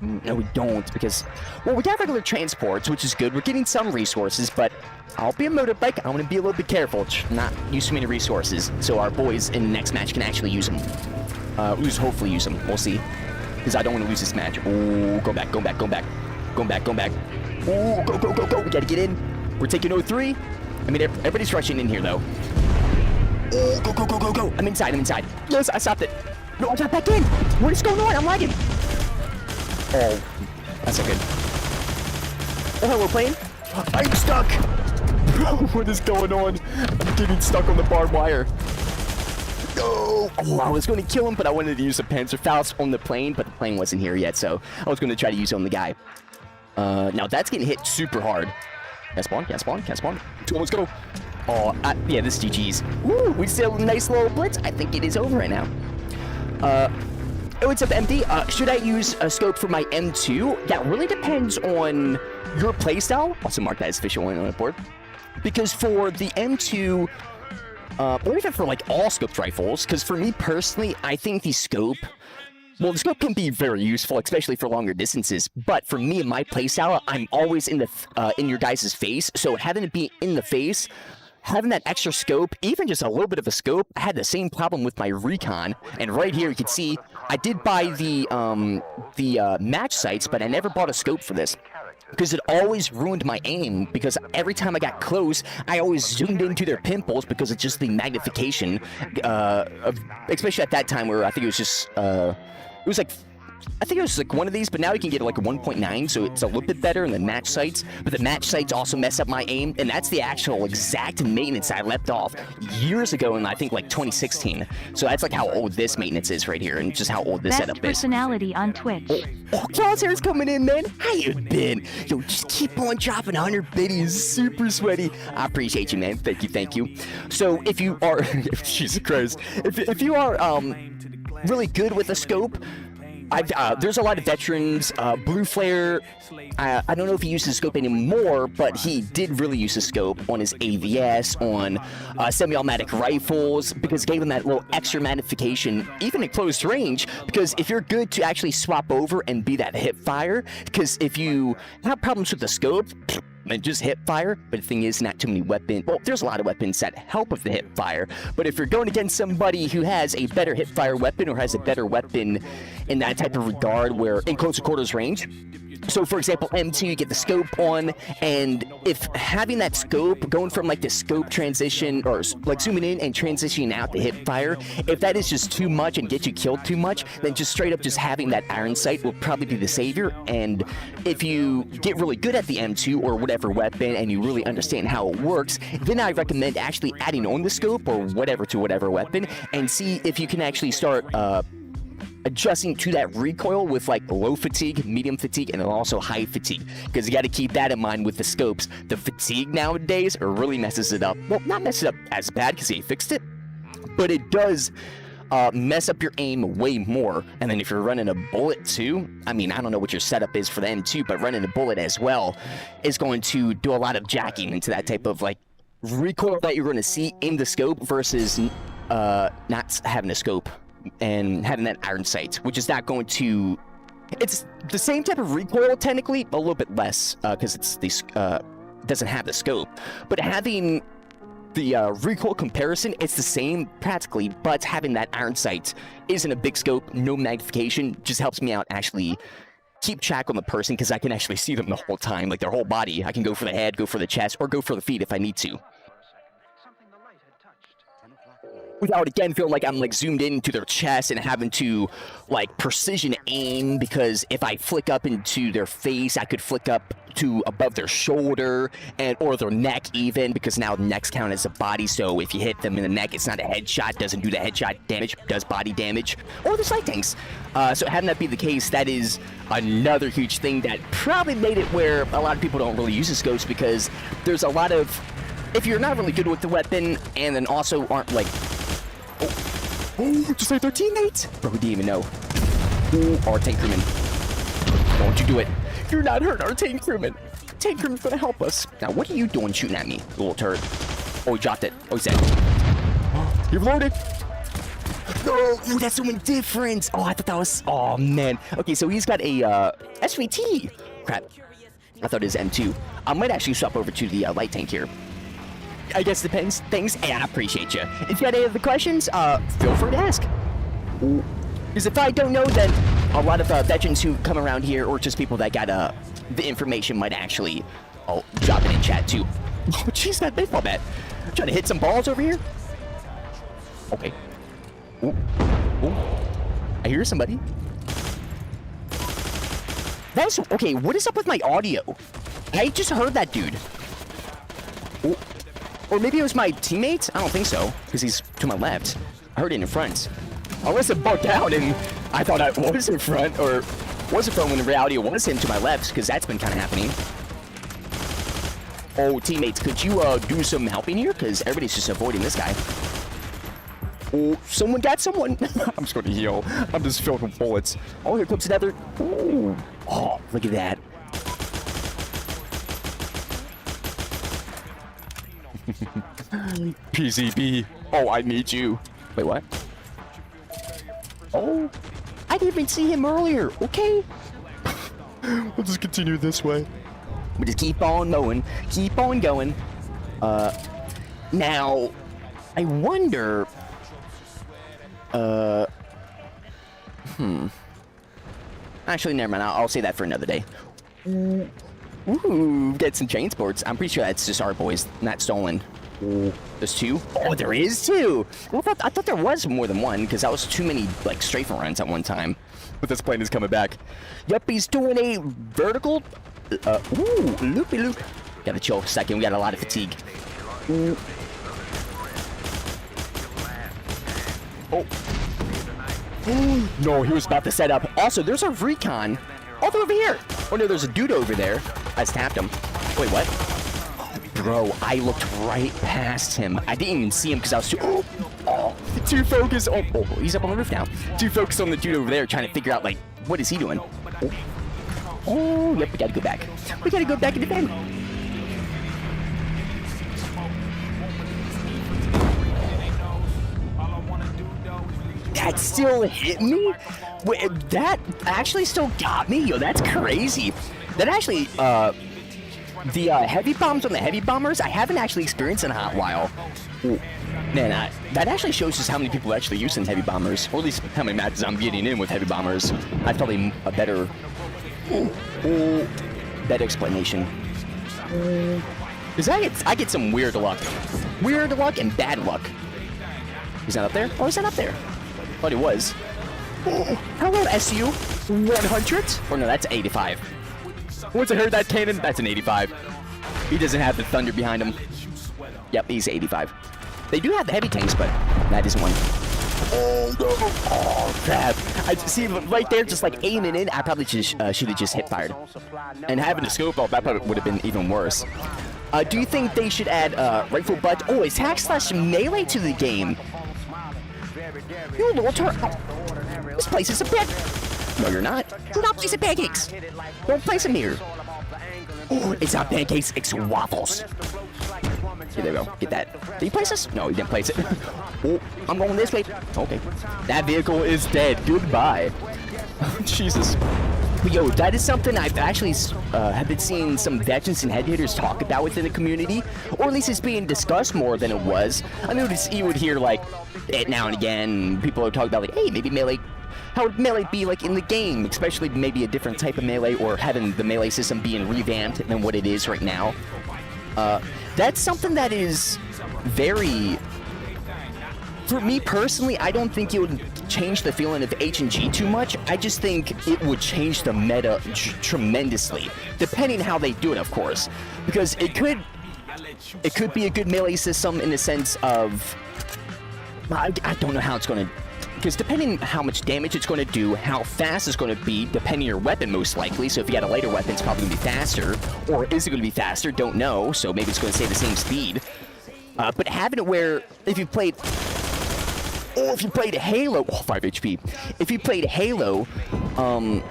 No, we don't, because... Well, we got regular transports, which is good. We're getting some resources, but I'll be a motorbike. I'm going to be a little bit careful, not use too many resources, so our boys in the next match can actually use them. Hopefully use them. We'll see. Because I don't want to lose this match. Ooh, go back. Ooh, go. We gotta get in. We're taking 03. I mean, everybody's rushing in here, though. Ooh, go. I'm inside. Yes, I stopped it. No, I got back in. What is going on? I'm lagging. Oh, that's not good. Oh, we're playing? I'm stuck. What is going on? I'm getting stuck on the barbed wire. No! Oh, I was going to kill him, but I wanted to use a Panzerfaust on the plane, but the plane wasn't here yet, so I was going to try to use it on the guy. Now that's getting hit super hard. Can't spawn. Let's go. Oh, yeah, this is GG's. Woo, we still have a nice little blitz. I think it is over right now. Oh, what's up, MD? Should I use a scope for my M2? That really depends on your playstyle. Also mark that as official on the board. Because for the M2, or even for like all scoped rifles, because for me personally, I think the scope can be very useful, especially for longer distances. But for me and my playstyle, I'm always in your guys' face. So having it be in the face, having that extra scope, even just a little bit of a scope, I had the same problem with my recon. And right here, you can see I did buy the match sights, but I never bought a scope for this. Because it always ruined my aim, because every time I got close, I always zoomed into their pimples because it's just the magnification, especially at that time where I think it was just, it was like I think it was like one of these, but now you can get like a 1.9, so it's a little bit better in the match sights. But the match sights also mess up my aim, and that's the actual exact maintenance I left off years ago in I think like 2016. So that's like how old this maintenance is right here, and just how old this Best setup is. personality on Twitch. Oh, Crosshair's coming in, man. How you been? Yo, just keep on dropping 100 biddies. Super sweaty. I appreciate you, man. Thank you, thank you. So if you are, Jesus Christ, if you are really good with a scope. There's a lot of veterans. Blue Flare, I don't know if he uses the scope anymore, but he did really use the scope on his AVS, on semi-automatic rifles, because it gave him that little extra magnification, even at close range, because if you're good to actually swap over and be that hip fire, because if you have problems with the scope, and just hip fire, but the thing is, not too many weapons. Well, there's a lot of weapons that help with the hip fire, but if you're going against somebody who has a better hip fire weapon or has a better weapon in that type of regard, where in closer quarters range, so for example, M2, you get the scope on, and if having that scope, going from like the scope transition, or like zooming in and transitioning out the hip fire, if that is just too much and gets you killed too much, then just straight up just having that iron sight will probably be the savior. And if you get really good at the M2 or whatever weapon, and you really understand how it works, then I recommend actually adding on the scope or whatever to whatever weapon, and see if you can actually start adjusting to that recoil with like low fatigue, medium fatigue, and then also high fatigue, because you got to keep that in mind with the scopes. The fatigue nowadays really messes it up. Well, not messes it up as bad because they fixed it, but it does mess up your aim way more. And then if you're running a bullet too, I mean, I don't know what your setup is for the M2, but running a bullet as well is going to do a lot of jacking into that type of like recoil that you're going to see in the scope versus not having a scope and having that iron sight, which is not going to, it's the same type of recoil technically, but a little bit less because it's this doesn't have the scope, but having the recoil comparison, it's the same practically, but having that iron sight isn't a big scope, no magnification, just helps me out actually keep track on the person, because I can actually see them the whole time, like their whole body. I can go for the head, go for the chest, or go for the feet if I need to, without again feeling like I'm like zoomed into their chest and having to like precision aim, because if I flick up into their face, I could flick up to above their shoulder and or their neck even, because now the necks count as a body, so if you hit them in the neck, it's not a headshot, doesn't do the headshot damage, does body damage, or the sight tanks. So having that be the case, that is another huge thing that probably made it where a lot of people don't really use the scopes, because there's a lot of, if you're not really good with the weapon and then also aren't like, oh, just like their teammates. Bro, we didn't even know. Ooh, our tank crewman. Don't you do it. You're not hurt our tank crewman. Tank crewman's gonna help us. Now, what are you doing shooting at me, you little turd? Oh, he dropped it. Oh, he's dead. You're loaded. No, ooh, that's something different. Oh, I thought that was, oh, man. Okay, so he's got a SVT. Crap. I thought it was M2. I might actually swap over to the light tank here. I guess depends. Thanks, and I appreciate you. If you got any other questions, feel free to ask. Because if I don't know, then a lot of veterans who come around here, or just people that got the information, might actually drop it in chat too. Oh, jeez, that baseball bat. Trying to hit some balls over here. Okay. Ooh. Ooh. I hear somebody. That's okay. What is up with my audio? I just heard that dude. Ooh. Or maybe it was my teammate? I don't think so, because he's to my left. I heard it in front. Unless it bugged out and I thought I was in front, or was in front when in reality it was him to my left, because that's been kind of happening. Oh, teammates, could you do some helping here? Because everybody's just avoiding this guy. Oh, someone got someone. I'm just going to heal. I'm just filled with bullets. Oh, here comes another. Ooh. Oh, look at that. PZB. Oh, I need you. Wait, what? Oh, I didn't even see him earlier. Okay. We'll just continue this way. We just keep on mowing. Keep on going. Now, I wonder... Actually, never mind. I'll say that for another day. Ooh, get some chain sports. I'm pretty sure that's just our boys, not stolen. Ooh, there's two? Oh, there is two! Well, I thought there was more than one, because that was too many, like, strafing runs at one time. But this plane is coming back. Yep, he's doing a vertical. Ooh, loopy-loop. Gotta chill a second, we got a lot of fatigue. Ooh. Oh. No, he was about to set up. Also, there's a recon all the way over here. Oh, no, there's a dude over there. I just tapped him. Wait, what? Bro, I looked right past him. I didn't even see him because I was too focused. Oh, he's up on the roof now. Too focused on the dude over there trying to figure out, like, what is he doing? Oh, yep, we gotta go back. We gotta go back and defend. That still hit me? Wait, that actually still got me? Yo, that's crazy. That actually, the heavy bombs on the heavy bombers, I haven't actually experienced in a hot while. Ooh. Man, that actually shows us how many people are actually using heavy bombers, or at least how many matches I'm getting in with heavy bombers. That's probably a better, better explanation. Because I get some weird luck and bad luck. He's not up there? Oh, he's not up there. Thought he was. Hello, SU 100. Or no, that's 85. Once I heard that cannon, that's an 85. He doesn't have the thunder behind him. Yep, he's 85. They do have the heavy tanks, but that isn't one. Oh, no. Oh, crap. I see right there, just like aiming in. I probably just should have just hip fired. And having a scope off, that probably would have been even worse. Do you think they should add rifle butt? Oh, attack/melee to the game. You little this place is a bed. No, you're not. Do not place pancakes. Don't place them here. Oh, it's not pancakes, it's waffles. Here, there we go. Get that. Did he place this? No, he didn't place it. Oh, I'm going this way. Okay. That vehicle is dead. Goodbye. Jesus. But yo, that is something I've actually have been seeing some veterans and head hitters talk about within the community, or at least it's being discussed more than it was. I mean, you would hear like it now and again. People are talking about like, hey, maybe melee. How would melee be like in the game, especially maybe a different type of melee, or having the melee system being revamped than what it is right now. That's something that is very. For me personally, I don't think it would change the feeling of H&G too much. I just think it would change the meta tremendously, depending how they do it, of course. Because it could be a good melee system in the sense of, I don't know how it's going to, because depending how much damage it's going to do, how fast it's going to be, depending on your weapon most likely. So if you got a lighter weapon, it's probably going to be faster. Or is it going to be faster? Don't know. So maybe it's going to stay the same speed. But having it where, if you played Halo, 5 HP. If you played Halo, I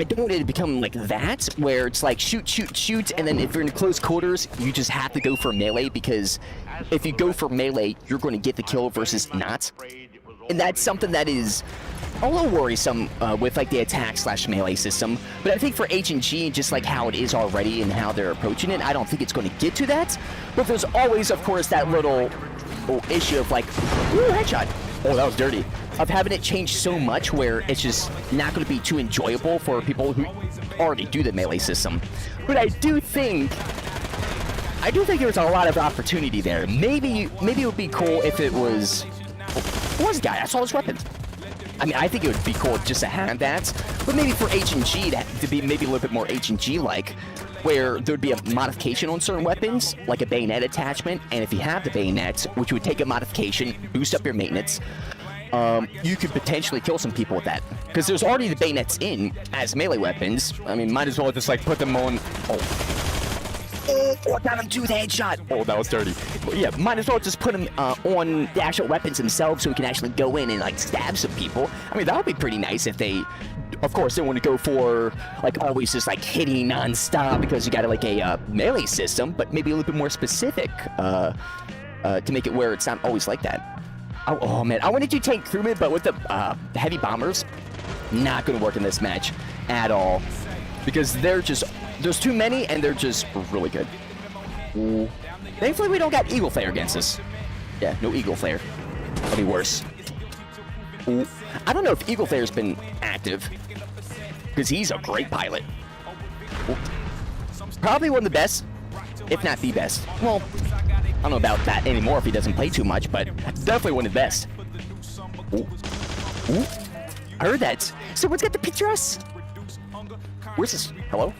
don't want it to become like that, where it's like shoot, and then if you're in close quarters, you just have to go for melee, because if you go for melee, you're going to get the kill versus not. And that's something that is a little worrisome with like the attack/melee system. But I think for H&G, just like how it is already and how they're approaching it, I don't think it's going to get to that. But there's always, of course, that little issue of like, ooh, headshot. Oh, that was dirty. Of having it change so much where it's just not going to be too enjoyable for people who already do the melee system. But I do think there's a lot of opportunity there. Maybe it would be cool if it was. What was the guy? I saw his weapon. I mean, I think it would be cool just to have that, but maybe for H&G to be maybe a little bit more H&G-like, where there would be a modification on certain weapons, like a bayonet attachment, and if you have the bayonet, which would take a modification, boost up your maintenance, you could potentially kill some people with that. Because there's already the bayonets in as melee weapons. I mean, might as well just like put them on. Oh, got him to the headshot. Oh, that was dirty. But yeah, might as well just put them on the actual weapons themselves so we can actually go in and like stab some people. I mean, that would be pretty nice if they, of course, they want to go for like always just like hitting non-stop because you got like a melee system, but maybe a little bit more specific to make it where it's not always like that. Oh man, I wanted to tank crewman, but with the heavy bombers, not going to work in this match at all because they're just. There's too many, and they're just really good. Ooh. Thankfully, we don't got Eagle Flare against us. Yeah, no Eagle Flare. That'd be worse. Ooh. I don't know if Eagle Flare's been active, because he's a great pilot. Ooh. Probably one of the best, if not the best. Well, I don't know about that anymore if he doesn't play too much, but definitely one of the best. Ooh. Ooh. I heard that. Someone's got the picture of us. Where's this? Hello?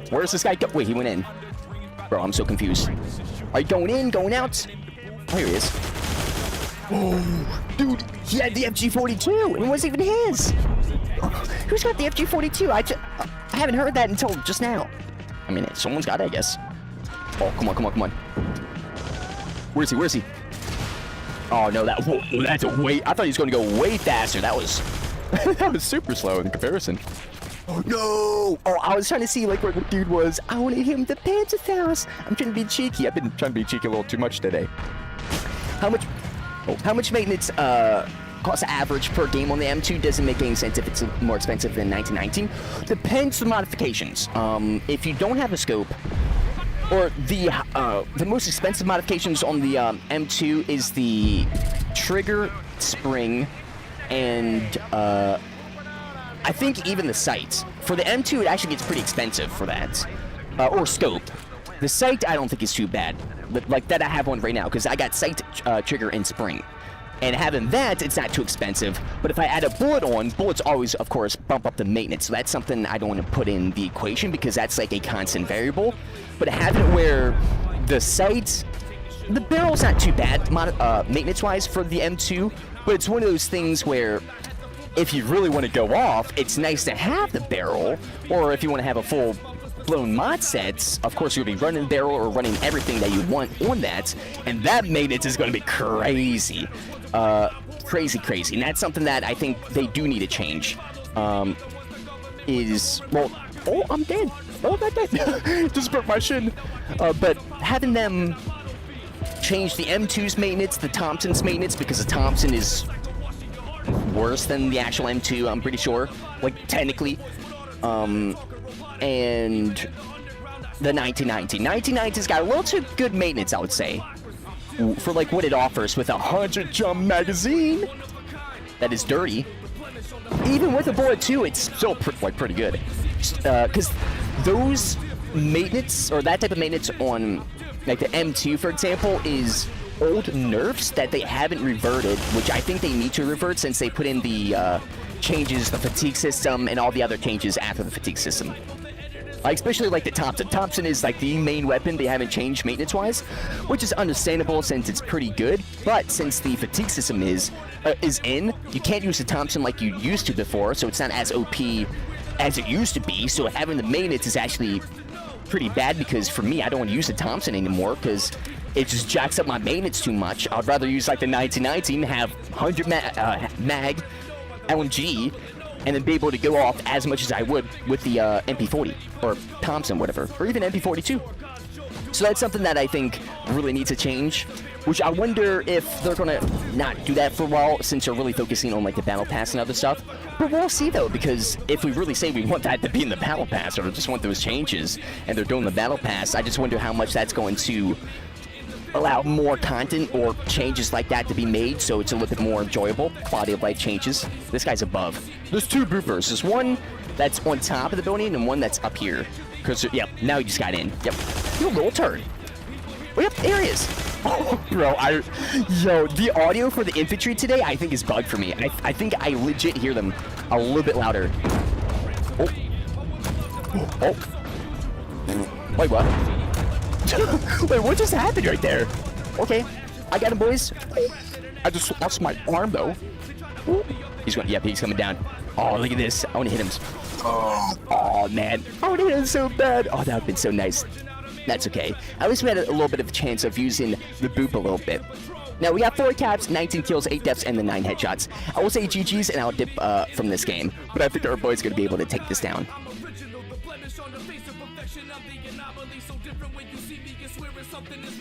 Where's this guy go? Wait, he went in. Bro, I'm so confused. Are you going in, going out? Oh, here he is. Oh, dude, he had the FG-42, and it wasn't even his. Who's got the FG-42? I haven't heard that until just now. I mean, someone's got it, I guess. Oh, come on, come on, come on. Where's he? Where's he? Oh, no, that's a way... I thought he was going to go way faster. That was... that was super slow in comparison. Oh, no! Oh, I was trying to see, like, where the dude was. I want to hit him the Panzerfaust. I'm trying to be cheeky. I've been trying to be cheeky a little too much today. How much maintenance cost average per game on the M2 doesn't make any sense if it's more expensive than 1919. Depends on modifications. If you don't have a scope, or the most expensive modifications on the M2 is the trigger, spring, and I think even the sight. For the M2, it actually gets pretty expensive for that, or scope. The sight I don't think is too bad. Like that I have one right now because I got sight, trigger, and spring. And having that, it's not too expensive. But if I add a bullet on, bullets always, of course, bump up the maintenance. So that's something I don't want to put in the equation because that's like a constant variable. But having it where the sight, the barrel's not too bad maintenance-wise for the M2. But it's one of those things where if you really want to go off, it's nice to have the barrel. Or if you want to have a full-blown mod sets, of course, you'll be running the barrel or running everything that you want on that. And that maintenance is going to be crazy. Crazy. And that's something that I think they do need to change. Oh, I'm dead. Oh, I'm not dead. Just broke my shin. But having them change the M2's maintenance, the Thompson's maintenance, because the Thompson is worse than the actual M2, I'm pretty sure. Like, technically. And the 1919. 1919's got a little too good maintenance, I would say. For like what it offers with a 100 jump magazine that is dirty. Even with a bullet too, it's still pretty good. Because those maintenance, or that type of maintenance on like the M2, for example, is old nerfs that they haven't reverted, which I think they need to revert since they put in the changes, the fatigue system, and all the other changes after the fatigue system. Especially like the Thompson. Thompson is like the main weapon they haven't changed maintenance-wise, which is understandable since it's pretty good. But since the fatigue system is in, you can't use the Thompson like you used to before, so it's not as OP as it used to be. So having the maintenance is actually pretty bad because for me, I don't want to use the Thompson anymore because it just jacks up my maintenance too much. I'd rather use like the 1919, have 100 mag LMG, and then be able to go off as much as I would with the MP40 or Thompson, whatever, or even MP42. So that's something that I think really needs to change, which I wonder if they're gonna not do that for a while since they're really focusing on like the battle pass and other stuff. But we'll see though, because if we really say we want that to be in the battle pass or just want those changes and they're doing the battle pass, I just wonder how much that's going to allow more content or changes like that to be made so it's a little bit more enjoyable. Quality of life changes. This guy's above. There's two boopers. There's one that's on top of the building and one that's up here. Because, yep, now he just got in. Yep. You little turd. Oh, yep, there he is. Oh, bro, yo, the audio for the infantry today, I think is bugged for me. I think I legit hear them a little bit louder. Oh. Wait, what? Wait, what just happened right there? Okay, I got him, boys. I just lost my arm, though. He's coming down. Oh, look at this. I want to hit him. Oh, man. I want to hit him so bad. Oh, that would have been so nice. That's okay. At least we had a little bit of a chance of using the boop a little bit. Now, we got 4 caps, 19 kills, 8 deaths, and the 9 headshots. I will say GG's, and I'll dip from this game. But I think our boy's going to be able to take this down.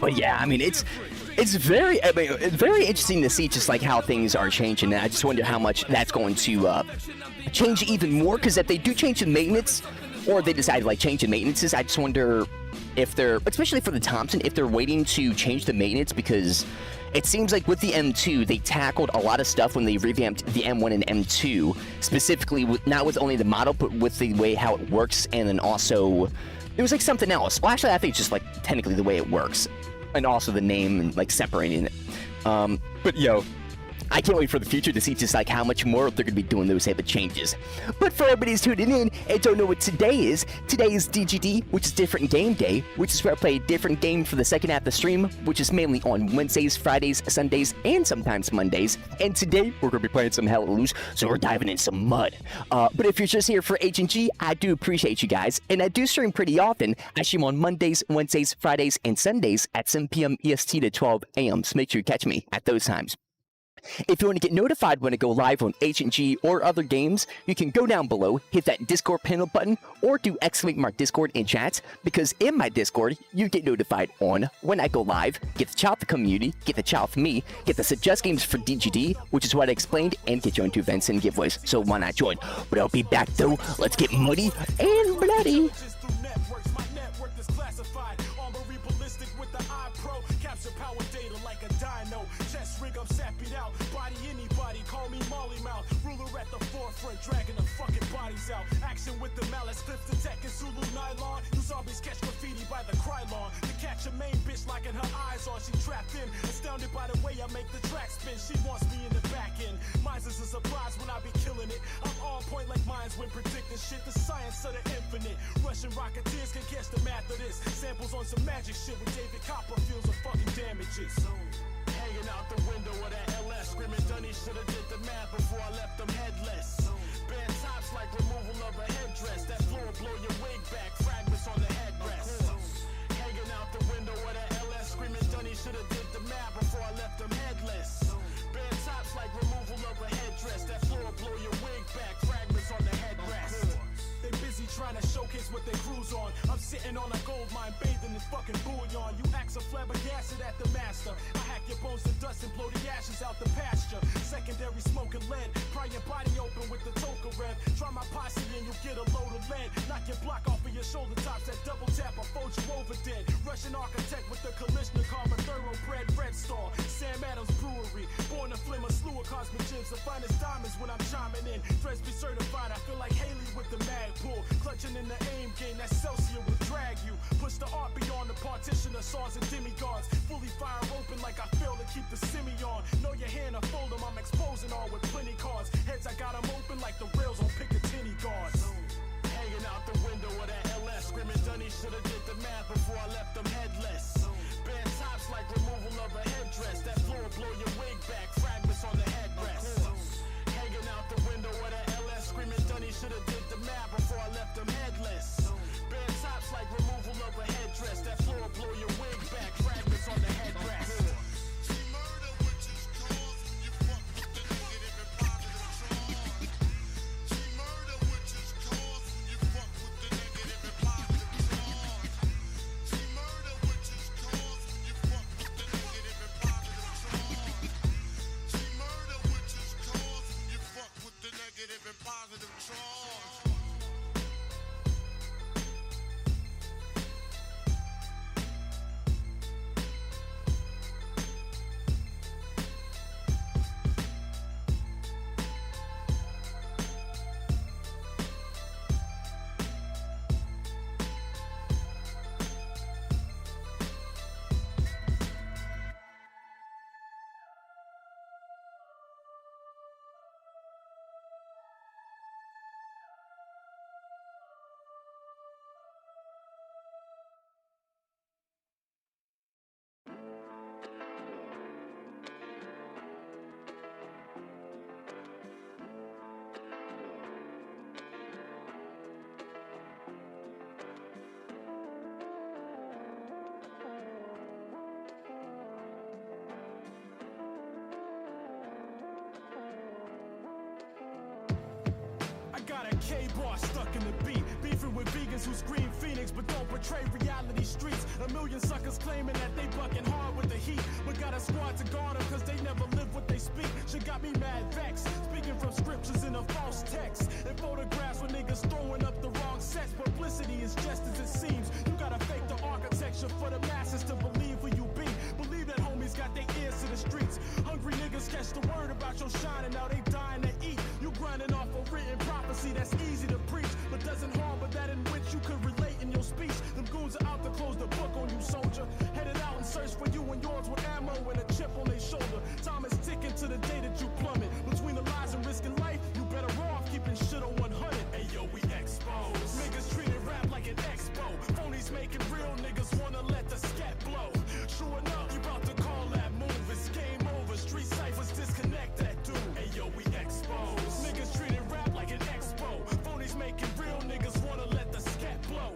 But yeah, I mean, it's very interesting to see just like how things are changing. And I just wonder how much that's going to change even more. Because if they do change the maintenance, or they decide to like change the maintenances, I just wonder if they're, especially for the Thompson, if they're waiting to change the maintenance, because it seems like with the M2, they tackled a lot of stuff when they revamped the M1 and M2, specifically not with only the model, but with the way how it works, and then also it was like something else. Well, actually, I think it's just like technically the way it works. and also the name and like separating it. But yo, I can't wait for the future to see just like how much more they're gonna be doing those type of changes. But for everybody who's tuning in and don't know what today is DGD, which is different game day, which is where I play a different game for the second half of the stream, which is mainly on Wednesdays, Fridays, Sundays, and sometimes Mondays. And today we're gonna be playing some Hell Loose, so we're diving in some mud. But if you're just here for H&G, I do appreciate you guys, and I do stream pretty often. I stream on Mondays, Wednesdays, Fridays, and Sundays at 7 p.m. EST to 12 a.m. So make sure you catch me at those times. If you want to get notified when I go live on H&G or other games, you can go down below, hit that Discord panel button, or do !Discord in chat, because in my Discord, you get notified on when I go live, get the chat with the community, get the chat with me, get the suggest games for DGD, which is what I explained, and get joined to events and giveaways, so why not join? But I'll be back though, let's get muddy and bloody! Dragging the fucking bodies out. Action with the malice, clips the tech and Zulu nylon. You zombies catch graffiti by the Krylon. To catch a main bitch like in her eyes on. She trapped in, astounded by the way I make the track spin. She wants me in the back end. Mine's is a surprise when I be killing it. I'm on point like mines when predicting shit. The science of the infinite. Russian rocketeers can catch the math of this. Samples on some magic shit with David Copperfields of fucking damages. Hanging out the window of that LS, screaming Dunny shoulda did the math before I left them headless. Band tops like removal of a headdress. That floor blow your wig back, fragments on the headrest. Hanging out the window of that LS, screaming Dunny shoulda did the math before I left them headless. Band tops like removal of a headdress. That floor blow your wig back, fragments on the headrest. They busy trying to showcase what they cruise on. I'm sitting on a gold mine, bathing in fucking bullion. You act so flabbergasted at the master. I hack your bones to dust and blow the ashes out the pasture. Secondary smoking lead, pry your body open with the toka rev. Try my posse and you get a load of lead. Knock your block off of your shoulder tops. That double tap, I fold you over dead. Russian architect with the Kalishnikov, a thoroughbred red star. Sam Adams Brewery, born to flim a slew of cosmic gems. The finest diamonds when I'm chiming in. Threads be certified, I feel like Haley with the mag pull. Clutching in the aim game, that Celsius will drag you. Push the art beyond the partition of saws and demigods. Fully fire open like I fail to keep the semi on. Know your hand, I fold them, I'm exposing all with plenty cards. Heads, I got them open like the rails on Picatinny guards. Hanging out the window of that LS, screaming Dunny shoulda did the math before I left them headless. Band tops like removal of a headdress. That floor blow your wig back, fragments on the headrest. Hanging out the window of that LS, screaming Dunny shoulda did the math before I left them headless. Band tops like removal of a headdress. That floor blow your wig back, fragments on the headrest. K-bar stuck in the beat, beefing with vegans who scream Phoenix but don't portray reality streets. A million suckers claiming that they bucking hard with the heat, but got a squad to guard them cause they never live what they speak. Shit got me mad vexed, speaking from scriptures in a false text, and photographs with niggas throwing up the wrong sets. Publicity is just as it seems. You gotta fake the architecture for the masses to believe who you be. Believe that homies got their ears to the streets. Hungry niggas catch the word about your shine and now they dying to eat. You grinding off a written prophecy that's easy to preach, but doesn't harm, but that in which you could relate in your speech. Them goons are out to close the book on you, soldier. Headed out and search for you and yours with ammo and a chip on their shoulder. Time is ticking to the day that you plummet. Between the lies and risking life, you better off keeping shit on 100. Hey yo, we exposed. Niggas treating rap like an expo. Phonies making real niggas wanna let the scat blow. True enough, you about to call that move. It's game over. Street ciphers disconnect that dude. Hey yo, we exposed. Niggas treating rap like an expo. Phonies making real niggas wanna let the scat blow.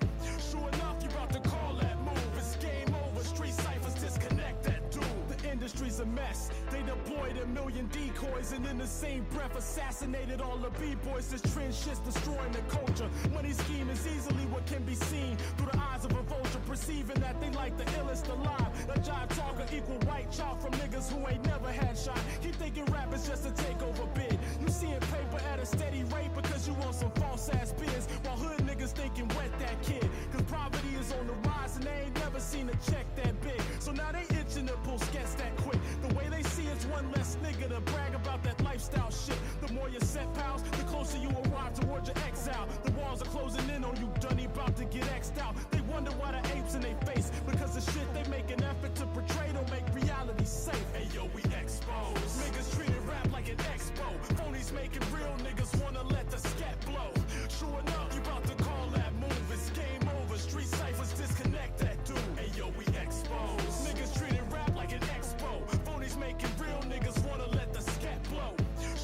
Sure enough, you about to call that move. It's game over. Street ciphers disconnect that dude. The industry's a mess. They deployed a million decoys and in the same breath assassinated all the b-boys. This trend shit's destroying the culture. Money scheme is easily what can be seen through the eyes of a vulture, perceiving that they like the illest alive. A jive talker equal white chalk from niggas who ain't never had shot. Keep thinking rap is just a takeover bid. You seeing paper at a steady rate because you want some false ass bids, while hood niggas thinking wet that kid. Cause poverty is on the rise and they ain't never seen a check that big. So now they itching to pull skets that quick. The way they see it's one less nigga to brag about that lifestyle shit. The more you set pals, the closer you arrive towards your exile. The walls are closing in on you, dunny, about to get X'd out. They wonder why the apes in their face, because the shit they make an effort to portray don't make reality safe. Hey yo, we exposed. Niggas treating rap like an expo. Phonies making real niggas wanna let the scat blow. Sure enough, you about to call that move. It's game over. Street ciphers disconnect that dude. Hey yo, we exposed. Niggas treating rap like an expo. Phonies making real niggas wanna let the scat blow.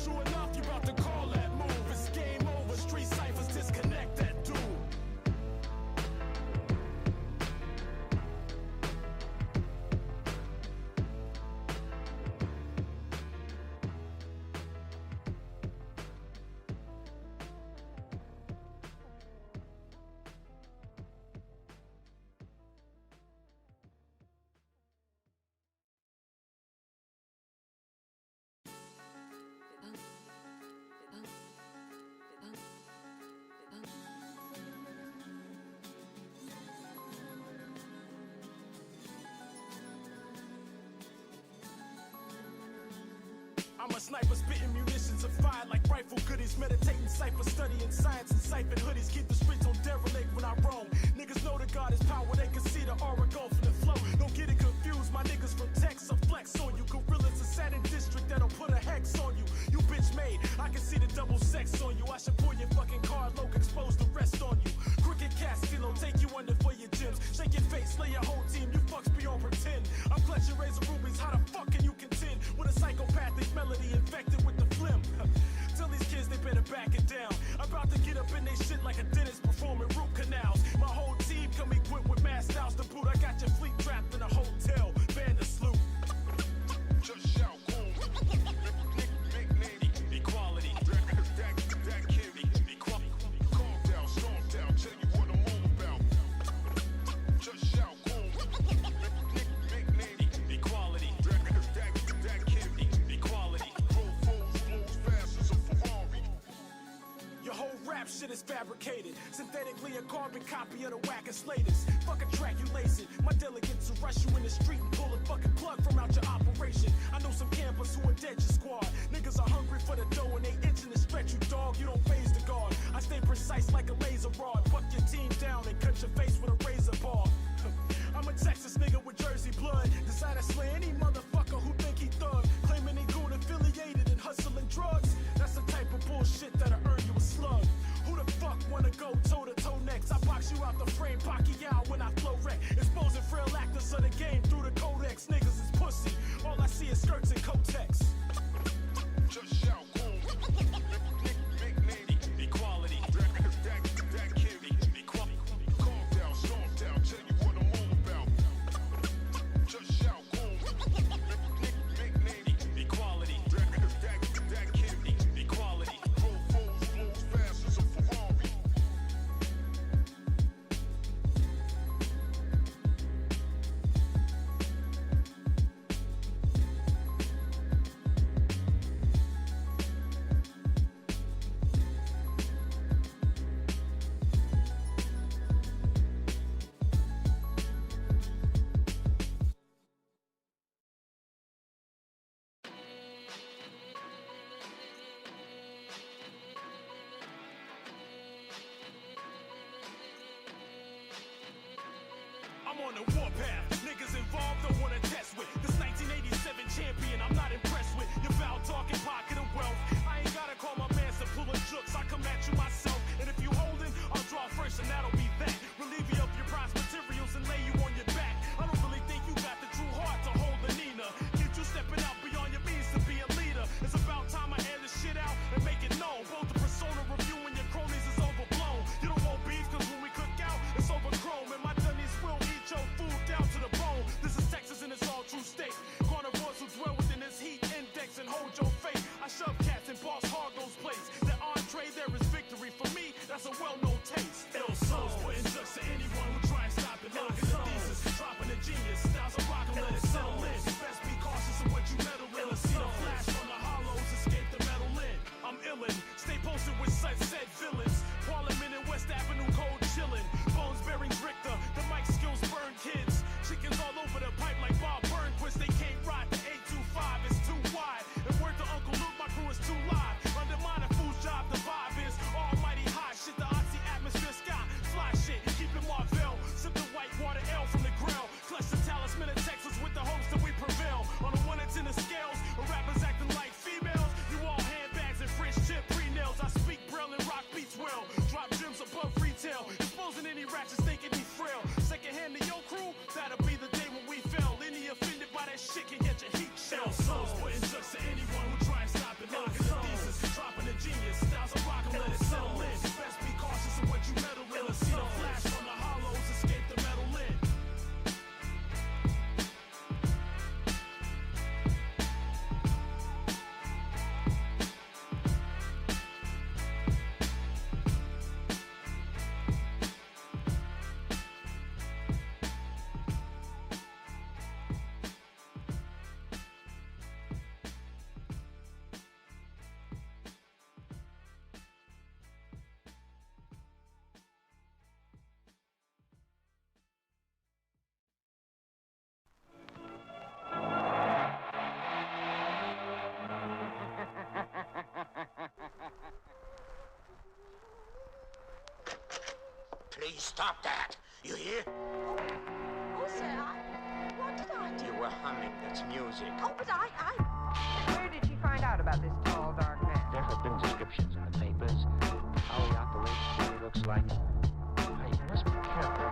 Sure enough, you about to call that move. It's game over. Street ciphers disconnect that dude. I'm a sniper spitting munitions of fire like rifle goodies, meditating cipher, studying science and siphon hoodies. Keep the streets on derelict when I roam. Niggas know the God is power, they can see the aura go from the flow. Don't get it confused, my niggas from Texas will flex on you. Gorillas a Saturn district that'll put a hex on you. You bitch made, I can see the double sex on you. I should pull your fucking card, low, expose the rest on you. Crooked Castillo, take you under for your gems. Shake your face, slay your whole team, you fucks beyond pretend. I'm clutching razor rubies, how the fuck can you contend with a psychopathic melody infected with the phlegm? Tell these kids they better back it down. I'm about to get up in they shit like a dentist performing root canals. My whole team come equipped with mass styles to boot. I got your fleet trapped in a hotel, band to sloop. Just shout, boom. Equality. That kid, equality. Calm down, storm down, tell you what I'm all about. Just shout, boom. Equality. That kid, equality. Flows fast as a Ferrari. Your whole rap shit is fabricated. Synthetically a carbon copy of the wackest latest. Fuck a track, you lace it. My delegates will rush you in the street and pull a fucking plug from out your operation. I know some campers who are dead your squad. Niggas are hungry for the dough and they itching to stretch you, dog. You don't phase the guard. I stay precise like a laser rod. Fuck your team down and cut your face with a razor bar. I'm a Texas nigga with Jersey blood. Decide to slay any motherfucker who think he thug. Claiming he goon affiliated and hustling drugs. That's the type of bullshit that'll earn you a slug. Who the fuck wanna go toe to toe next? I box you out the frame, Pacquiao when I flow wreck. Exposing frail actors of the game through the codex. Niggas is pussy. that's a well-known taste. Ill souls putting drugs to anyone who try and stop it. Locking the thesis, dropping the genius. Styles of rock and let it settle in. Best be cautious of what you meddle in. See the flash from the hollows, escape the metal in. I'm illin', stay posted with such said villains. Parliament and West Avenue cold chillin'. Bones bearing Richter, the mic skills burn kids. Chickens all over the pipe like Bob Burnquist. They can't ride the 825, it's too wide. And word to Uncle Luke, my crew is too live. Undermine a fool's job, the vibe is almighty high shit. The oxy atmosphere sky, fly shit. Keep it Marvell, sip the white water L from the grill. Clutch the talisman of Texas with the hopes that we prevail. On the one that's in the scales, rappers acting like females. You all handbags and French tip pre-nails. I speak braille and rock beats well. Drop gems above retail, exposing any ratchets thinking he frail. Second hand to your crew, that'll be the day when we fail. Any offended by that shit can get your heat shell. Souls putting drugs to anyone who try and stop it. Locking the thesis, dropping the genius. Styles of rock and let it settle in. Best be cautious of what you meddle in. See the flash from the hollows, escape the metal in. Please stop that. You hear? Oh, sir, what did I do? You were humming. That's music. Oh, but I... Where did she find out about this tall, dark man? There have been descriptions in the papers. How he operates, what he looks like. You must be careful.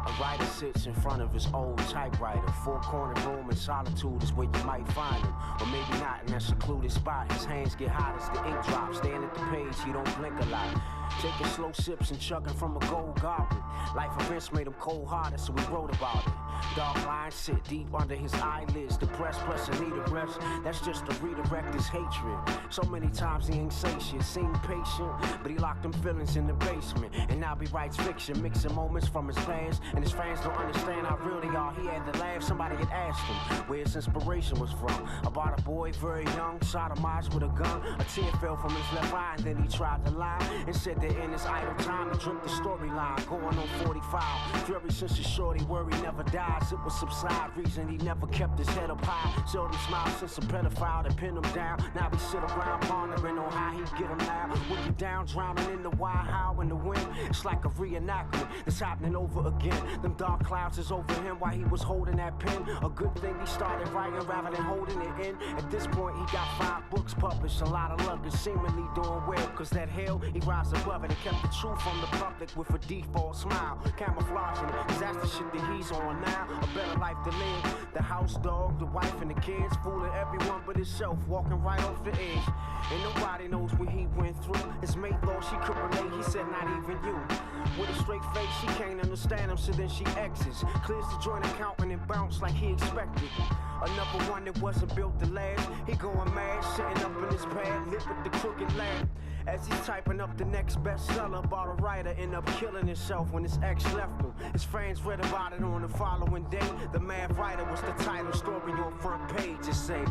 A writer sits in front of his old typewriter. Four-corner room in solitude is where you might find him. Or maybe not in that secluded spot. His hands get hot as the ink drops. Staring at the page, he don't blink a lot. Taking slow sips and chugging from a gold goblet. Life events made him cold-hearted, so he wrote about it. Dark lines sit deep under his eyelids. Depressed plus in need of rest. That's just to redirect his hatred. So many times he ain't say shit. Seemed patient, but he locked them feelings in the basement. And now he writes fiction, mixing moments from his past. And his fans don't understand how real they are. He had to laugh. Somebody had asked him where his inspiration was from. About a boy very young, sodomized with a gun. A tear fell from his left eye, and then he tried to lie and said that in his idle time he dreamt the storyline. Going on 45. Fury since his shorty worry never dies. It would subside. Reason he never kept his head up high. Seldom smiled since a pedophile that pinned him down. Now we sit around pondering on how he get him now. When you down, drowning in the wild howl in the wind. It's like a reenactment that's happening over again. Them dark clouds is over him while he was holding that pen. A good thing he started writing rather than holding it in. At this point he got 5 books published. A lot of luck and seemingly doing well. Cause that hell, he rise above it and kept the truth from the public with a default smile. Camouflaging it, cause that's the shit that he's on now. A better life to live. The house dog, the wife and the kids. Fooling everyone but himself, walking right off the edge. And nobody knows what he went through. His mate thought she could relate, he said not even you. With a straight face, she can't understand him, so then she exits. Clears the joint account and it bounced like he expected. Another one that wasn't built to last. He going mad, sitting up in his pad, lit with the crooked lad. As he's typing up the next bestseller about a writer end up killing himself when his ex left him. His friends read about it on the following day. The Mad Writer was the title, story on front page. It say,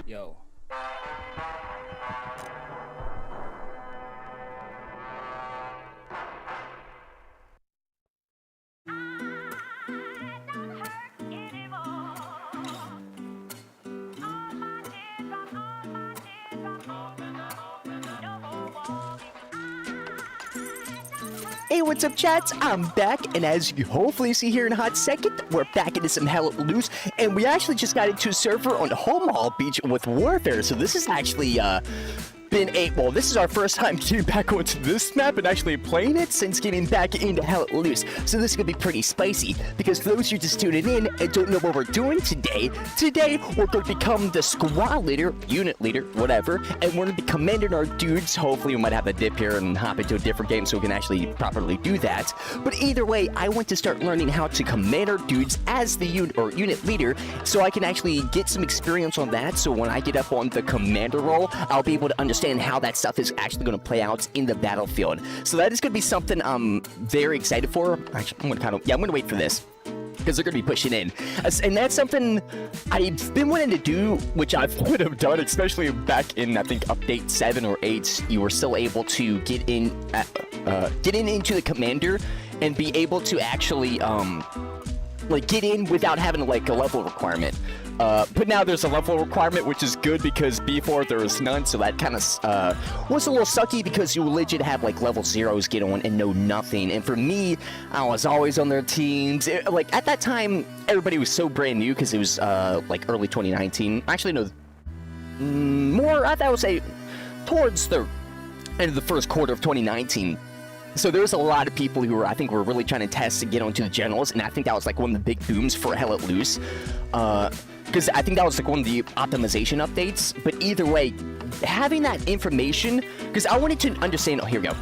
Yo. Hey, what's up, chats? I'm back, and as you hopefully see here in a hot second, we're back into some Hell Loose, and we actually just got into a server on Home Beach with Warfare, so this is actually, well, this is our first time getting back onto this map and actually playing it since getting back into Hell Loose. So this is going to be pretty spicy, because for those who are just tuning in and don't know what we're doing today we're going to become the squad leader, unit leader, whatever, and we're going to be commanding our dudes. Hopefully we might have a dip here and hop into a different game so we can actually properly do that. But either way, I want to start learning how to command our dudes as the unit leader, so I can actually get some experience on that, so when I get up on the commander role, I'll be able to understand how that stuff is actually going to play out in the battlefield. So that is going to be something I'm very excited for. Actually, I'm going to wait for this, because they're going to be pushing in. And that's something I've been wanting to do, which I would have done, especially back in, I think, update 7 or 8. You were still able to get into the commander and be able to actually, like, get in without having, like, a level requirement. But now there's a level requirement, which is good, because before there was none, so that kind of was a little sucky, because you legit have like level 0s get on and know nothing. And for me, I was always on their teams. Like at that time, everybody was so brand new, because it was like early 2019. Actually, no, more, I would say towards the end of the first quarter of 2019. So there was a lot of people who I think were really trying to test to get onto the generals, and I think that was like one of the big booms for Hell Let Loose. Because I think that was like one of the optimization updates. But either way, having that information, because I wanted to understand, oh, here we go.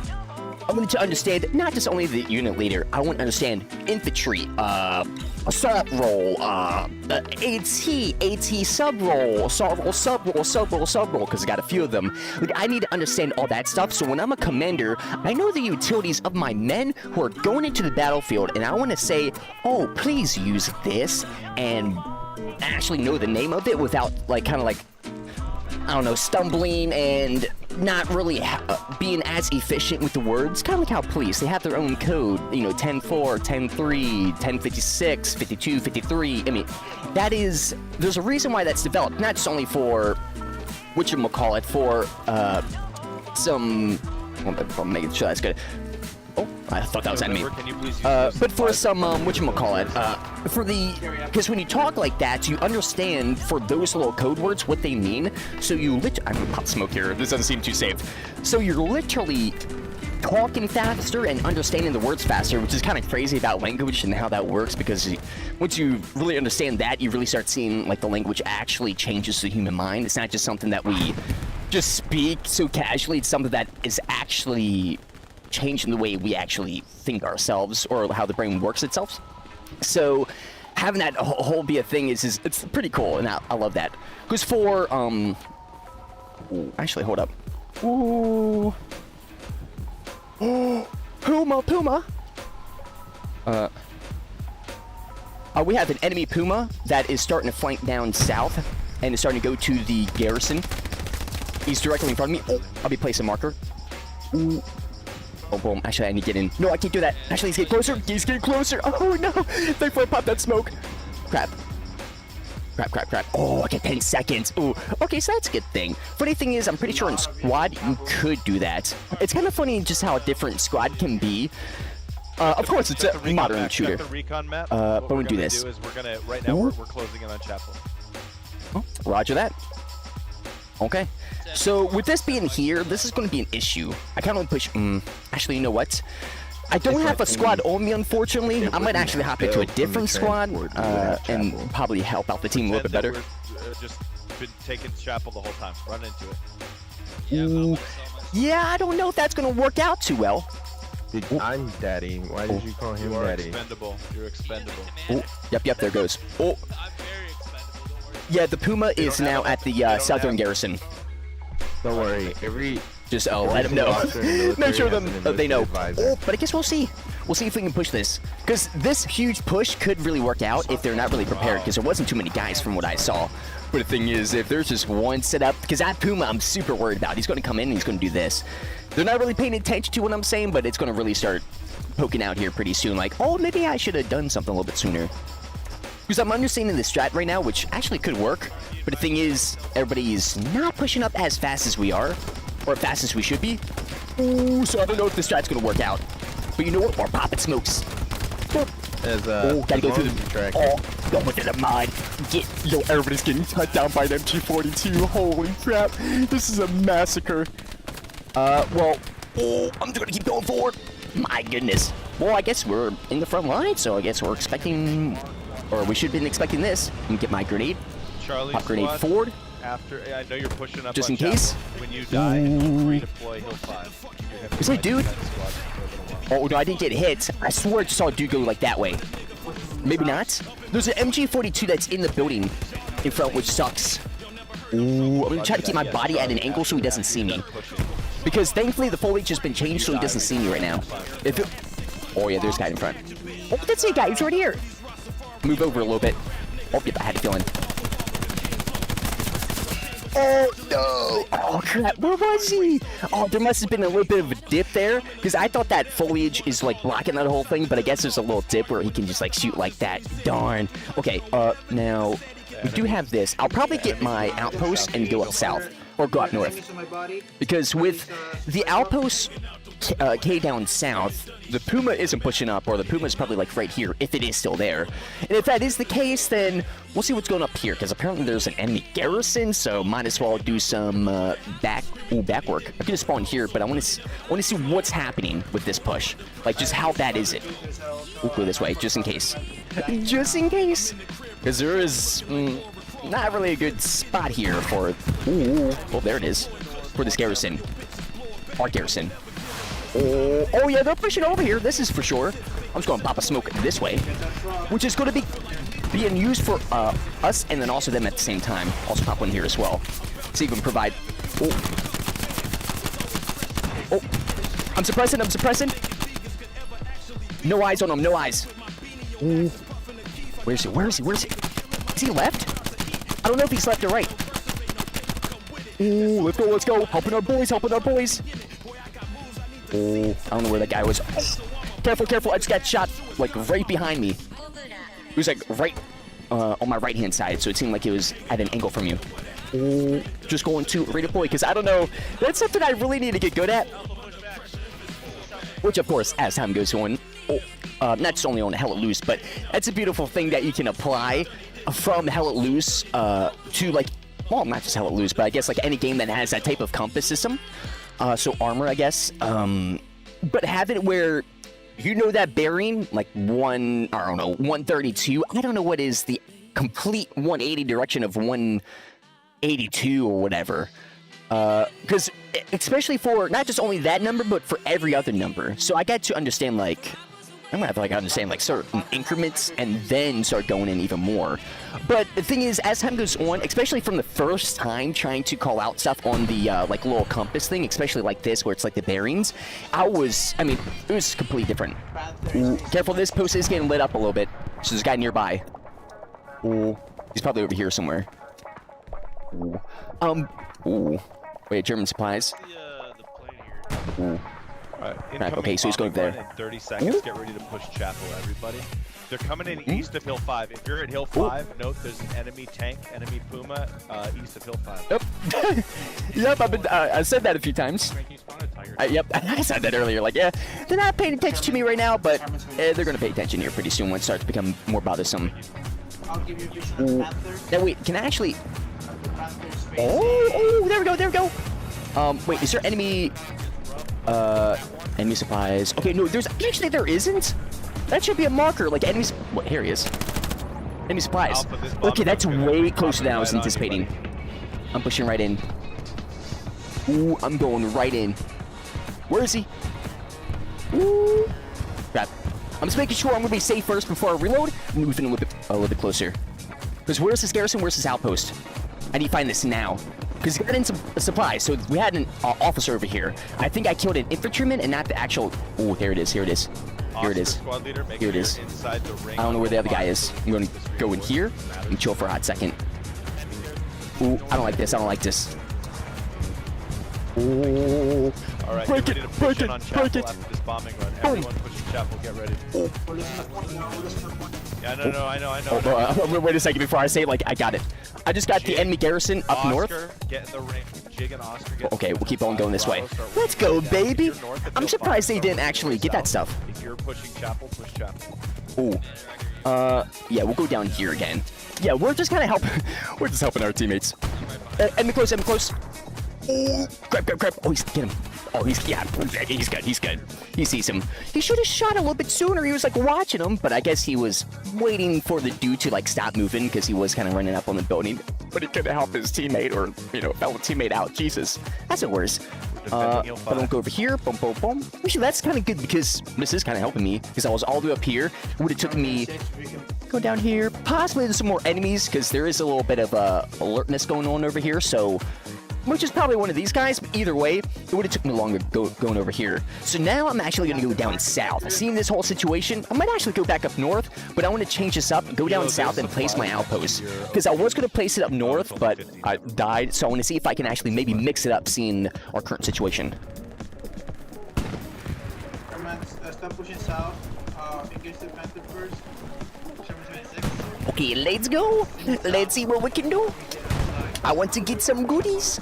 I wanted to understand not just only the unit leader, I want to understand infantry, assault role, AT sub role, assault role, sub role, because I got a few of them. Like, I need to understand all that stuff, so when I'm a commander, I know the utilities of my men who are going into the battlefield, and I want to say, oh, please use this, and actually know the name of it without, like, kind of like, I don't know, stumbling and not really being as efficient with the words. Kind of like how police, they have their own code, you know, 10-4, 10-3, 10-56, 52, 53. I mean, that is, there's a reason why that's developed, not just only for, whatchamacallit, for some, I'm making sure that's good. Oh, I thought that was enemy. But for some, whatchamacallit, for the, because when you talk like that, you understand for those little code words what they mean. So you I'm gonna pop smoke here. This doesn't seem too safe. So you're literally talking faster and understanding the words faster, which is kind of crazy about language and how that works, because once you really understand that, you really start seeing like the language actually changes the human mind. It's not just something that we just speak so casually. It's something that is actually changing the way we actually think ourselves, or how the brain works itself. So having that whole be a thing is it's pretty cool, and I love that. Because for actually, hold up. Ooh. Oh, Puma. We have an enemy Puma that is starting to flank down south and is starting to go to the garrison. He's directly in front of me. Oh, I'll be placing marker. Ooh. Oh, boom. Actually, I need to get in. No, I can't do that. Actually, he's getting closer. He's getting closer. Oh, no. Thankfully, I popped that smoke. Crap. Oh, okay, 10 seconds. Ooh. Okay, so that's a good thing. Funny thing is, I'm pretty sure in squad, you could do that. It's kind of funny just how a different squad can be. Of course, it's a modern shooter. The recon map. But we're going to do this. Right now, we're closing in on Chapel. Oh, roger that. Okay. So with this being here, this is going to be an issue. I kind of push. Actually, you know what? I don't have a squad on me, unfortunately. I might actually hop into a different squad and probably help out the team a little bit better. Just been taking Chapel the whole time. Run into it. Ooh. Yeah, I don't know if that's going to work out too well. I'm daddy. Why did you call him daddy? You're expendable. Oh, yep, there goes. Oh. Yeah, the Puma is now at the southern garrison. Don't worry. Just let them know. Make sure they know. Oh, but I guess we'll see. We'll see if we can push this. Because this huge push could really work out if they're not really prepared, because there wasn't too many guys from what I saw. But the thing is, if there's just one set up, because that Puma I'm super worried about. He's going to come in and he's going to do this. They're not really paying attention to what I'm saying, but it's going to really start poking out here pretty soon. Like, oh, maybe I should have done something a little bit sooner. Because I'm understanding the strat right now, which actually could work. But the thing is, everybody's not pushing up as fast as we are, or as fast as we should be. Ooh, so I don't know if this strat's going to work out. But you know what? We're popping smokes. As, gotta go through the... Over to the mud. Yo, everybody's getting cut down by an MG42. Holy crap. This is a massacre. Well, I'm gonna keep going forward. My goodness. Well, I guess we're in the front line, so I guess we're expecting, or we should have been expecting this. Let me get my grenade. Charlie Pop grenade squad, forward. After, I know you're pushing up Just on in case. Chapel. When you die, redeploy Hill 5. Is that dude? Oh, no, I didn't get hit. I swear I just saw a dude go like that way. Maybe not. There's an MG42 that's in the building in front, which sucks. Ooh, I'm gonna try to keep my body at an angle so he doesn't see me. Because thankfully the foliage has been changed so he doesn't see me right now. If it... Oh yeah, there's a guy in front. Oh, that's a guy. He's right here. Move over a little bit. Oh, yep, I had a feeling. Oh, no. Oh, crap. Where was he? Oh, there must have been a little bit of a dip there. Because I thought that foliage is, like, blocking that whole thing. But I guess there's a little dip where he can just, like, shoot like that. Darn. Okay, now, we do have this. I'll probably get my outpost and go up south. Or go up north. Because with the outpost K down south, the Puma isn't pushing up, or the Puma is probably like right here, if it is still there. And if that is the case, then we'll see what's going up here, because apparently there's an enemy garrison, so might as well do some back work. I could have spawned here, but I want to see what's happening with this push. Like, just how bad is it? We'll go this way, just in case. Just in case! Because there is... not really a good spot here for... Ooh, well, there it is. For this garrison. Our garrison. Oh, yeah, they're pushing over here. This is for sure. I'm just going to pop a smoke this way. Which is going to be being used for us and then also them at the same time. Also pop one here as well. So you can provide... Oh, I'm suppressing. No eyes on him, no eyes. Ooh. Where is he? Is he left? I don't know if he's left or right. Ooh, let's go. Helping our boys. Oh, I don't know where that guy was. Oh, careful. I just got shot, like, right behind me. It was, like, right on my right-hand side, so it seemed like it was at an angle from you. Oh, just going to redeploy, because I don't know. That's something I really need to get good at. Which, of course, as time goes on, not just only on Hell Let Loose, but that's a beautiful thing that you can apply from Hell Let Loose to, like, well, not just Hell Let Loose, but I guess, like, any game that has that type of compass system. So armor, I guess. But have it where you know that bearing, like 132. I don't know what is the complete 180 direction of 182 or whatever. Because especially for not just only that number, but for every other number. So I got to understand, like, I'm gonna have to, like, understand, like, certain increments and then start going in even more. But the thing is, as time goes on, especially from the first time trying to call out stuff on the, like, little compass thing, especially like this, where it's like the bearings, I mean, it was completely different. Ooh, careful, this post is getting lit up a little bit. So there's a guy nearby. Ooh, he's probably over here somewhere. Ooh. Wait, German supplies. Ooh. Right, okay, so he's going there. In 30 seconds, get ready to push Chapel, everybody. They're coming in east of Hill 5. If you're at Hill 5, note there's an enemy tank, enemy Puma, east of Hill 5. Yep, I said that a few times. Yep, I said that earlier. Like, yeah, they're not paying attention to me right now, but they're going to pay attention here pretty soon when it starts to become more bothersome. Now, wait, can I actually... Oh, there we go. Wait, is there enemy... enemy supplies. Okay, no, there isn't. That should be a marker, like enemies. What? Here he is. Enemy supplies. Okay, that's way closer than I was anticipating. I'm pushing right in. Ooh, I'm going right in. Where is he? Ooh. Crap. I'm just making sure I'm gonna be safe first before I reload. I'm moving a little bit closer. Because where's this garrison? Where's this outpost? I need to find this now. Because he got in some supplies, so we had an officer over here. I think I killed an infantryman and not the actual... Oh, here it is. Here it is. I don't know where the other guy is. I'm going to go in here and chill for a hot second. Ooh, I don't like this. Ooh. All right, break get ready it, to push break in it, on break Chapel it. after this bombing run. Everyone pushing Chapel, get ready. Yeah, no, I know. Wait a second before I say it, like, I got it. I just got the enemy garrison up north. Get in the ring. Jig and Oscar get okay, we'll keep on going this way. Let's go, baby. I'm surprised they didn't actually get that stuff. If you're pushing Chapel, push Chapel. Ooh. Yeah, we'll go down here again. Yeah, we're just kind of helping. We're just helping our teammates. Enemy close, enemy close. Oh, grab. Oh, get him. Oh, he's good. He sees him. He should have shot a little bit sooner. He was like watching him, but I guess he was waiting for the dude to like stop moving because he was kind of running up on the building. But he couldn't help his teammate or, fellow teammate out. Jesus, that's the worst. But I'll go over here. Boom, boom, boom. Actually, that's kind of good because this is kind of helping me because I was all the way up here. It would have took me go down here. Possibly there's some more enemies because there is a little bit of alertness going on over here. So, which is probably one of these guys. But either way, it would have took me longer going over here. So now I'm actually going to go down south. Seeing this whole situation, I might actually go back up north, but I want to change this up, go down south, and place my outpost. Because I was going to place it up north, but I died. So I want to see if I can actually maybe mix it up, seeing our current situation. Stop pushing south. Engage the panther first. Okay, let's go. Let's see what we can do. I want to get some goodies.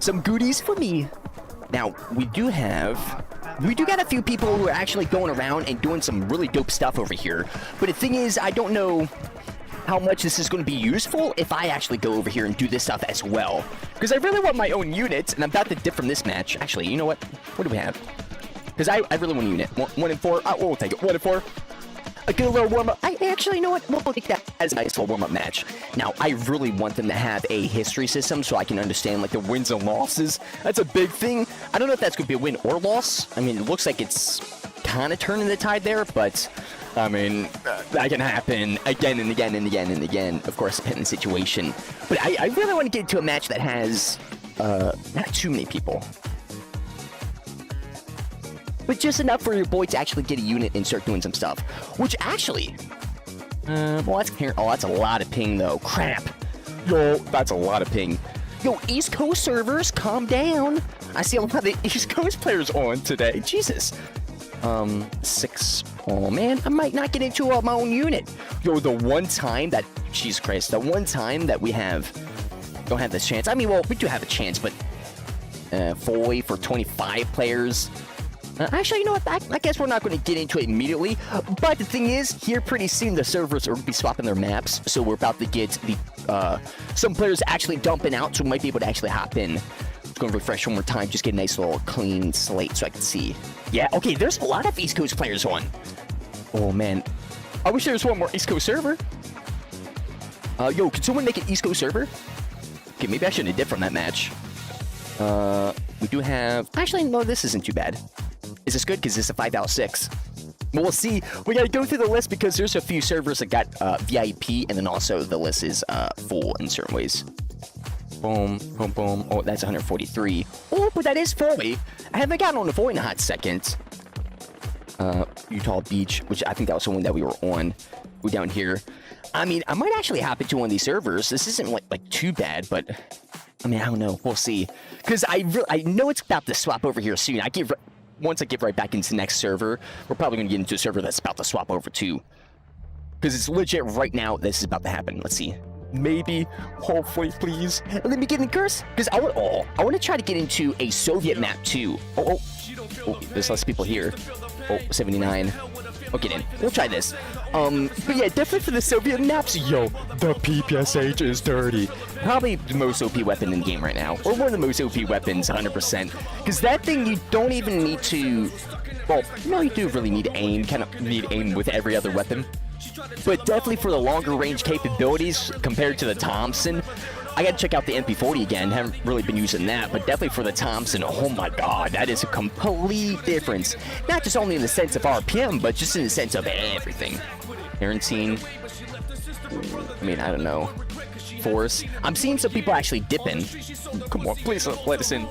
Some goodies for me. Now, we do got a few people who are actually going around and doing some really dope stuff over here. But the thing is, I don't know how much this is going to be useful if I actually go over here and do this stuff as well. Because I really want my own unit, and I'm about to dip from this match. Actually, you know what? What do we have? Because I really want a unit. 1 and 4. We'll take it. 1 and 4. A good little warm-up. I actually, you know what? We'll take that as a nice little warm-up match. Now, I really want them to have a history system so I can understand, like, the wins and losses. That's a big thing. I don't know if that's going to be a win or loss. I mean, it looks like it's kind of turning the tide there, but, I mean, that can happen again and again and again and again. Of course, depending on the situation. But I really want to get into a match that has not too many people. But just enough for your boy to actually get a unit and start doing some stuff. Which actually... well, that's here. Oh, that's a lot of ping, though. Crap. Yo, that's a lot of ping. Yo, East Coast servers, calm down. I see a lot of the East Coast players on today. Jesus. 6. Oh, man. I might not get into my own unit. Yo, the one time that... Jesus Christ. The one time that we don't have this chance. I mean, well, we do have a chance, but... fully for 25 players... actually, you know what? I guess we're not going to get into it immediately. But the thing is, here pretty soon the servers are going to be swapping their maps. So we're about to get some players actually dumping out. So we might be able to actually hop in. Just going to refresh one more time. Just get a nice little clean slate so I can see. Yeah, okay, there's a lot of East Coast players on. Oh, man. I wish there was one more East Coast server. Yo, can someone make an East Coast server? Okay, maybe I shouldn't have dipped from that match. We do have... Actually, no, this isn't too bad. Is this good? Because it's a 5 out of 6. But we'll see. We gotta go through the list because there's a few servers that got VIP, and then also the list is full in certain ways. Boom, boom, boom. Oh, that's 143. Oh, but that is fully. I haven't gotten on the void in a hot second. Utah Beach, which I think that was the one that we were on. We're down here. I mean, I might actually hop into one of these servers. This isn't like too bad, but I mean, I don't know. We'll see. Because I know it's about to swap over here soon. Once I get right back into the next server, we're probably going to get into a server that's about to swap over too. Because it's legit right now, this is about to happen. Let's see. Maybe, hopefully, please. Let me get in curse. Because I want to try to get into a Soviet map too. Oh, there's less people here. Oh, 79. Okay, then. We'll try this. But yeah, definitely for the Soviet maps, yo, the PPSH is dirty. Probably the most OP weapon in the game right now. Or one of the most OP weapons, 100%. Because that thing, you don't even need to... Well, no, you do really need aim. Kind of need aim with every other weapon. But definitely for the longer range capabilities compared to the Thompson, I gotta check out the MP40 again. Haven't really been using that, but definitely for the Thompson, oh my god, that is a complete difference. Not just only in the sense of RPM, but just in the sense of everything. Quarantine. I mean, I don't know. Force. I'm seeing some people actually dipping. Come on, please let us in.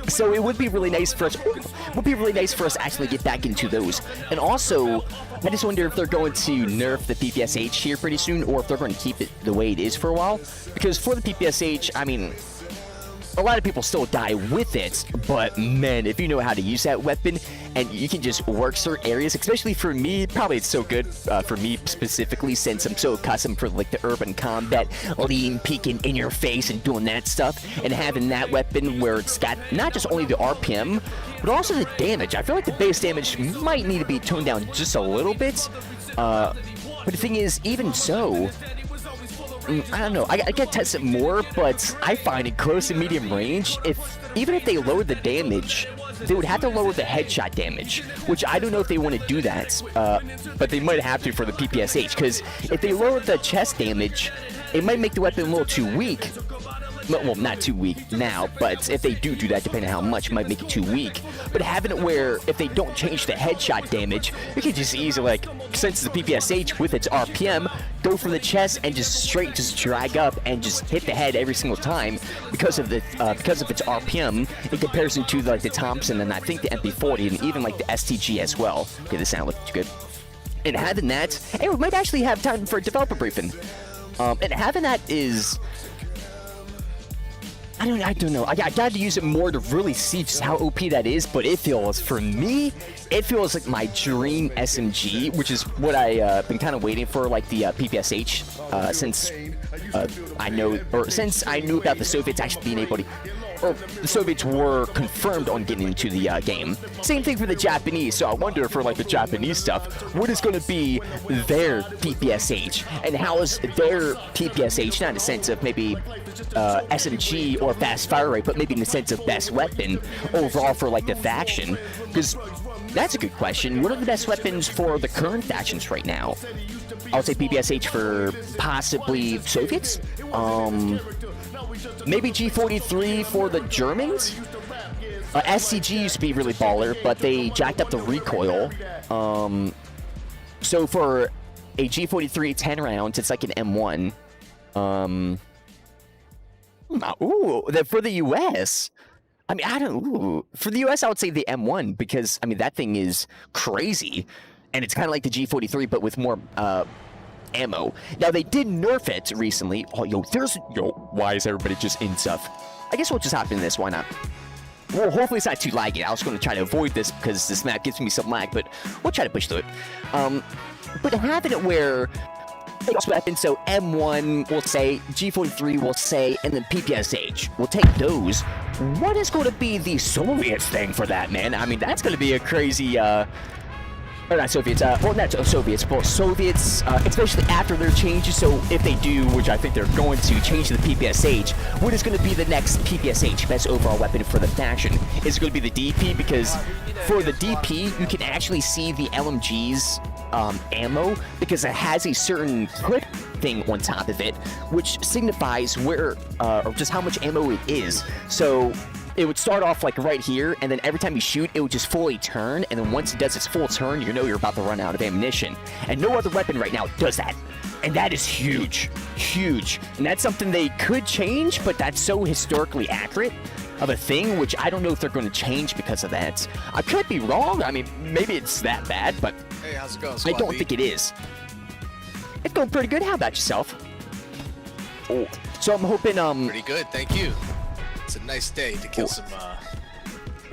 So it would be really nice for us. To actually get back into those. And also, I just wonder if they're going to nerf the PPSH here pretty soon, or if they're going to keep it the way it is for a while. Because for the PPSH, I mean, a lot of people still die with it, but man, if you know how to use that weapon and you can just work certain areas, especially for me, probably it's so good for me specifically since I'm so accustomed for like the urban combat, lean, peeking in your face and doing that stuff, and having that weapon where it's got not just only the RPM, but also the damage. I feel like the base damage might need to be toned down just a little bit. But the thing is, even so, I don't know. I gotta test it more, but I find in close and medium range, even if they lower the damage, they would have to lower the headshot damage, which I don't know if they want to do that, but they might have to for the PPSH, because if they lower the chest damage, it might make the weapon a little too weak. Well, not too weak now, but if they do that, depending on how much, it might make it too weak. But having it where if they don't change the headshot damage, you can just easily, like, since it's the PPSH with its RPM, go for the chest and just drag up and just hit the head every single time because of its RPM in comparison to like the Thompson and I think the MP40 and even like the STG as well. Okay, this sound looks good. And having that, hey, we might actually have time for a developer briefing. And having that is, I don't know. I got to use it more to really see just how OP that is, but it feels, for me, it feels like my dream SMG, which is what I been kind of waiting for, like the PPSH, since I knew about the Soviets actually being able to, or the Soviets were confirmed on getting into the game. Same thing for the Japanese, so I wonder for like the Japanese stuff, what is going to be their PPSH, and how is their PPSH, not in the sense of maybe SMG or fast fire rate, but maybe in the sense of best weapon overall for like the faction, because that's a good question. What are the best weapons for the current factions right now? I would say PPSH for possibly Soviets. Maybe G43 for the Germans. SCG used to be really baller, but they jacked up the recoil. So for a G43 10 rounds, it's like an M1. For the US, I mean, for the US, I would say the M1, because, I mean, that thing is crazy. And it's kind of like the G43, but with more ammo. Now, they did nerf it recently. Oh, why is everybody just in stuff? I guess we'll just hop into this, why not? Well, hopefully it's not too laggy. I was going to try to avoid this because this map gives me some lag, but we'll try to push through it. But having it where weapons, so M1, we'll say, G43, we'll say, and then PPSH. We'll take those. What is going to be the Soviets thing for that, man? I mean, that's going to be a crazy, or not Soviets, well, not Soviets, but Soviets, especially after their changes. So if they do, which I think they're going to, change to the PPSH, what is going to be the next PPSH, best overall weapon for the faction? Is it going to be the DP? Because for the DP, you can actually see the LMG's ammo, because it has a certain clip thing on top of it, which signifies where, or just how much ammo it is. So it would start off like right here, and then every time you shoot, it would just fully turn, and then once it does its full turn, you know you're about to run out of ammunition. And no other weapon right now does that. And that is huge. Huge. And that's something they could change, but that's so historically accurate of a thing, which I don't know if they're going to change because of that. I could be wrong. I mean, maybe it's that bad, but hey, how's it going, I don't think it is. It's going pretty good. How about yourself? Oh, so I'm hoping, Pretty good, thank you. It's a nice day to kill some,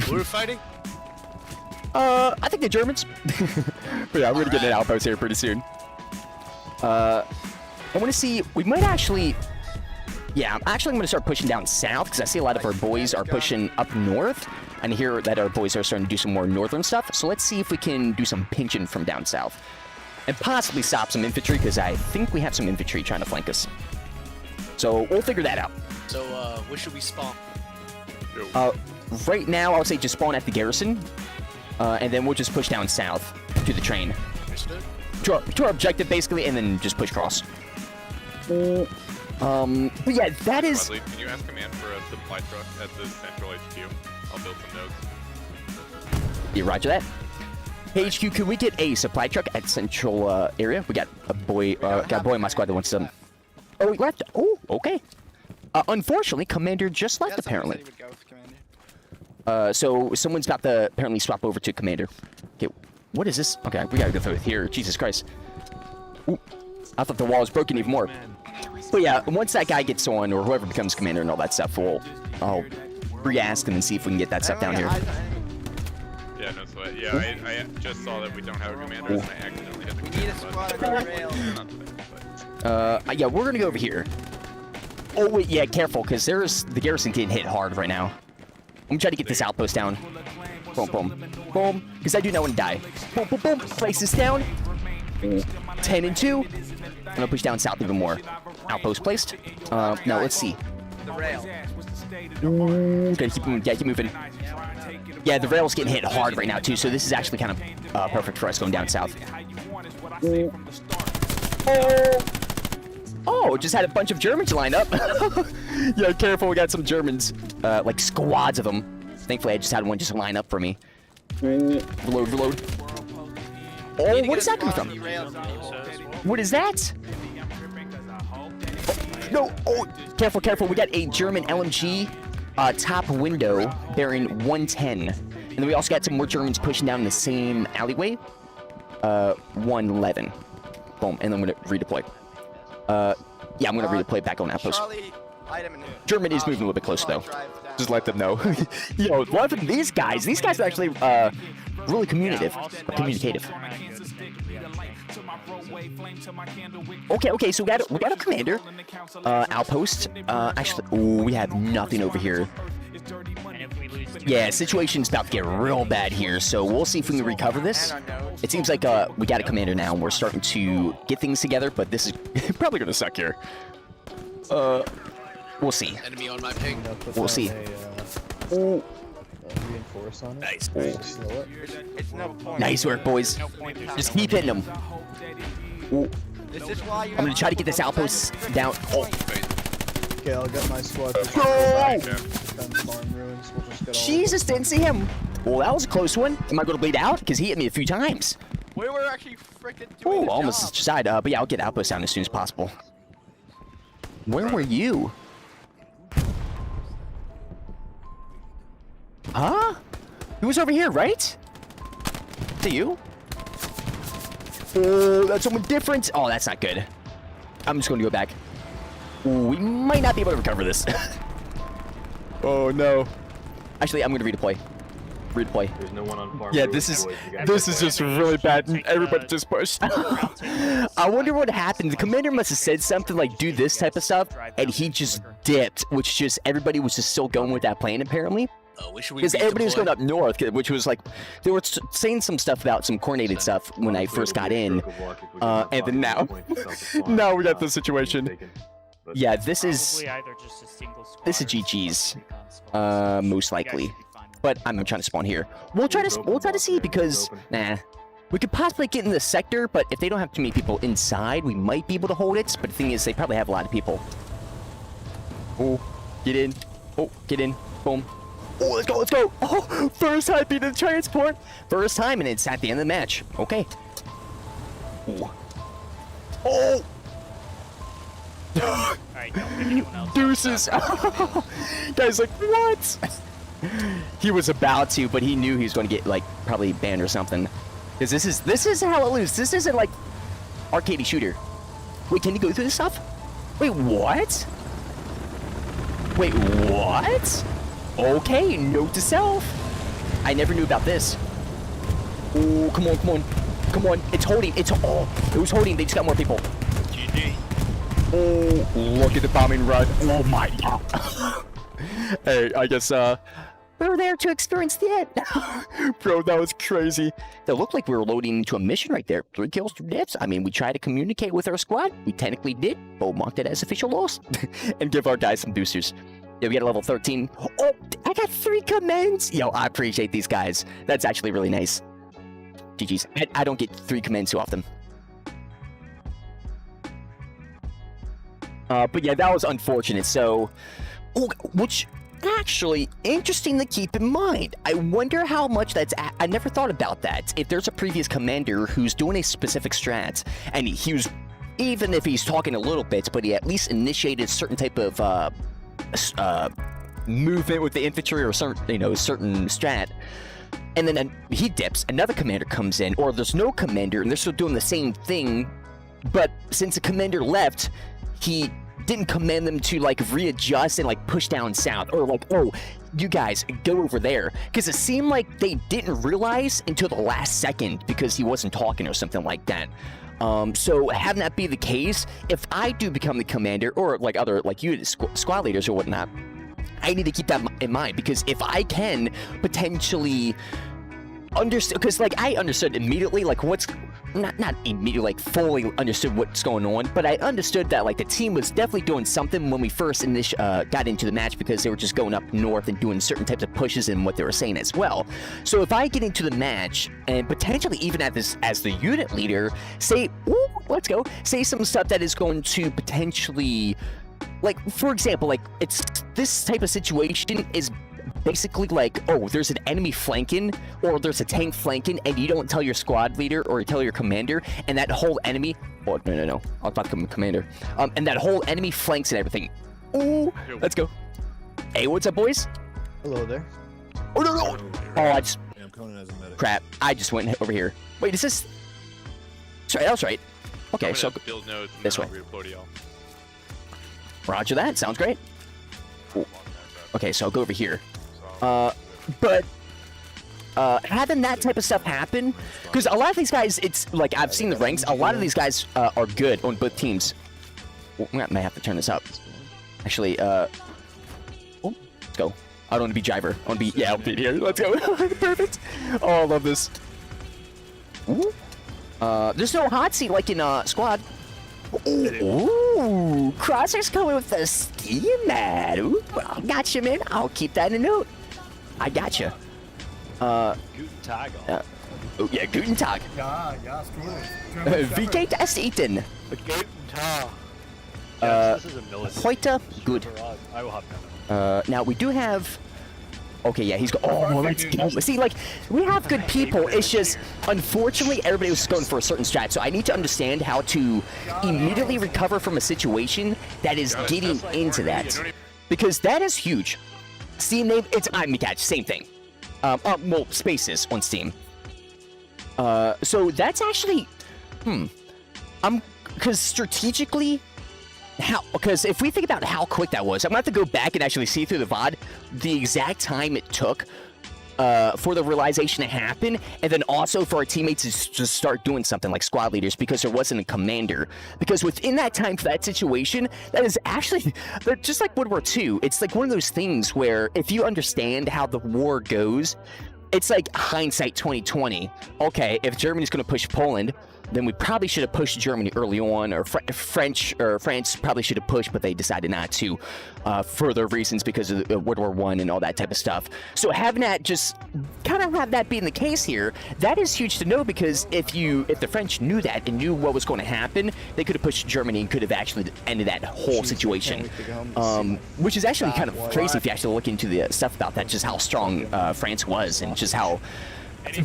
who are we fighting? I think the Germans. But yeah, we're gonna get an outpost here pretty soon. I want to see, we might actually, yeah, I'm going to start pushing down south, because I see a lot of our boys are pushing up north, and hear that our boys are starting to do some more northern stuff. So let's see if we can do some pinching from down south, and possibly stop some infantry, because I think we have some infantry trying to flank us. So we'll figure that out. So, where should we spawn? Right now, I would say just spawn at the garrison, and then we'll just push down south to the train. Understood. To our objective, basically, and then just push across. But yeah, that is... Can you ask command for a supply truck at the central HQ? I'll build some nodes. Yeah, roger that. Hey, HQ, can we get a supply truck at central area? We got a boy, in my squad that wants some... Oh, he left. Oh, okay. Unfortunately, Commander just left, apparently. So someone's about to apparently swap over to Commander. Okay, what is this? Okay, we gotta go through it here. Jesus Christ. Ooh, I thought the wall was broken even more. But yeah, once that guy gets on, or whoever becomes Commander and all that stuff, I'll re-ask him and see if we can get that stuff down here. Yeah, no sweat. Yeah, I just saw that we don't have a commander, and I accidentally hit the commander. We need a squad of rail. Yeah, we're gonna go over here. Oh wait, yeah, careful, because the garrison getting hit hard right now. I'm gonna try to get this outpost down. Boom, boom, boom, because I do not want to die. Boom, boom, boom. Place this down. 10 and 2. I'm gonna push down south even more. Outpost placed. Now let's see. The rail. Ooh, gotta keep moving. Yeah, the rail's getting hit hard right now too, so this is actually kind of perfect for us going down south. Oh, just had a bunch of Germans lined up. Yeah, careful, we got some Germans, like squads of them. Thankfully, I just had one just line up for me. Reload. Oh, what is that coming from? What is that? No, oh, careful. We got a German LMG top window bearing 110. And then we also got some more Germans pushing down the same alleyway. 111. Boom, and then I'm going to redeploy. Yeah, I'm going to redeploy back on outpost. German is moving a little bit closer, though. Just let them know. Yo, loving these guys. These guys are actually really communicative. Okay, so we got a commander. Outpost. Actually, ooh, we have nothing over here. Yeah, situation's about to get real bad here, so we'll see if we can recover this. It seems like we got a commander now, and we're starting to get things together, but this is probably gonna suck here. We'll see. Enemy on my ping. We'll see. Reinforce on it. Nice. Slow it. Nice work, boys. Just keep hitting them. Ooh. I'm gonna try to get this outpost down. Oh. Okay, I'll get my squad. Jesus, didn't see him. Well, that was a close one. Am I gonna bleed out? Because he hit me a few times. We were actually freaking doing the almost job. side. But yeah, I'll get outpost down as soon as possible. Where were you? Huh? He was over here, right? To you? Oh, that's someone different. Oh, that's not good. I'm just going to go back. Ooh, we might not be able to recover this. Oh, no. Actually, I'm going to redeploy. There's no one on farm. Yeah, this is just really bad, and everybody just pushed. I wonder what happened. The commander must have said something like, do this type of stuff, and he just dipped, which just, everybody was just still going with that plan, apparently. Because everybody was going up north, which was like, they were saying some stuff about some coordinated stuff when I first got in, and then now we got this situation. Yeah, this is GG's, most likely. But I'm trying to spawn here. We'll try to see, because we could possibly get in the sector, but if they don't have too many people inside, we might be able to hold it. But the thing is, they probably have a lot of people. Oh, get in. Oh, get in. Boom. Oh, let's go. Oh, first time beating the transport. First time, and it's at the end of the match. Okay. Ooh. Oh. Deuces. Guys, like, what? He was about to, but he knew he was going to get, like, probably banned or something. Because this is how it loses. This isn't like arcade shooter. Wait, can you go through this stuff? Wait, what? Wait, what? Okay, note to self. I never knew about this. Oh, come on. It's holding. It was holding. They just got more people. GG. Oh, look at the bombing run. Oh my god. Hey, I guess, we were there to experience that. Bro, that was crazy. It looked like we were loading into a mission right there. 3 kills, 2 deaths. I mean, we tried to communicate with our squad. We technically did. Bo marked it as official loss. And give our guys some boosters. Yeah, we got a level 13. Oh, I got 3 commands. Yo, I appreciate these guys. That's actually really nice. GG's. I don't get 3 commands too often. But yeah, that was unfortunate. So, which actually interesting to keep in mind. I wonder how much that's. I never thought about that. If there's a previous commander who's doing a specific strat, and he was, even if he's talking a little bit, but he at least initiated a certain type of movement with the infantry or certain strat, and then he dips. Another commander comes in, or there's no commander, and they're still doing the same thing, but since the commander left, he didn't command them to like readjust and like push down south, or like, oh, you guys go over there, because it seemed like they didn't realize until the last second because he wasn't talking or something like that. So having that be the case, if I do become the commander, or like other like you squad leaders or whatnot, I need to keep that in mind, because if I can potentially understand, because like I understood immediately like what's not immediately like fully understood what's going on, but I understood that like the team was definitely doing something when we first got into the match, because they were just going up north and doing certain types of pushes and what they were saying as well. So if I get into the match and potentially even at this as the unit leader, say, ooh, let's go, say some stuff that is going to potentially, like for example, like it's this type of situation is basically like, oh, there's an enemy flanking or there's a tank flanking, and you don't tell your squad leader or tell your commander, and that whole enemy, oh no, I'll talk to commander, and that whole enemy flanks and everything. Ooh, let's go. Hey, what's up, boys? Hello there. Oh no! Oh, I just crap. I just went over here. Wait, is this? Sorry, that's right. Okay, so build nodes and this then way. I'll redeploy to y'all. Roger that. Sounds great. Ooh. Okay, so I'll go over here. But having that type of stuff happen, because a lot of these guys, it's like I've seen the ranks. A lot of these guys are good on both teams. Well, I may have to turn this up. Actually, oh, let's go. I don't want to be Jiver. I want to be, yeah, I'll be here. Let's go. Perfect. Oh, I love this. Ooh. There's no hot seat like in squad. Ooh, Crosshair's coming with the ski mat. Ooh, I got you, man. I'll keep that in a note. I got you. Guten Tag. Oh yeah, Guten Tag. Ja, stimmt. Wie geht es Ihnen? Guten Tag. This is a military. Heute good. I will have now we do have. Okay, yeah, he's go. Oh, let's go. See, like, we have good people. It's just, unfortunately, everybody was going for a certain strat. So I need to understand how to immediately recover from a situation that is getting into that, because that is huge. Steam name, it's Ekaj, same thing. Well, spaces on Steam. So that's actually, because strategically, because if we think about how quick that was, I'm gonna have to go back and actually see through the VOD the exact time it took for the realization to happen, and then also for our teammates to just start doing something like squad leaders, because there wasn't a commander. Because within that time for that situation, that is actually just like World War II. It's like one of those things where if you understand how the war goes, it's like hindsight 2020. Okay, if Germany's going to push Poland, then we probably should have pushed Germany early on, or France probably should have pushed, but they decided not to, for their reasons, because of World War I and all that type of stuff. So having that, just kind of have that being the case here, that is huge to know, because if the French knew that and knew what was going to happen, they could have pushed Germany and could have actually ended that whole situation. Which is actually kind of crazy if you actually look into the stuff about that, just how strong France was and just how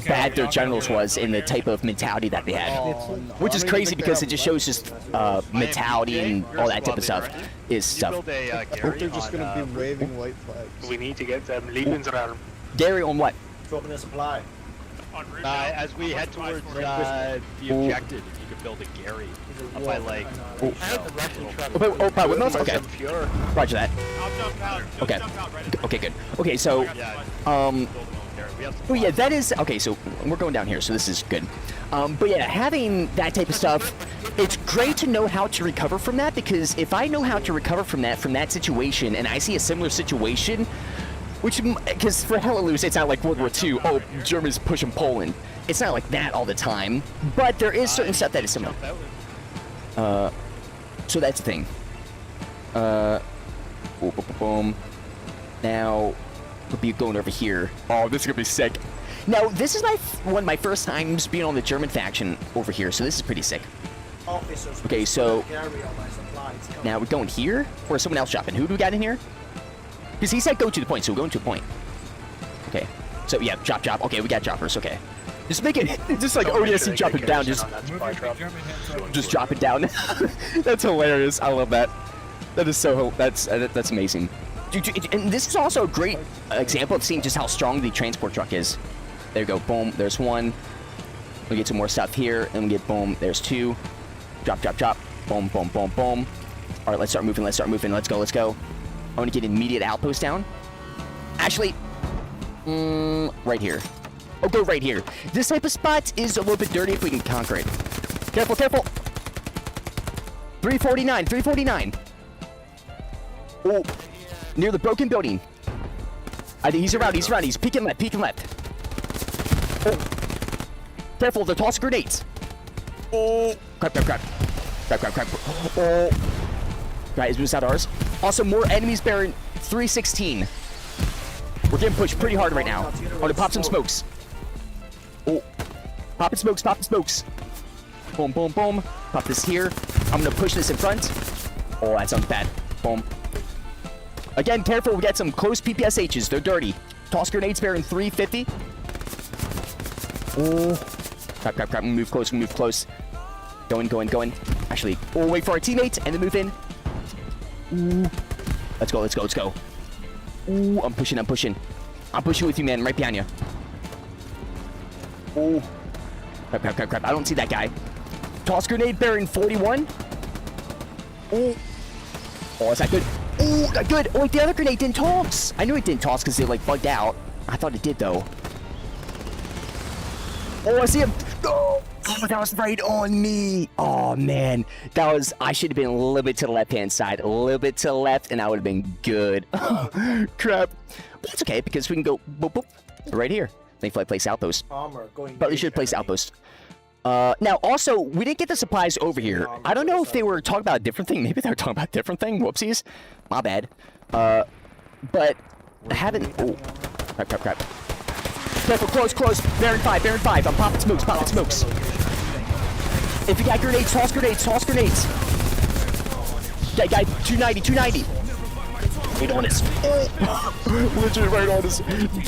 bad their generals was in the type of mentality that they had, which is crazy because it just shows just mentality and all that type of stuff is stuff. They're just gonna be waving white flags. We need to get them Lebensraum. Gary, on what? Dropping a supply. as we head towards the objective, if you could build a Gary up by like. By windmills? Okay. Roger that. I'll jump out. Okay. Jump out right Okay, good. Okay, so oh yeah, that is okay. So we're going down here, so this is good. But yeah, having that type of stuff, it's great to know how to recover from that, because if I know how to recover from that situation, and I see a similar situation, which, because for hell or loose, it's not like World War II. Oh, Germany's pushing Poland. It's not like that all the time, but there is certain stuff that is similar. So that's the thing. Boom. Now, we'll be going over here. Oh, this is gonna be sick. Now, this is one of my first times being on the German faction over here, so this is pretty sick. Okay, so now we're going here, or is someone else dropping? Who do we got in here? Because he said go to the point, so we're going to the point. Okay, so yeah, drop. Okay, we got droppers. Okay, just make it just like ODSC drop it down. Just drop it down. That's hilarious. I love that. That is so. That's amazing. And this is also a great example of seeing just how strong the transport truck is. There you go. Boom. There's one. We get some more stuff here, and we get boom. There's two. Drop. Boom. All right, let's start moving. Let's go. I want to get immediate outpost down. Actually, right here. Oh, go right here. This type of spot is a little bit dirty if we can conquer it. Careful. 349. Oh, near the broken building. I think he's around. He's peeking left. Oh, careful, they're tossing grenades. Oh, crap. Oh. Right, is Moose out ours? Also, more enemies bearing 316. We're getting pushed pretty hard right now. I'm gonna pop some smokes. Oh, popping smokes. Boom. Pop this here. I'm gonna push this in front. Oh, that sounds bad. Boom. Again, careful, we got some close PPSHs. They're dirty. Toss grenades bearing 350. Oh. Crap. Move close. Going. Actually, we'll wait for our teammates and then move in. Ooh. Let's go. Ooh, I'm pushing. I'm pushing with you, man. I'm right behind you. Ooh. Crap. I don't see that guy. Toss grenade bearing 41. Ooh. Oh, is that good? Ooh, that good. Oh, wait, the other grenade didn't toss. I knew it didn't toss because it, like, bugged out. I thought it did, though. Oh, I see him. Oh, that was right on me. Oh, man. I should have been a little bit to the left-hand side. A little bit to the left, and I would have been good. Crap. But that's okay, because we can go boop, right here. Mayfly place outpost. Probably should place outpost. Now, also, we didn't get the supplies over here. I don't know if they were talking about a different thing. Maybe they were talking about a different thing. Whoopsies. My bad. But I haven't... Oh, crap. Careful, close. Baron 5. I'm popping smokes. If you got grenades, toss grenades. Guy, 290. Right on us. Oh. Literally right on us.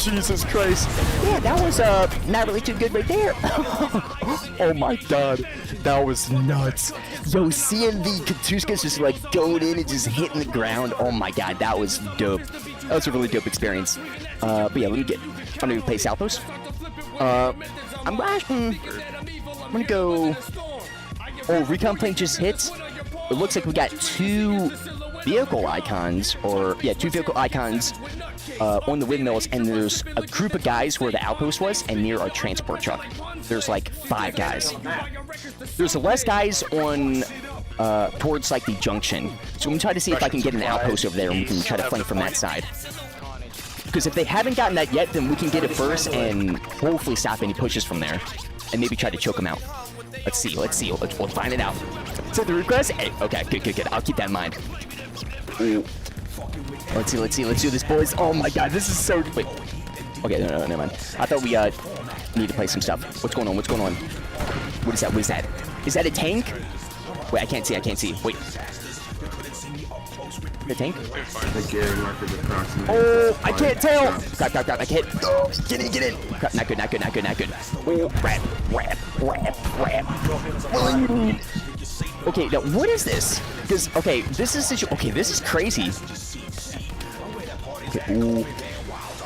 Jesus Christ. Yeah, that was not really too good right there. Oh my god. That was nuts. Yo, seeing the Katuskas just like going in and just hitting the ground. Oh my god, that was dope. That was a really dope experience. But yeah, I'm gonna play Southpost. I'm gonna go. Oh, recon plane just hit. It looks like we got two vehicle icons on the windmills, and there's a group of guys where the outpost was, and near our transport truck. There's like 5 guys. There's less guys on towards like the junction. So I'm gonna try to see if I can get an outpost over there, and we can try to flank from that side. Because if they haven't gotten that yet, then we can get it first and hopefully stop any pushes from there, and maybe try to choke them out. Let's see. We'll find it out. So the request. Hey, okay, good. I'll keep that in mind. Ooh. Let's do this, boys. Oh my god, this is so... Wait. Okay, no, never mind. I thought we need to play some stuff. What's going on? What is that? Is that a tank? Wait, I can't see. Wait. A tank? Oh, I can't tell! Crap, I can't... Oh, get in! Crap, not good. Oh, rap. What do you mean? Okay, now what is this? Because, this is crazy. Okay, ooh.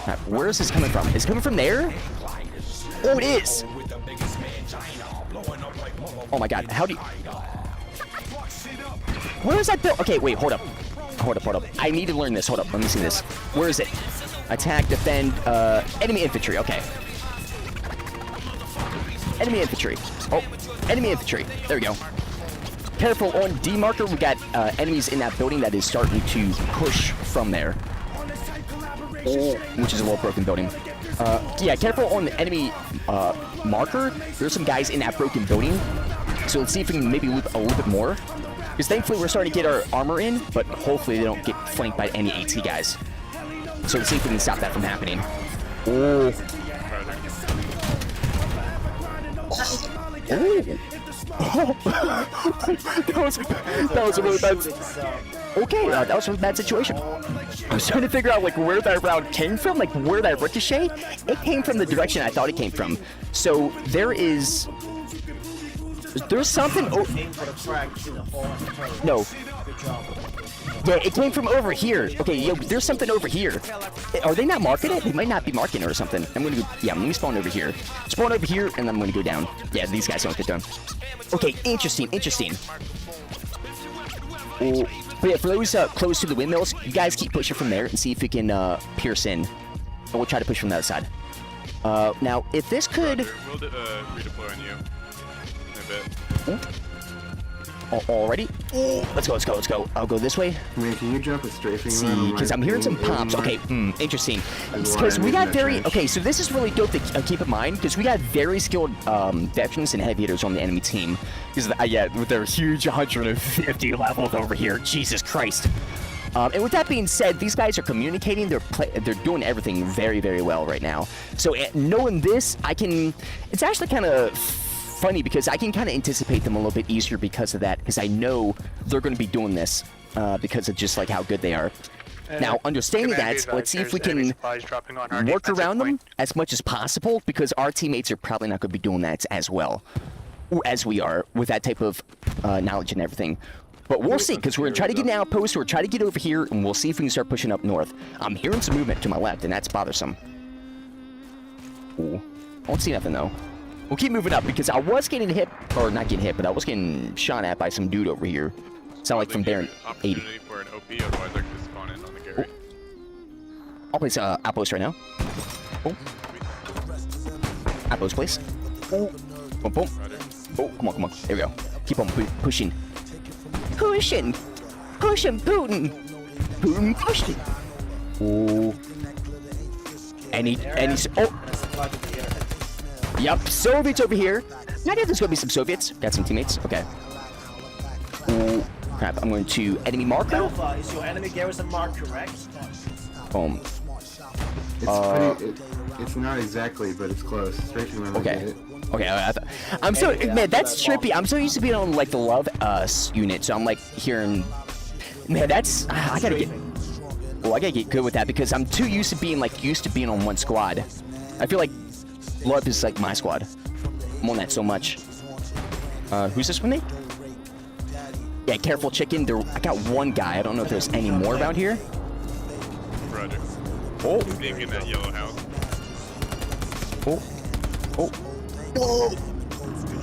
Right, where is this coming from? Is it coming from there? Oh, it is! Oh my god, how do you... Where is that built? Okay, wait, hold up. I need to learn this. Hold up, let me see this. Where is it? Attack, defend, enemy infantry, okay. Enemy infantry. Oh, enemy infantry. There we go. Careful on D marker. We got enemies in that building that is starting to push from there. Oh, which is a well-broken building. Yeah, careful on the enemy marker. There's some guys in that broken building. So let's see if we can maybe loop a little bit more. Because thankfully we're starting to get our armor in, but hopefully they don't get flanked by any AT guys. So let's see if we can stop that from happening. Oh. That was a really bad... Okay, that was a really bad situation. I was trying to figure out, like, where that round came from, like, where that ricochet. It came from the direction I thought it came from. So, there's something... No. Yeah, it came from over here. Okay, yo, there's something over here. Are they not marking it? They might not be marking it or something. I'm gonna go... Yeah, I'm gonna spawn over here. Spawn over here, and I'm gonna go down. Yeah, these guys don't get done. Okay, interesting. Oh, but yeah, for those close to the windmills, you guys keep pushing from there and see if we can pierce in. And we'll try to push from the other side. Now, if this could... Roger. We'll redeploy on you in a bit. Already? Let's go. I'll go this way. Man, can you drop a strafing? See, because I'm hearing some pops. Okay, interesting. Because we got very... Okay, so this is really dope to keep in mind, because we got very skilled veterans and heavy hitters on the enemy team. Because, yeah, with their huge 150 levels over here. Jesus Christ. And with that being said, these guys are communicating. They're doing everything very, very well right now. So knowing this, I can... It's actually kind of funny because I can kind of anticipate them a little bit easier because of that, because I know they're going to be doing this because of just like how good they are. Now, understanding that, let's see if we can work around them as much as possible, because our teammates are probably not going to be doing that as well as we are with that type of knowledge and everything. But we'll see, because we're going to try to get an outpost, we're trying to get over here, and we'll see if we can start pushing up north. I'm hearing some movement to my left, and that's bothersome. Ooh. I don't see nothing, though. We'll keep moving up, because I was getting hit, or not getting hit, but I was getting shot at by some dude over here. Sound like from there in 80. For an OP, otherwise they're just spawn in on the Gary. I'll place outpost right now. Oh. Outpost place. Oh. Boom, boom. Oh, come on. There we go. Keep on pushing. Pushing, Putin. Putin pushing. Oh. Oh. Yup, Soviets over here. I know there's gonna be some Soviets. Got some teammates. Okay. Oh, crap. I'm going to enemy marker. Alpha, is your enemy garrison mark correct? Boom. It's not exactly, but it's close. Strafing might Okay. get it. Okay, I'm so man. That's trippy. I'm so used to being on like the Love Us unit, so I'm like hearing. Man, that's I gotta get good with that, because I'm too used to being on one squad. I feel like Love is like my squad. I'm on that so much. Who's this with me? Yeah, careful, chicken. I got one guy. I don't know if there's any more around here. Roger. Oh. Being in that yellow house. Oh.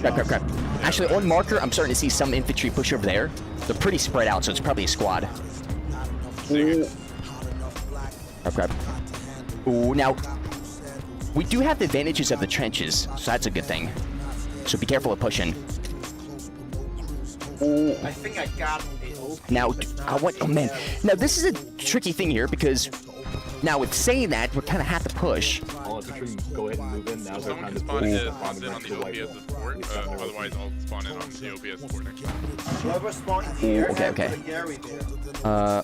Crap. Actually, on marker, I'm starting to see some infantry push over there. They're pretty spread out, so it's probably a squad. Ooh. Crap. Ooh, now, we do have the advantages of the trenches, so that's a good thing. So be careful of pushing. Ooh. I think I got the OP. Now, oh man. Now, this is a tricky thing here, because now with saying that, we kind of have to push. Go ahead and move in. Now's our time to Spawn in on the OPS support, otherwise I'll spawn in on the OPS support next time. Whoever spawned here, Okay. put a Gary there.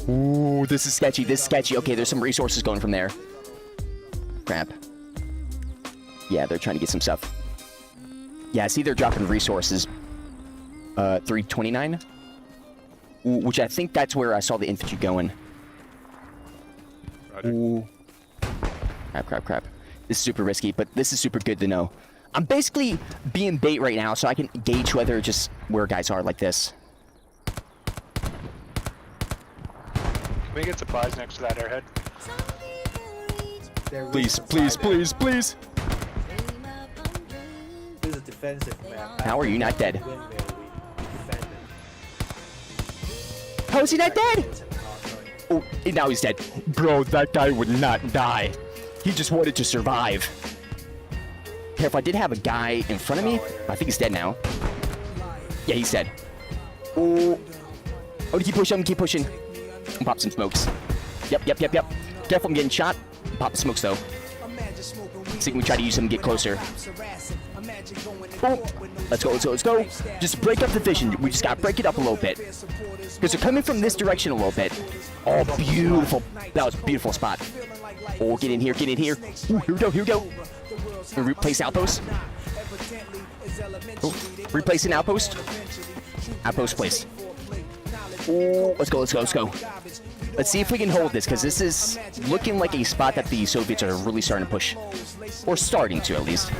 Ooh, this is sketchy. Okay, there's some resources going from there. Crap. Yeah, they're trying to get some stuff. Yeah, I see they're dropping resources. 329. Ooh, which I think that's where I saw the infantry going. Ooh. Crap. This is super risky, but this is super good to know. I'm basically being bait right now, so I can gauge where guys are like this. Can we get supplies next to that airhead? Please. This is a defensive map. How are you not dead? How is he not dead? Oh, now he's dead. Bro, that guy would not die. He just wanted to survive. Careful, I did have a guy in front of me. I think he's dead now. Yeah, he's dead. Oh, keep pushing. Pop some smokes. Yep. Careful, I'm getting shot. Pop the smokes, though. See, we try to use them and get closer. Oh, let's go. Just break up the vision. We just got to break it up a little bit. Because they're coming from this direction a little bit. Oh, beautiful. That was a beautiful spot. Oh, get in here. Ooh, here we go. Replace outpost. Oh, replace an outpost. Outpost place. Oh, let's go. Let's see if we can hold this, because this is looking like a spot that the Soviets are really starting to push. Or starting to, at least.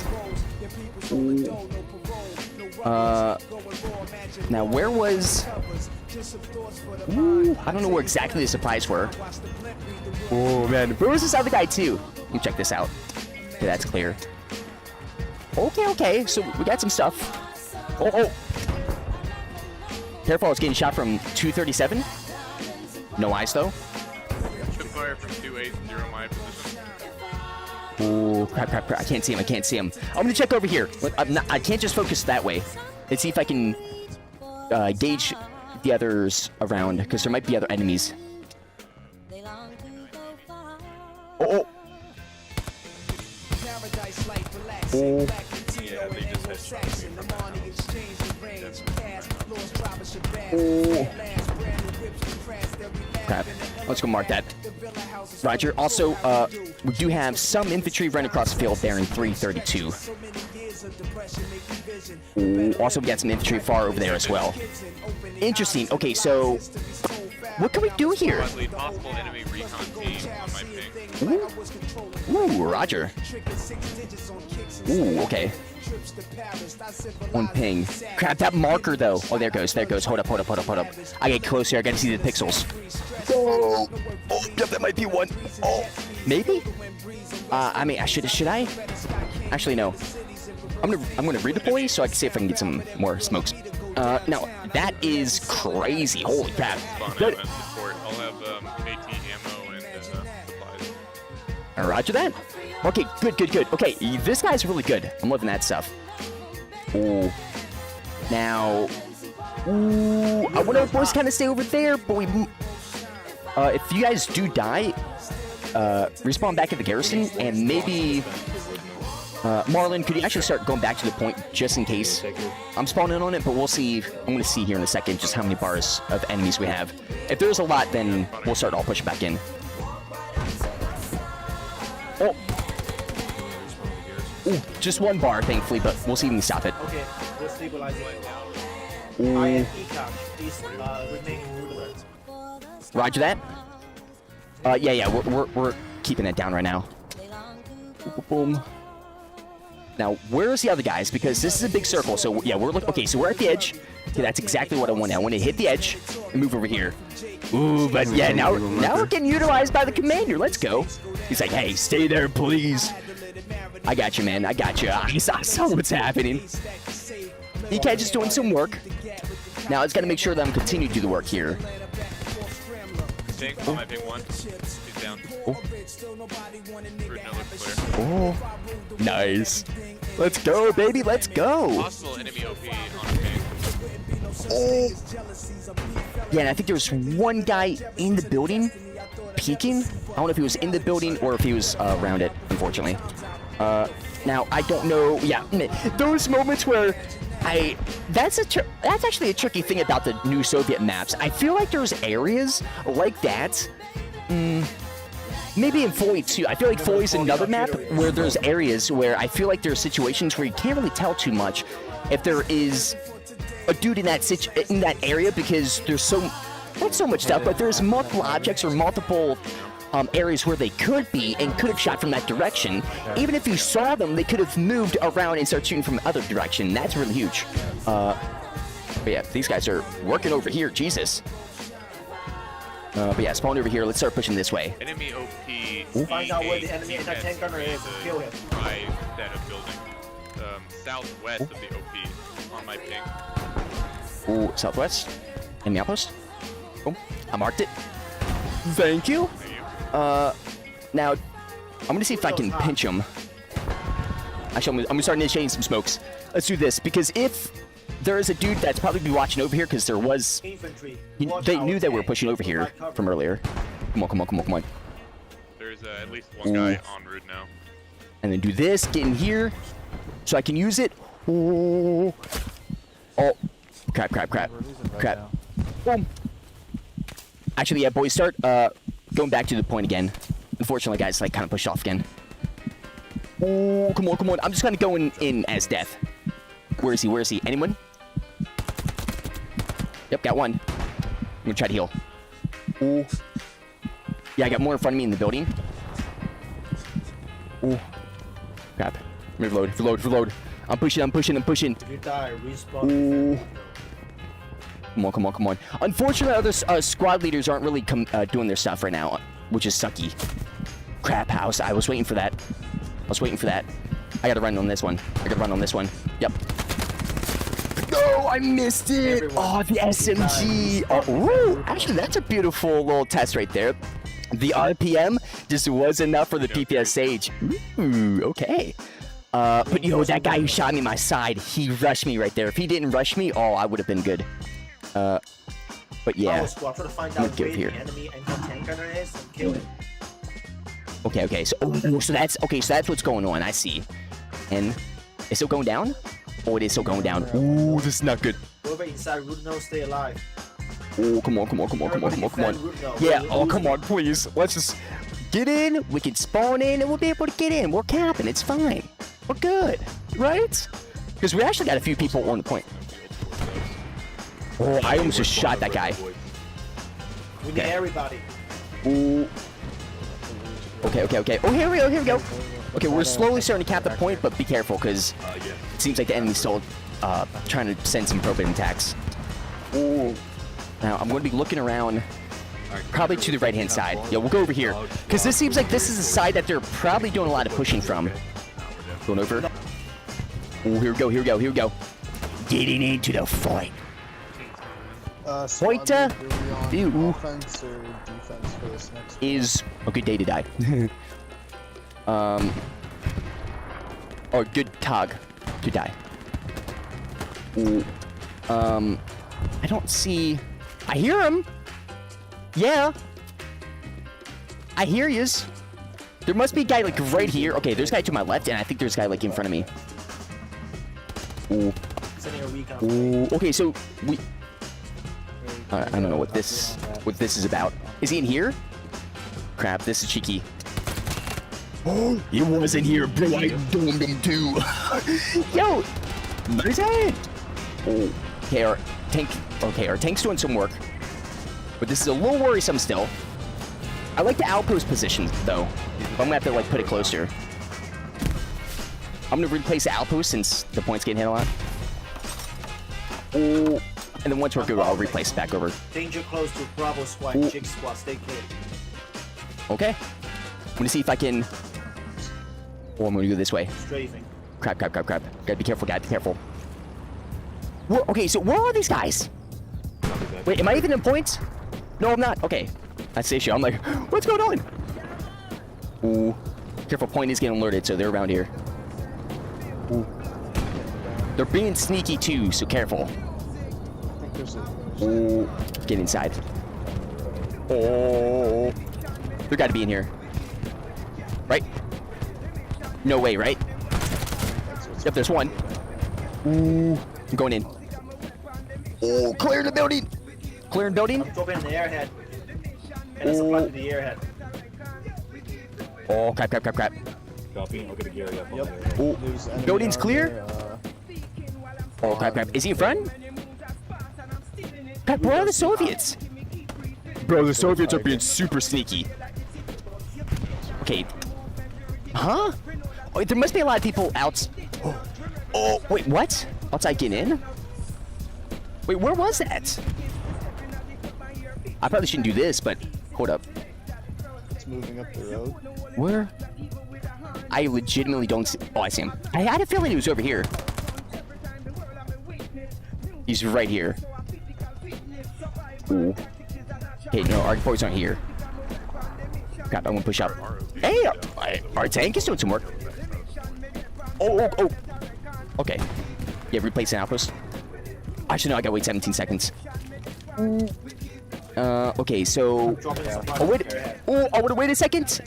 Now, where was... Ooh, I don't know where exactly the supplies were. Oh, man. Where was this other guy, too? Let me check this out. Okay, that's clear. Okay. So, we got some stuff. Oh. Careful, I was getting shot from 237. No eyes, though. Should fire from 280 my position. Oh, crap, crap, crap. I can't see him. I can't see him. I'm gonna check over here. I can't just focus that way. Let's see if I can gauge the others around, because there might be other enemies. Oh. Oh. Yeah, they just had Oh. Crap. Let's go mark that. Roger. Also, we do have some infantry running across the field there in 332. Ooh, also, we got some infantry far over there as well. Interesting. Okay, so what can we do here? Possible enemy recon team on my ping. Ooh, Roger. Ooh, okay. One ping. Crap, that marker though. Oh, there it goes. There it goes. Hold up, hold up, hold up, hold up. I get closer. I gotta see the pixels. Oh, yep, that might be one. Oh, maybe? I mean, should I? Actually, no. I'm gonna redeploy so I can see if I can get some more smokes. No, that is crazy. Holy crap. Good. I'll have AT ammo and supplies. Roger that. Okay, good, good, good. Okay, this guy's really good. I'm loving that stuff. Ooh. Now, ooh, I want our boys kind of stay over there, but we... if you guys do die, respawn back at the garrison, and maybe... Marlon, could you actually start going back to the point just in case? I'm spawning on it, but we'll see. I'm going to see here in a second just how many bars of enemies we have. If there's a lot, then we'll start all pushing back in. Oh. Ooh, just one bar, thankfully, but we'll see if we can stop it. Okay, we'll stabilize it. Ooh. I am Ekaj. Please remain through the Roger that. Yeah, we're keeping it down right now. Boom. Now, where's the other guys? Because this is a big circle, so yeah, we're looking. Okay, so we're at the edge. Okay, that's exactly what I want. I want to hit the edge and move over here. Ooh, but yeah, now we're getting utilized by the commander. Let's go. He's like, hey, stay there, please. I got you, man. I got you. I saw what's happening. Ekaj is doing some work. Now, it's got to make sure that I'm continuing to do the work here. Ping, on my ping one. He's down. Oh. Oh, nice. Let's go, baby. Let's go. Possible enemy OP on a ping. Oh. Yeah, and I think there was one guy in the building peeking. I don't know if he was in the building or if he was around it, unfortunately. Now, I don't know. Yeah, those moments where that's actually a tricky thing about the new Soviet maps. I feel like there's areas like that. Maybe in Foley too. I feel like Foley's another map where there's areas where I feel like there are situations where you can't really tell too much if there is a dude in that area, because there's not so much stuff, but there's multiple objects or multiple areas where they could be and could have shot from that direction. Even if you saw them, they could have moved around and start shooting from the other direction. That's really huge. But yeah, these guys are working over here. Jesus. But yeah, spawn over here. Let's start pushing this way. Enemy OP. Find out where the enemy anti-tank gunner is and kill him. Drive that of building. Southwest of the OP on my ping. Ooh, southwest. Enemy outpost. Oh, I marked it. Thank you. Now, I'm gonna see if I can pinch him. Actually, I'm gonna start initiating some smokes. Let's do this, because if there is a dude that's probably be watching over here, because there was... They knew that we were pushing over here from earlier. Come on, come on, come on, come on. There's at least one guy en route now. And then do this, get in here, so I can use it. Ooh. Oh, crap, crap, crap, crap. Boom. Actually, yeah, boys, start going back to the point again. Unfortunately, guys, like, kind of pushed off again. Oh, come on, come on. I'm just gonna go in as death. Where is he? Where is he? Anyone? Yep, got one. I'm gonna try to heal. Ooh. Yeah, I got more in front of me in the building. Ooh. Crap. Reload, reload, reload. I'm pushing, I'm pushing, I'm pushing. If you die, respawn. Ooh. Come on, come on, come on. Unfortunately, other squad leaders aren't really doing their stuff right now, which is sucky. Crap, house. I was waiting for that. I was waiting for that. I gotta run on this one. I gotta run on this one. Yep. No, I missed it. Oh, the SMG. Oh, ooh, actually, that's a beautiful little test right there. The RPM just was enough for the PPSH. Ooh, okay. But yo, that guy who shot me in my side, he rushed me right there. If he didn't rush me, oh, I would have been good. But yeah. Squad, try to find I'm out gonna where give here. the enemy and the tank gunner is and kill it. Okay. So that's what's going on. I see. And it's still going down? Oh, it is still going down. Ooh, this is not good. Whoever inside would know stay alive. Oh, come on. Yeah, oh, come on, please. Let's just get in. We can spawn in and we'll be able to get in. We're camping. It's fine. We're good, right? Because we actually got a few people on the point. Oh, I almost just shot that guy. We need everybody. Ooh. Okay. Oh, here we go. Okay, we're slowly starting to cap the point, but be careful, because it seems like the enemy's still trying to send some propane attacks. Ooh. Now, I'm going to be looking around, probably to the right-hand side. Yeah, we'll go over here, because this seems like this is the side that they're probably doing a lot of pushing from. Going over. Oh, here we go. Getting into the fight. Fighter. Ew. Offense or defense for this next Is a good day to die. Or good tag to die. Ooh. I don't see. I hear him. Yeah. I hear yous. There must be a guy like right here. Okay, there's a guy to my left, and I think there's a guy like in front of me. Ooh. Ooh. Okay, so we. I don't know what this is about. Is he in here? Crap, this is cheeky. Oh, he was in here, bro. I domed him too. Yo, nice head. Oh, okay, our tank's doing some work, but this is a little worrisome still. I like the outpost position though. I'm gonna have to like put it closer. I'm gonna replace the outpost since the point's getting hit a lot. Oh, and then once we're good, I'll replace it back over. Danger close to Bravo squad, Jig squad, stay clear. Okay. I'm gonna see if I can. Oh, I'm gonna go this way. Strafing. Crap. Gotta be careful, be careful. Okay, so where are these guys? Wait, am I even in points? No, I'm not. Okay. That's the issue. I'm like, what's going on? Ooh. Careful, point is getting alerted, so they're around here. Ooh. They're being sneaky too, so careful. Ooh. Get inside. Oh. There gotta be in here. Right? No way, right? Yep, there's one. Ooh. I'm going in. Oh, clearing the building! Clearing building? I'm dropping in the airhead. And it's supply to the airhead. Oh, crap. Copy, I'll get a gear up. Yep. Oh, building's clear? Oh, crap. Is he in front? Crap, where are the Soviets? Bro, the Soviets are being super sneaky. Okay. Huh? Oh, there must be a lot of people out. Oh, wait, what? Outside getting in? Wait, where was that? I probably shouldn't do this, but hold up. It's moving up the road. Where? I legitimately don't see. Oh, I see him. I had a feeling he was over here. He's right here. Ooh. Okay, no, our boys aren't here. Crap, I'm gonna push up. Hey, our tank is doing some work. Oh. Okay. Yeah, replace an outpost. Actually, no, I gotta wait 17 seconds. Okay, so. Oh, wait a second.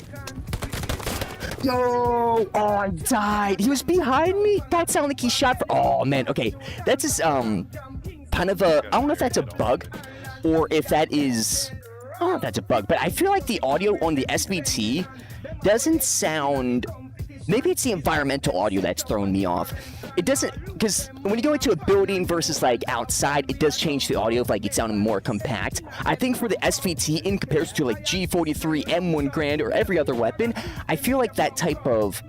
Yo! Oh, I died. He was behind me. That sounded like he shot for. Oh man. Okay, that's just kind of a. I don't know if that's a bug, or if that is. I don't know if that's a bug, but I feel like the audio on the SVT doesn't sound. Maybe it's the environmental audio that's throwing me off. It doesn't, because when you go into a building versus like outside, it does change the audio, like it's sounding more compact. I think for the SVT in comparison to like G43, M1 Grand, or every other weapon, I feel like that type of,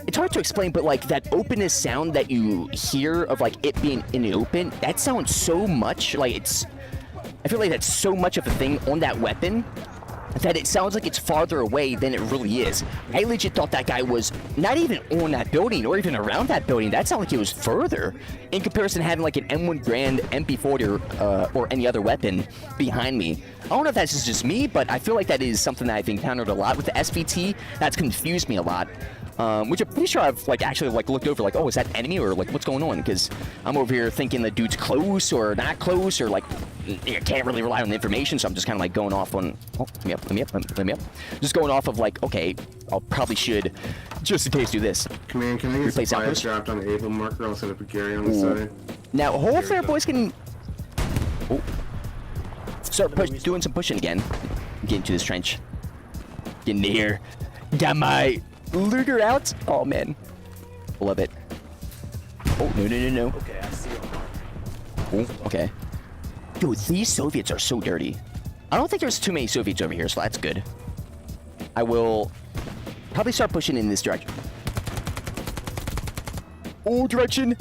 it's hard to explain, but like that openness sound that you hear of like it being in the open, that sounds so much like it's, I feel like that's so much of a thing on that weapon that it sounds like it's farther away than it really is. I legit thought that guy was not even on that building or even around that building. That sounded like it was further in comparison to having like an M1 Grand MP40 or any other weapon behind me. I don't know if that's just me, but I feel like that is something that I've encountered a lot with the SVT. That's confused me a lot. Which I'm pretty sure I've like actually like looked over like, oh, is that enemy or like what's going on? Because I'm over here thinking the dude's close or not close or like you can't really rely on the information, so I'm just kind of like going off on. Oh, let me up. Just going off of like, okay, I'll probably should just in case do this. Command, can I get Replace supplies outpost? dropped on the Able marker? I'll set up a Gary on the side. Now hopefully our boys can start doing some pushing again. Get into this trench. Get into here. Got my Luger out. Oh man, love it. Oh no. Okay, I see him. Oh, okay. Dude, these Soviets are so dirty. I don't think there's too many Soviets over here, so that's good. I will probably start pushing in this direction. Oh, direction.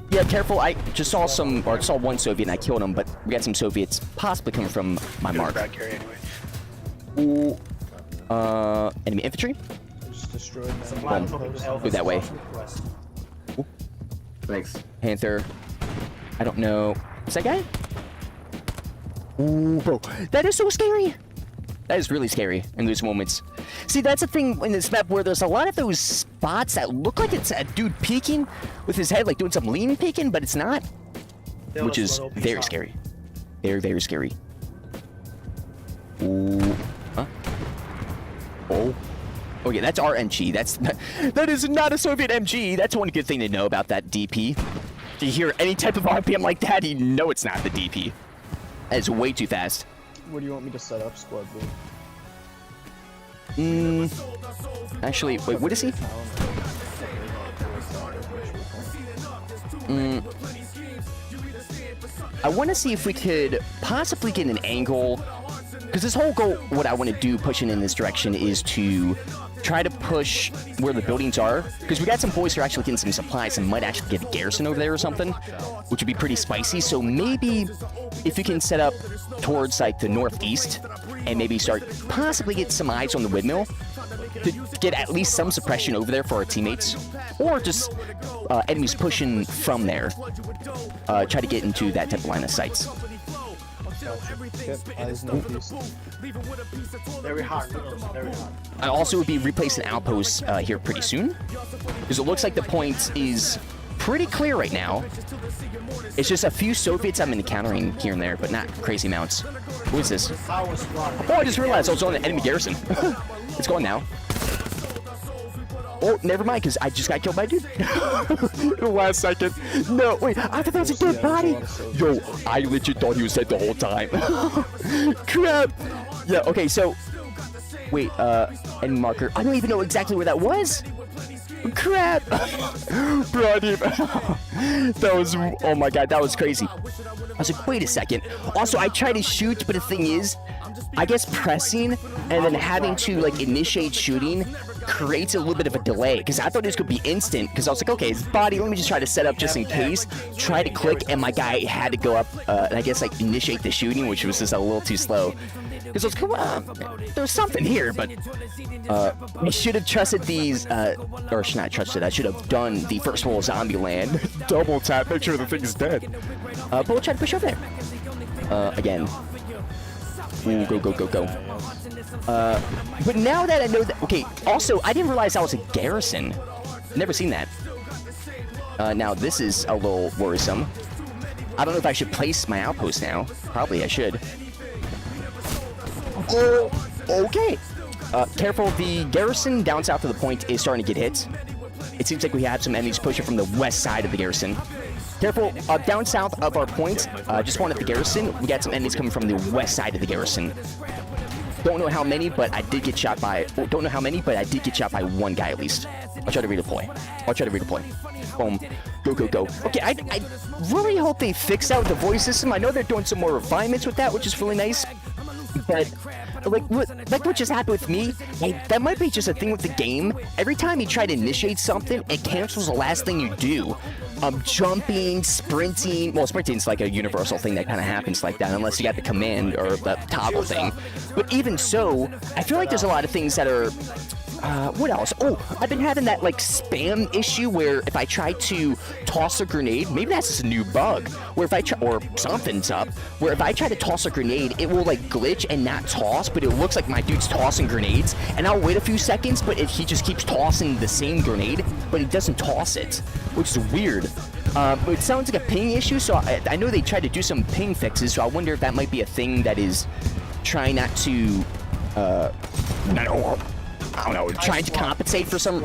Yeah, careful. I just saw saw one Soviet and I killed him, but we got some Soviets possibly coming from my mark. Ooh. Enemy infantry. Just destroyed Boom. Go that way. Ooh. Thanks. Panther. I don't know. Is that guy? Ooh, bro. That is so scary. That is really scary in those moments. See, that's the thing in this map where there's a lot of those spots that look like it's a dude peeking with his head, like doing some lean peeking, but it's not. Which is very scary. Very, very scary. Ooh. Huh? Oh. Okay, that's our MG. That is not a Soviet MG. That's one good thing to know about that DP. If you hear any type of RPM like that, you know it's not the DP. That is way too fast. Where do you want me to set up squad blue? Actually, wait, what is he? I want to see if we could possibly get an angle, because this whole goal, what I want to do pushing in this direction is to try to push where the buildings are, because we got some boys who are actually getting some supplies and might actually get a garrison over there or something, which would be pretty spicy. So maybe if we can set up towards like the northeast and maybe start possibly get some eyes on the windmill to get at least some suppression over there for our teammates, or just enemies pushing from there, try to get into that type of line of sights. Very hot. Very hot. I also would be replacing outposts here pretty soon, because it looks like the point is pretty clear right now. It's just a few Soviets I'm encountering here and there, but not crazy amounts. Who is this? Oh, I just realized I was on an enemy garrison. It's gone now. Oh, never mind, because I just got killed by a dude. The last second. No, wait, I thought that was a dead body. Yo, I legit thought he was dead the whole time. Crap. Yeah, okay, so... Wait, enemy marker. I don't even know exactly where that was. Crap. Bro, that was... Oh my god, that was crazy. I was like, wait a second. Also, I tried to shoot, but the thing is, I guess pressing and then having to, like, initiate shooting creates a little bit of a delay, because I thought this could be instant, because I was like, okay, his body, let me just try to set up just in case, try to click, and my guy had to go up and I guess like initiate the shooting, which was just a little too slow, because I was come on, there's something here, but I should have trusted these or should not trusted, I should have done the first roll of Zombieland. Double tap, make sure the thing is dead, but we'll try to push over there again. Ooh, go. But now that I know that... Okay, also, I didn't realize that was a garrison. Never seen that. Now, this is a little worrisome. I don't know if I should place my outpost now. Probably I should. Oh, okay. Careful, the garrison down south of the point is starting to get hit. It seems like we have some enemies pushing from the west side of the garrison. Careful, down south of our point, just one at the garrison, we got some enemies coming from the west side of the garrison. Don't know how many, but I did get shot by... Oh, don't know how many, but I did get shot by one guy at least. I'll try to redeploy. Boom. Go. Okay, I really hope they fix out the voice system. I know they're doing some more refinements with that, which is really nice. But, like what just happened with me, that might be just a thing with the game. Every time you try to initiate something, it cancels the last thing you do. jumping, sprinting. Well, sprinting's like a universal thing that kind of happens like that, unless you got the command or the toggle thing. But even so, I feel like there's a lot of things that are. What else? Oh, I've been having that like spam issue where if I try to toss a grenade, maybe that's just a new bug. Where if I try, or something's up, where if I try to toss a grenade, it will like glitch and not toss, but it looks like my dude's tossing grenades, and I'll wait a few seconds, but he just keeps tossing the same grenade, but he doesn't toss it, which is weird. But it sounds like a ping issue, so I know they tried to do some ping fixes, so I wonder if that might be a thing that is trying not to, I don't know, trying to compensate for some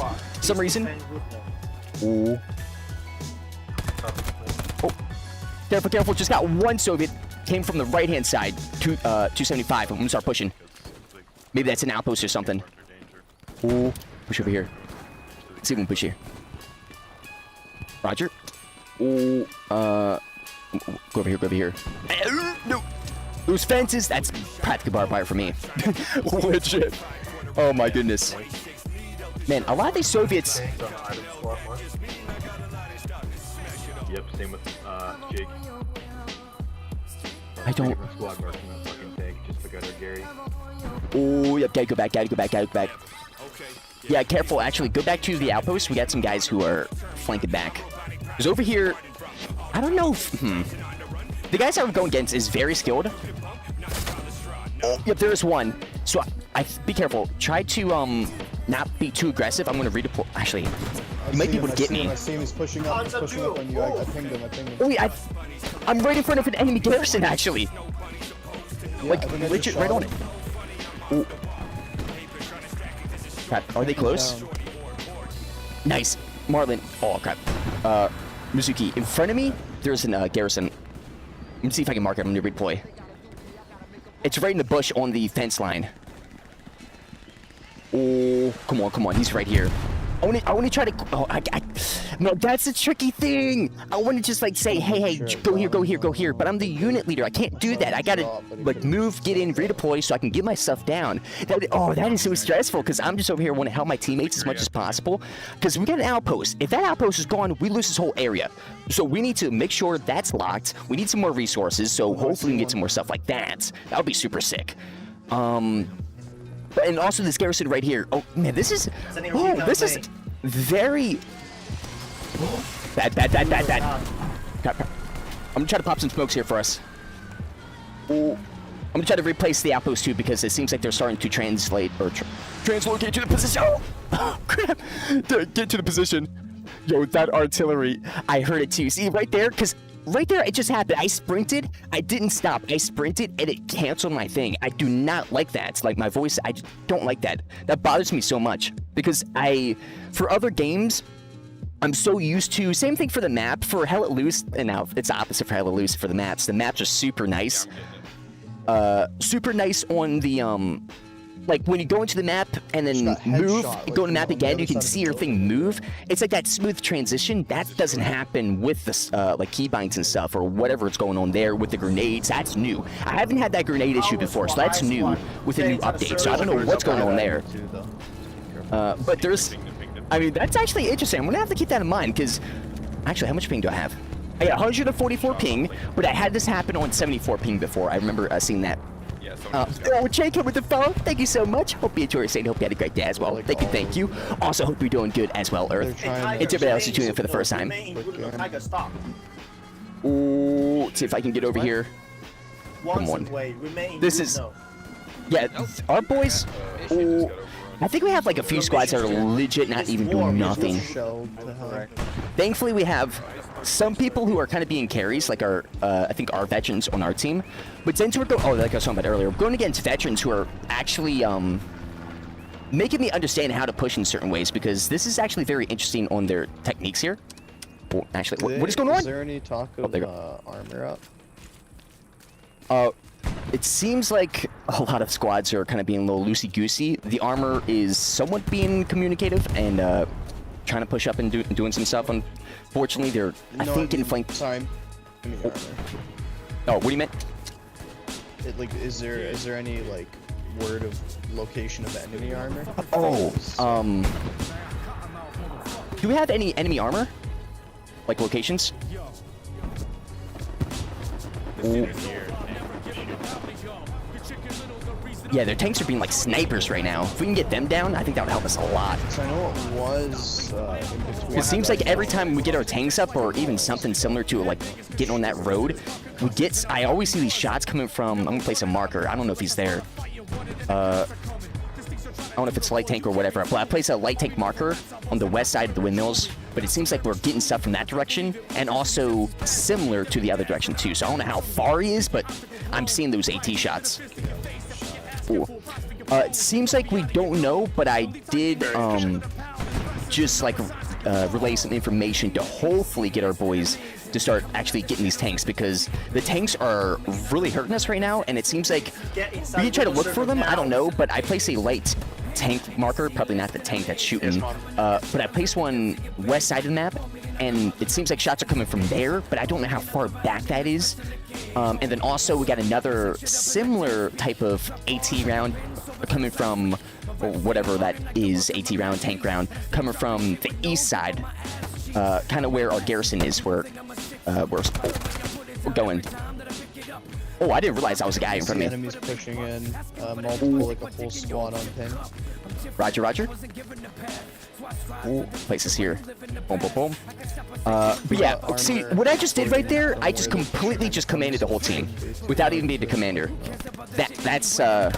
reason. Ooh. Oh, careful, careful! Just got one Soviet. Came from the right-hand side. 275. I'm gonna start pushing. Maybe that's an outpost or something. Ooh, push over here. Let's see if we can push here. Roger. Ooh, go over here. Go over here. No. Those fences. That's practically barbed wire for me. Legit. Oh my goodness. Man, a lot of these Soviets. Yep, same with Jake. I don't. Squad marking that fucking tank. Just look at her, Gary. Oh, yep, gotta go back, gotta go back, gotta go back. Yeah, careful, actually, go back to the outpost. We got some guys who are flanking back. Because over here, I don't know if, the guys that we're going against is very skilled. Oh, yep, there is one. So, be careful. Try to, not be too aggressive. I'm gonna redeploy. Actually, you might be able to get me. I see him, he's pushing up on you. I pinged him, Oh, wait, I'm right in front of an enemy garrison, actually. Yeah, like, legit, right on it. Ooh. Crap, are they close? Nice. Marlin. Oh, crap. Mizuki, in front of me, there's a garrison. Let me see if I can mark it. I'm gonna redeploy. It's right in the bush on the fence line. Oh, come on, come on. He's right here. I want to try to. Oh, no, that's a tricky thing. I want to just like say, hey, go here, go here, go here. But I'm the unit leader. I can't do that. I gotta like move, get in, redeploy, so I can get my stuff down. That is so stressful because I'm just over here want to help my teammates as much as possible. Because we got an outpost. If that outpost is gone, we lose this whole area. So we need to make sure that's locked. We need some more resources. So hopefully we can get some more stuff like that. That would be super sick. And also this garrison right here. Oh man, this is very bad. I'm gonna try to pop some smokes here for us. Oh, I'm gonna try to replace the outpost too because it seems like they're starting to translate or translocate to the position. Oh crap! Get to the position. Yo, that artillery. I heard it too. See right there, because. Right there, it just happened. I sprinted. I didn't stop. I sprinted, and it canceled my thing. I do not like that. It's like my voice. I just don't like that. That bothers me so much because for other games, I'm so used to. Same thing for the map. For Hell Let Loose, and now it's opposite for Hell Let Loose for the maps. The maps are super nice. Super nice on the like when you go into the map and then move, go to the map again, you can see your thing move. It's like that smooth transition. That doesn't happen with the like keybinds and stuff or whatever is going on there with the grenades. That's new. I haven't had that grenade issue before, so that's new with a new update. So I don't know what's going on there. But there's, I mean, that's actually interesting. I'm gonna have to keep that in mind because, actually, how much ping do I have? I got 144 ping, but I had this happen on 74 ping before. I remember seeing that. Oh, Jacob with the phone. Thank you so much. Hope you enjoyed your stay. Hope you had a great day as well. Thank you. Also, hope you're doing good as well, Earth. And everybody else is tuning in for the first time. Ooh, let's see if I can get over here. Come on. This is... Yeah, our boys... Ooh, I think we have like a few squads that are legit not even doing nothing. Thankfully, we have some people who are kind of being carries, like our, I think our veterans on our team. But since we're going, like I was talking about earlier, we're going against veterans who are actually making me understand how to push in certain ways because this is actually very interesting on their techniques here. Oh, actually, what is going on? Is there any talk of armor up? It seems like a lot of squads are kind of being a little loosey-goosey. The armor is somewhat being communicative and trying to push up and doing some stuff. Unfortunately, they're, I think, getting flanked. Sorry. Give me armor. Oh, what do you meant? Like, is there any like word of location of enemy armor? Oh, do we have any enemy armor? like locations. Ooh. Yeah, their tanks are being like snipers right now. If we can get them down, I think that would help us a lot. So I know it was in between. It seems like every time we get our tanks up, or even something similar to like getting on that road, I always see these shots coming from. I'm gonna place a marker. I don't know if he's there. I don't know if it's light tank or whatever, but I place a light tank marker on the west side of the windmills. But it seems like we're getting stuff from that direction, and also similar to the other direction too. So I don't know how far he is, but I'm seeing those AT shots. Ooh. It seems like we don't know, but I did just like relay some information to hopefully get our boys to start actually getting these tanks, because the tanks are really hurting us right now, and it seems like we can try to look for them. I don't know, but I place a light tank marker, probably not the tank that's shooting, but I placed one west side of the map, and it seems like shots are coming from there, but I don't know how far back that is. And then also we got another similar type of AT round coming from, or whatever that is, AT round, tank round, coming from the east side, kind of where our garrison is, where we're going. Oh, I didn't realize that was a guy in front of me. Enemies pushing in, multiple, like a full squad on ping. Roger, roger. Ooh, places here. Boom, boom, boom. But yeah, see, what I just did right there, I just completely just commanded the whole team without even being the commander. That's Oh,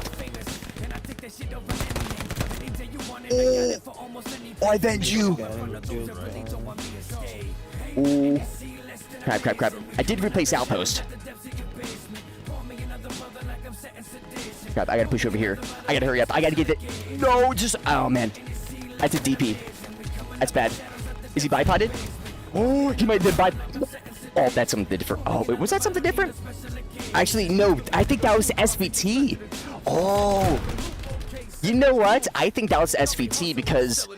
I avenge you! Ooh. Crap, crap, crap. I did replace Outpost. Crap, I gotta push over here. I gotta hurry up. I gotta get it. No, just... Oh, man. That's a DP. That's bad. Is he bipoded? Oh, he might have been Oh, that's something different. Oh, wait, was that something different? Actually, no. I think that was SVT. Oh. You know what? I think that was SVT because...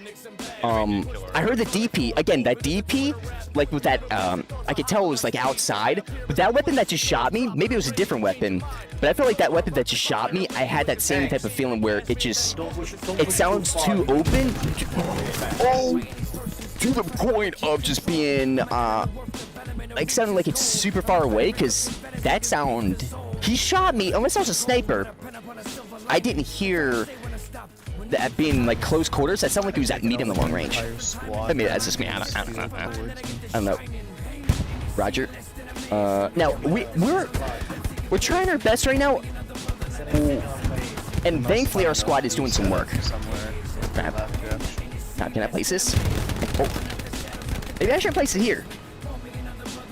I heard the DP. Again, that DP, like with that, I could tell it was like outside. But that weapon that just shot me, maybe it was a different weapon. But I feel like that weapon that just shot me, I had that same type of feeling where it just, it sounds too open. Oh, to the point of just being, like sounding like it's super far away, because that sound, he shot me, unless I was a sniper. I didn't hear that being like close quarters. That sounded like he was at medium and long range. I mean, that's just me. I don't know. Roger. Now we're trying our best right now. Ooh. And thankfully our squad is doing some work. Crap. Now, can I place this? Oh. Maybe I should place it here.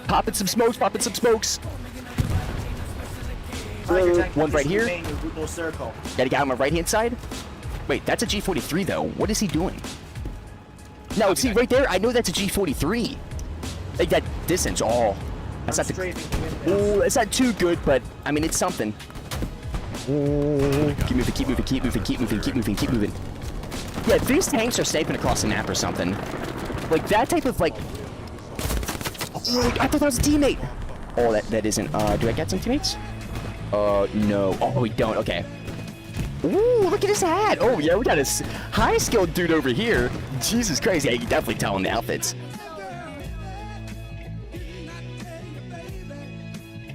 Popping some smokes. Popping some smokes. One right here. Got a guy on my right hand side. Wait, that's a G43 though. What is he doing? No, see right there. I know that's a G43. Like that distance. Oh, that's not the. Oh, it's not too good, but I mean it's something. Oh, keep moving, keep moving, keep moving, keep moving, keep moving, keep moving. Yeah, these tanks are sniping across the map or something. Like that type of like. Oh, I thought that was a teammate. Oh, that isn't. Do I get some teammates? No. Oh, we don't. Okay. Ooh, look at his hat. Oh, yeah, we got a high-skilled dude over here. Jesus Christ. Yeah, you can definitely tell in the outfits.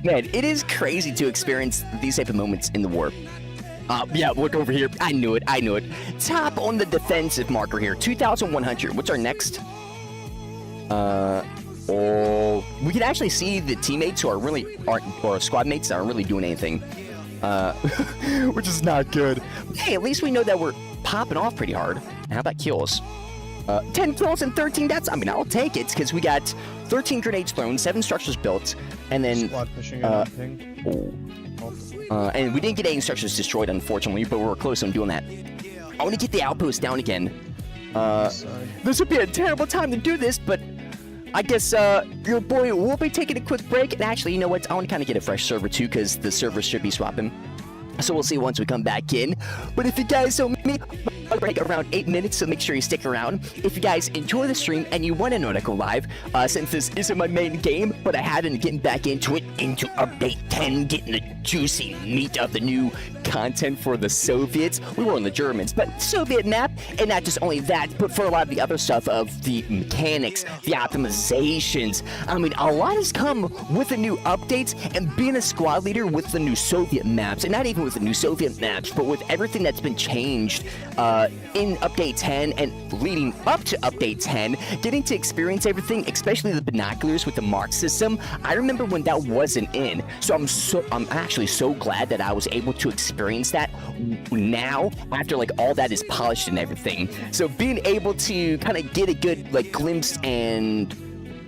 Man, it is crazy to experience these type of moments in the war. Yeah, look over here. I knew it. I knew it. Top on the defensive marker here. 2,100. What's our next? Oh, we can actually see the teammates who or squad mates that aren't really doing anything. Which is not good. Hey, at least we know that we're popping off pretty hard. How about kills? 10 kills and 13 deaths. I mean, I'll take it because we got 13 grenades thrown, 7 structures built, and then and we didn't get any structures destroyed, unfortunately, but we were close on doing that. I want to get the outpost down again. This would be a terrible time to do this, but I guess your boy will be taking a quick break. And actually, you know what? I want to kind of get a fresh server too, because the server should be swapping. So we'll see once we come back in. But if you guys don't me. break around 8 minutes, so make sure you stick around. If you guys enjoy the stream and you want to know to go live, since this isn't my main game, but I have been getting back into it, into Update 10, getting the juicy meat of the new content for the Soviets. We were on the Germans, but Soviet map, and not just only that, but for a lot of the other stuff of the mechanics, the optimizations. I mean, a lot has come with the new updates, and being a squad leader with the new Soviet maps, and not even with the new Soviet maps, but with everything that's been changed in Update 10 and leading up to Update 10, getting to experience everything, especially the binoculars with the mark system. I remember when that wasn't in, so I'm actually so glad that I was able to experience that now after like all that is polished and everything. So being able to kind of get a good like glimpse and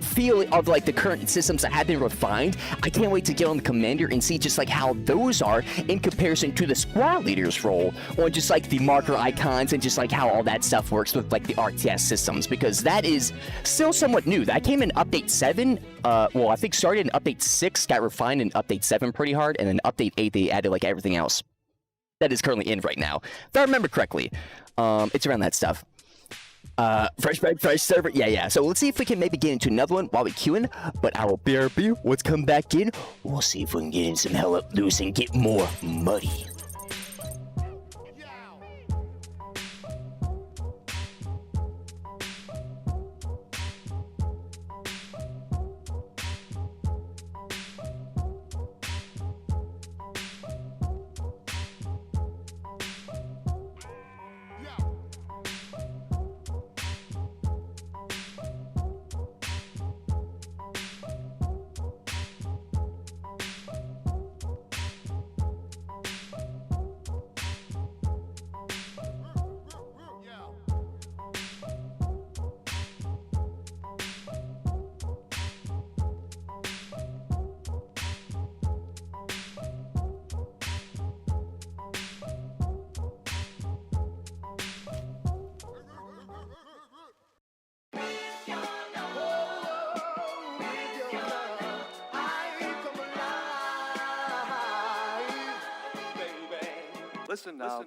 feel of like the current systems that have been refined, I can't wait to get on the commander and see just like how those are in comparison to the squad leader's role, or just like the marker icons and just like how all that stuff works with like the RTS systems, because that is still somewhat new. That came in Update 7, well I think started in Update 6, got refined in Update 7 pretty hard, and then Update 8 they added like everything else that is currently in right now. If I remember correctly, it's around that stuff. Fresh bread, fresh server. Yeah. So let's see if we can maybe get into another one while we queuing. But our BRB, let's come back in. We'll see if we can get in some hell up loose and get more muddy. Listen now.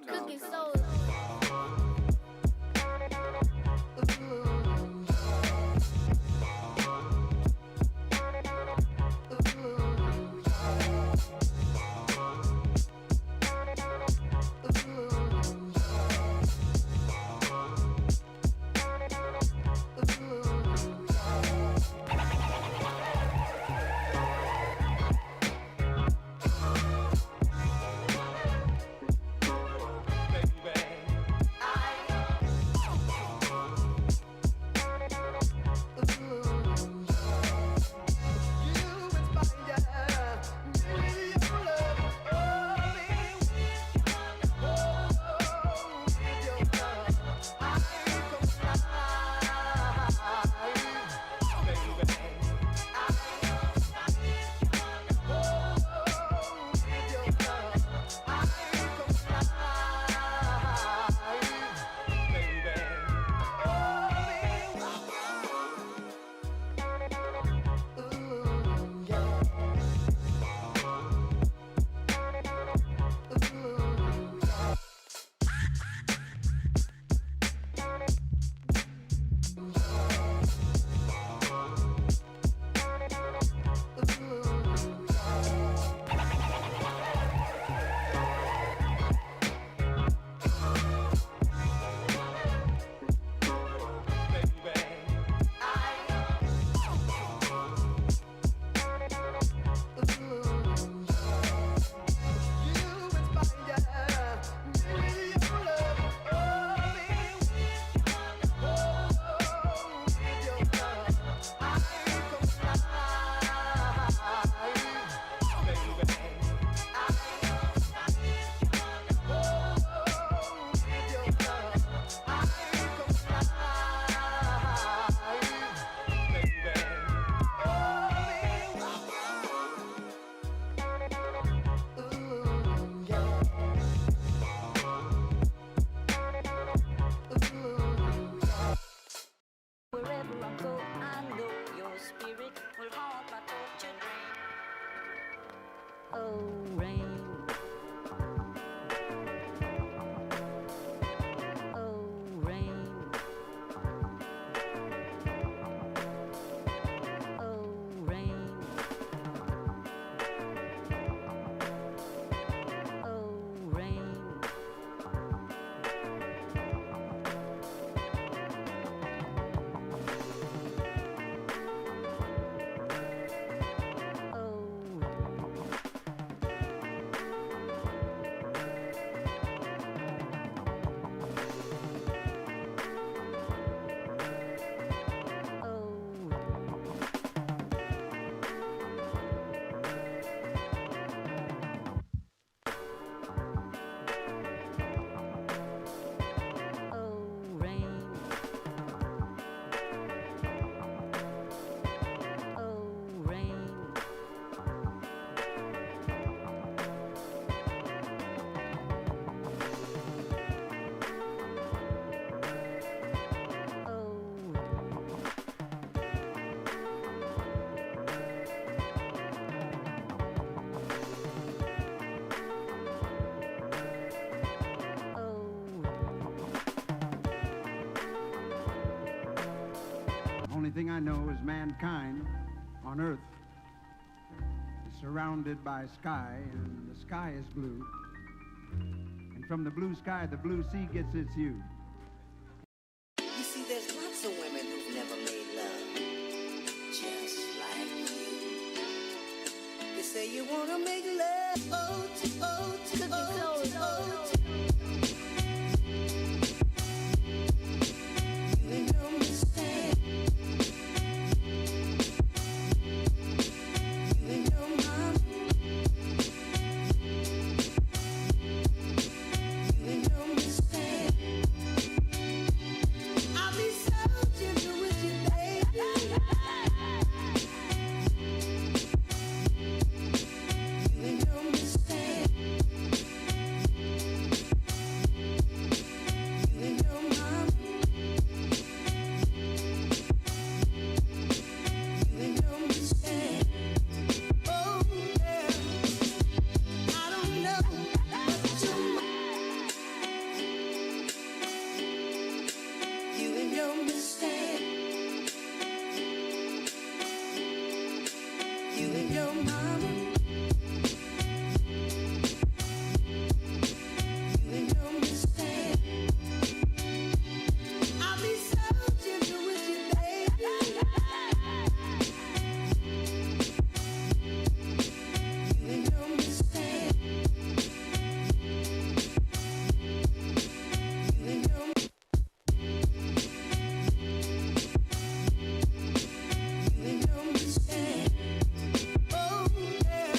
thing I know is mankind on Earth is surrounded by sky, and the sky is blue. And from the blue sky, the blue sea gets its hue. You see, there's lots of women who've never made love, just like you. You say you wanna make love, You ain't no mistake. You ain't no mom. You ain't no mistake. I'll be so gentle with you, baby. You ain't no mistake. You ain't no mom. You ain't no mistake. Oh, yeah. I don't know what you You ain't no mistake. You ain't no mama. You ain't no mistake. I'll be so gentle with you, baby. You ain't no mistake. You ain't no You ain't no mistake. Oh, yeah.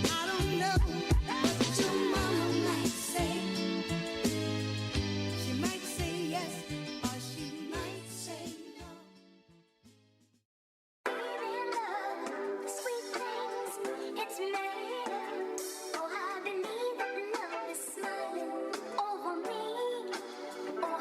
I don't know what your mama might say. She might say yes, or she might say no. Sweet things, it's made up. Oh, I believe that love is smiling over me. Oh,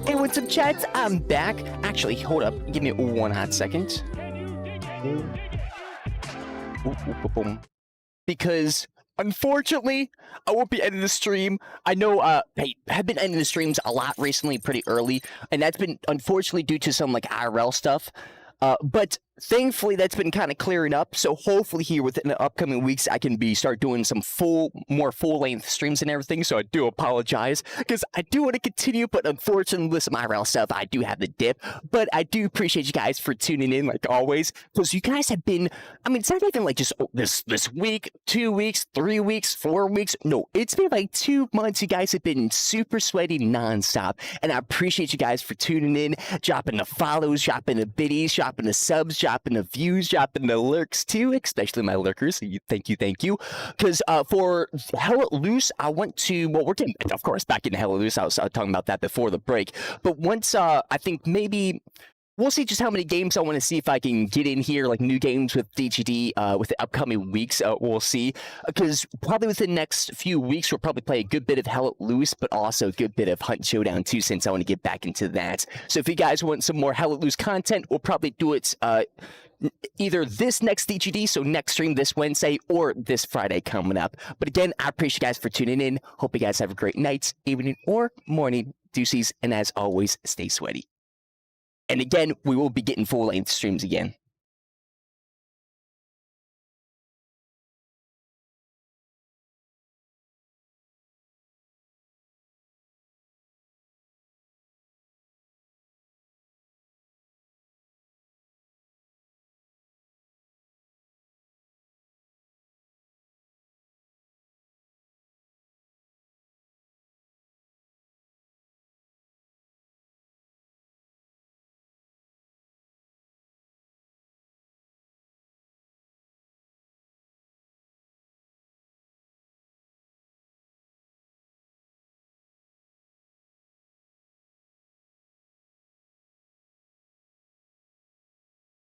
Hey, what's up, chat? I'm back. Actually, hold up. Give me one hot second. Because, unfortunately, I won't be ending the stream. I know, hey, I've been ending the streams a lot recently, pretty early, and that's been, unfortunately, due to some, like, IRL stuff. But thankfully, that's been kind of clearing up. So hopefully here within the upcoming weeks, I can start doing some more full-length streams and everything. So I do apologize because I do want to continue, but unfortunately, with some IRL stuff, I do have the dip. But I do appreciate you guys for tuning in, like always, because you guys have been. I mean, it's not even like just this week, 2 weeks, 3 weeks, 4 weeks. No, it's been like 2 months. You guys have been super sweaty nonstop, and I appreciate you guys for tuning in, dropping the follows, dropping the biddies, dropping the subs, dropping the views, dropping the lurks too, especially my lurkers. Thank you. Because for Hell Let Loose, I want to, well, we're getting, of course, back into Hell Let Loose. I was talking about that before the break. But once, I think maybe, we'll see just how many games I want to see if I can get in here, like new games with DGD with the upcoming weeks. We'll see. Because probably within the next few weeks, we'll probably play a good bit of Hell Let Loose, but also a good bit of Hunt Showdown too, since I want to get back into that. So if you guys want some more Hell Let Loose content, we'll probably do it either this next DGD, so next stream this Wednesday, or this Friday coming up. But again, I appreciate you guys for tuning in. Hope you guys have a great night, evening, or morning. Deuces, and as always, stay sweaty. And again, we will be getting full-length streams again.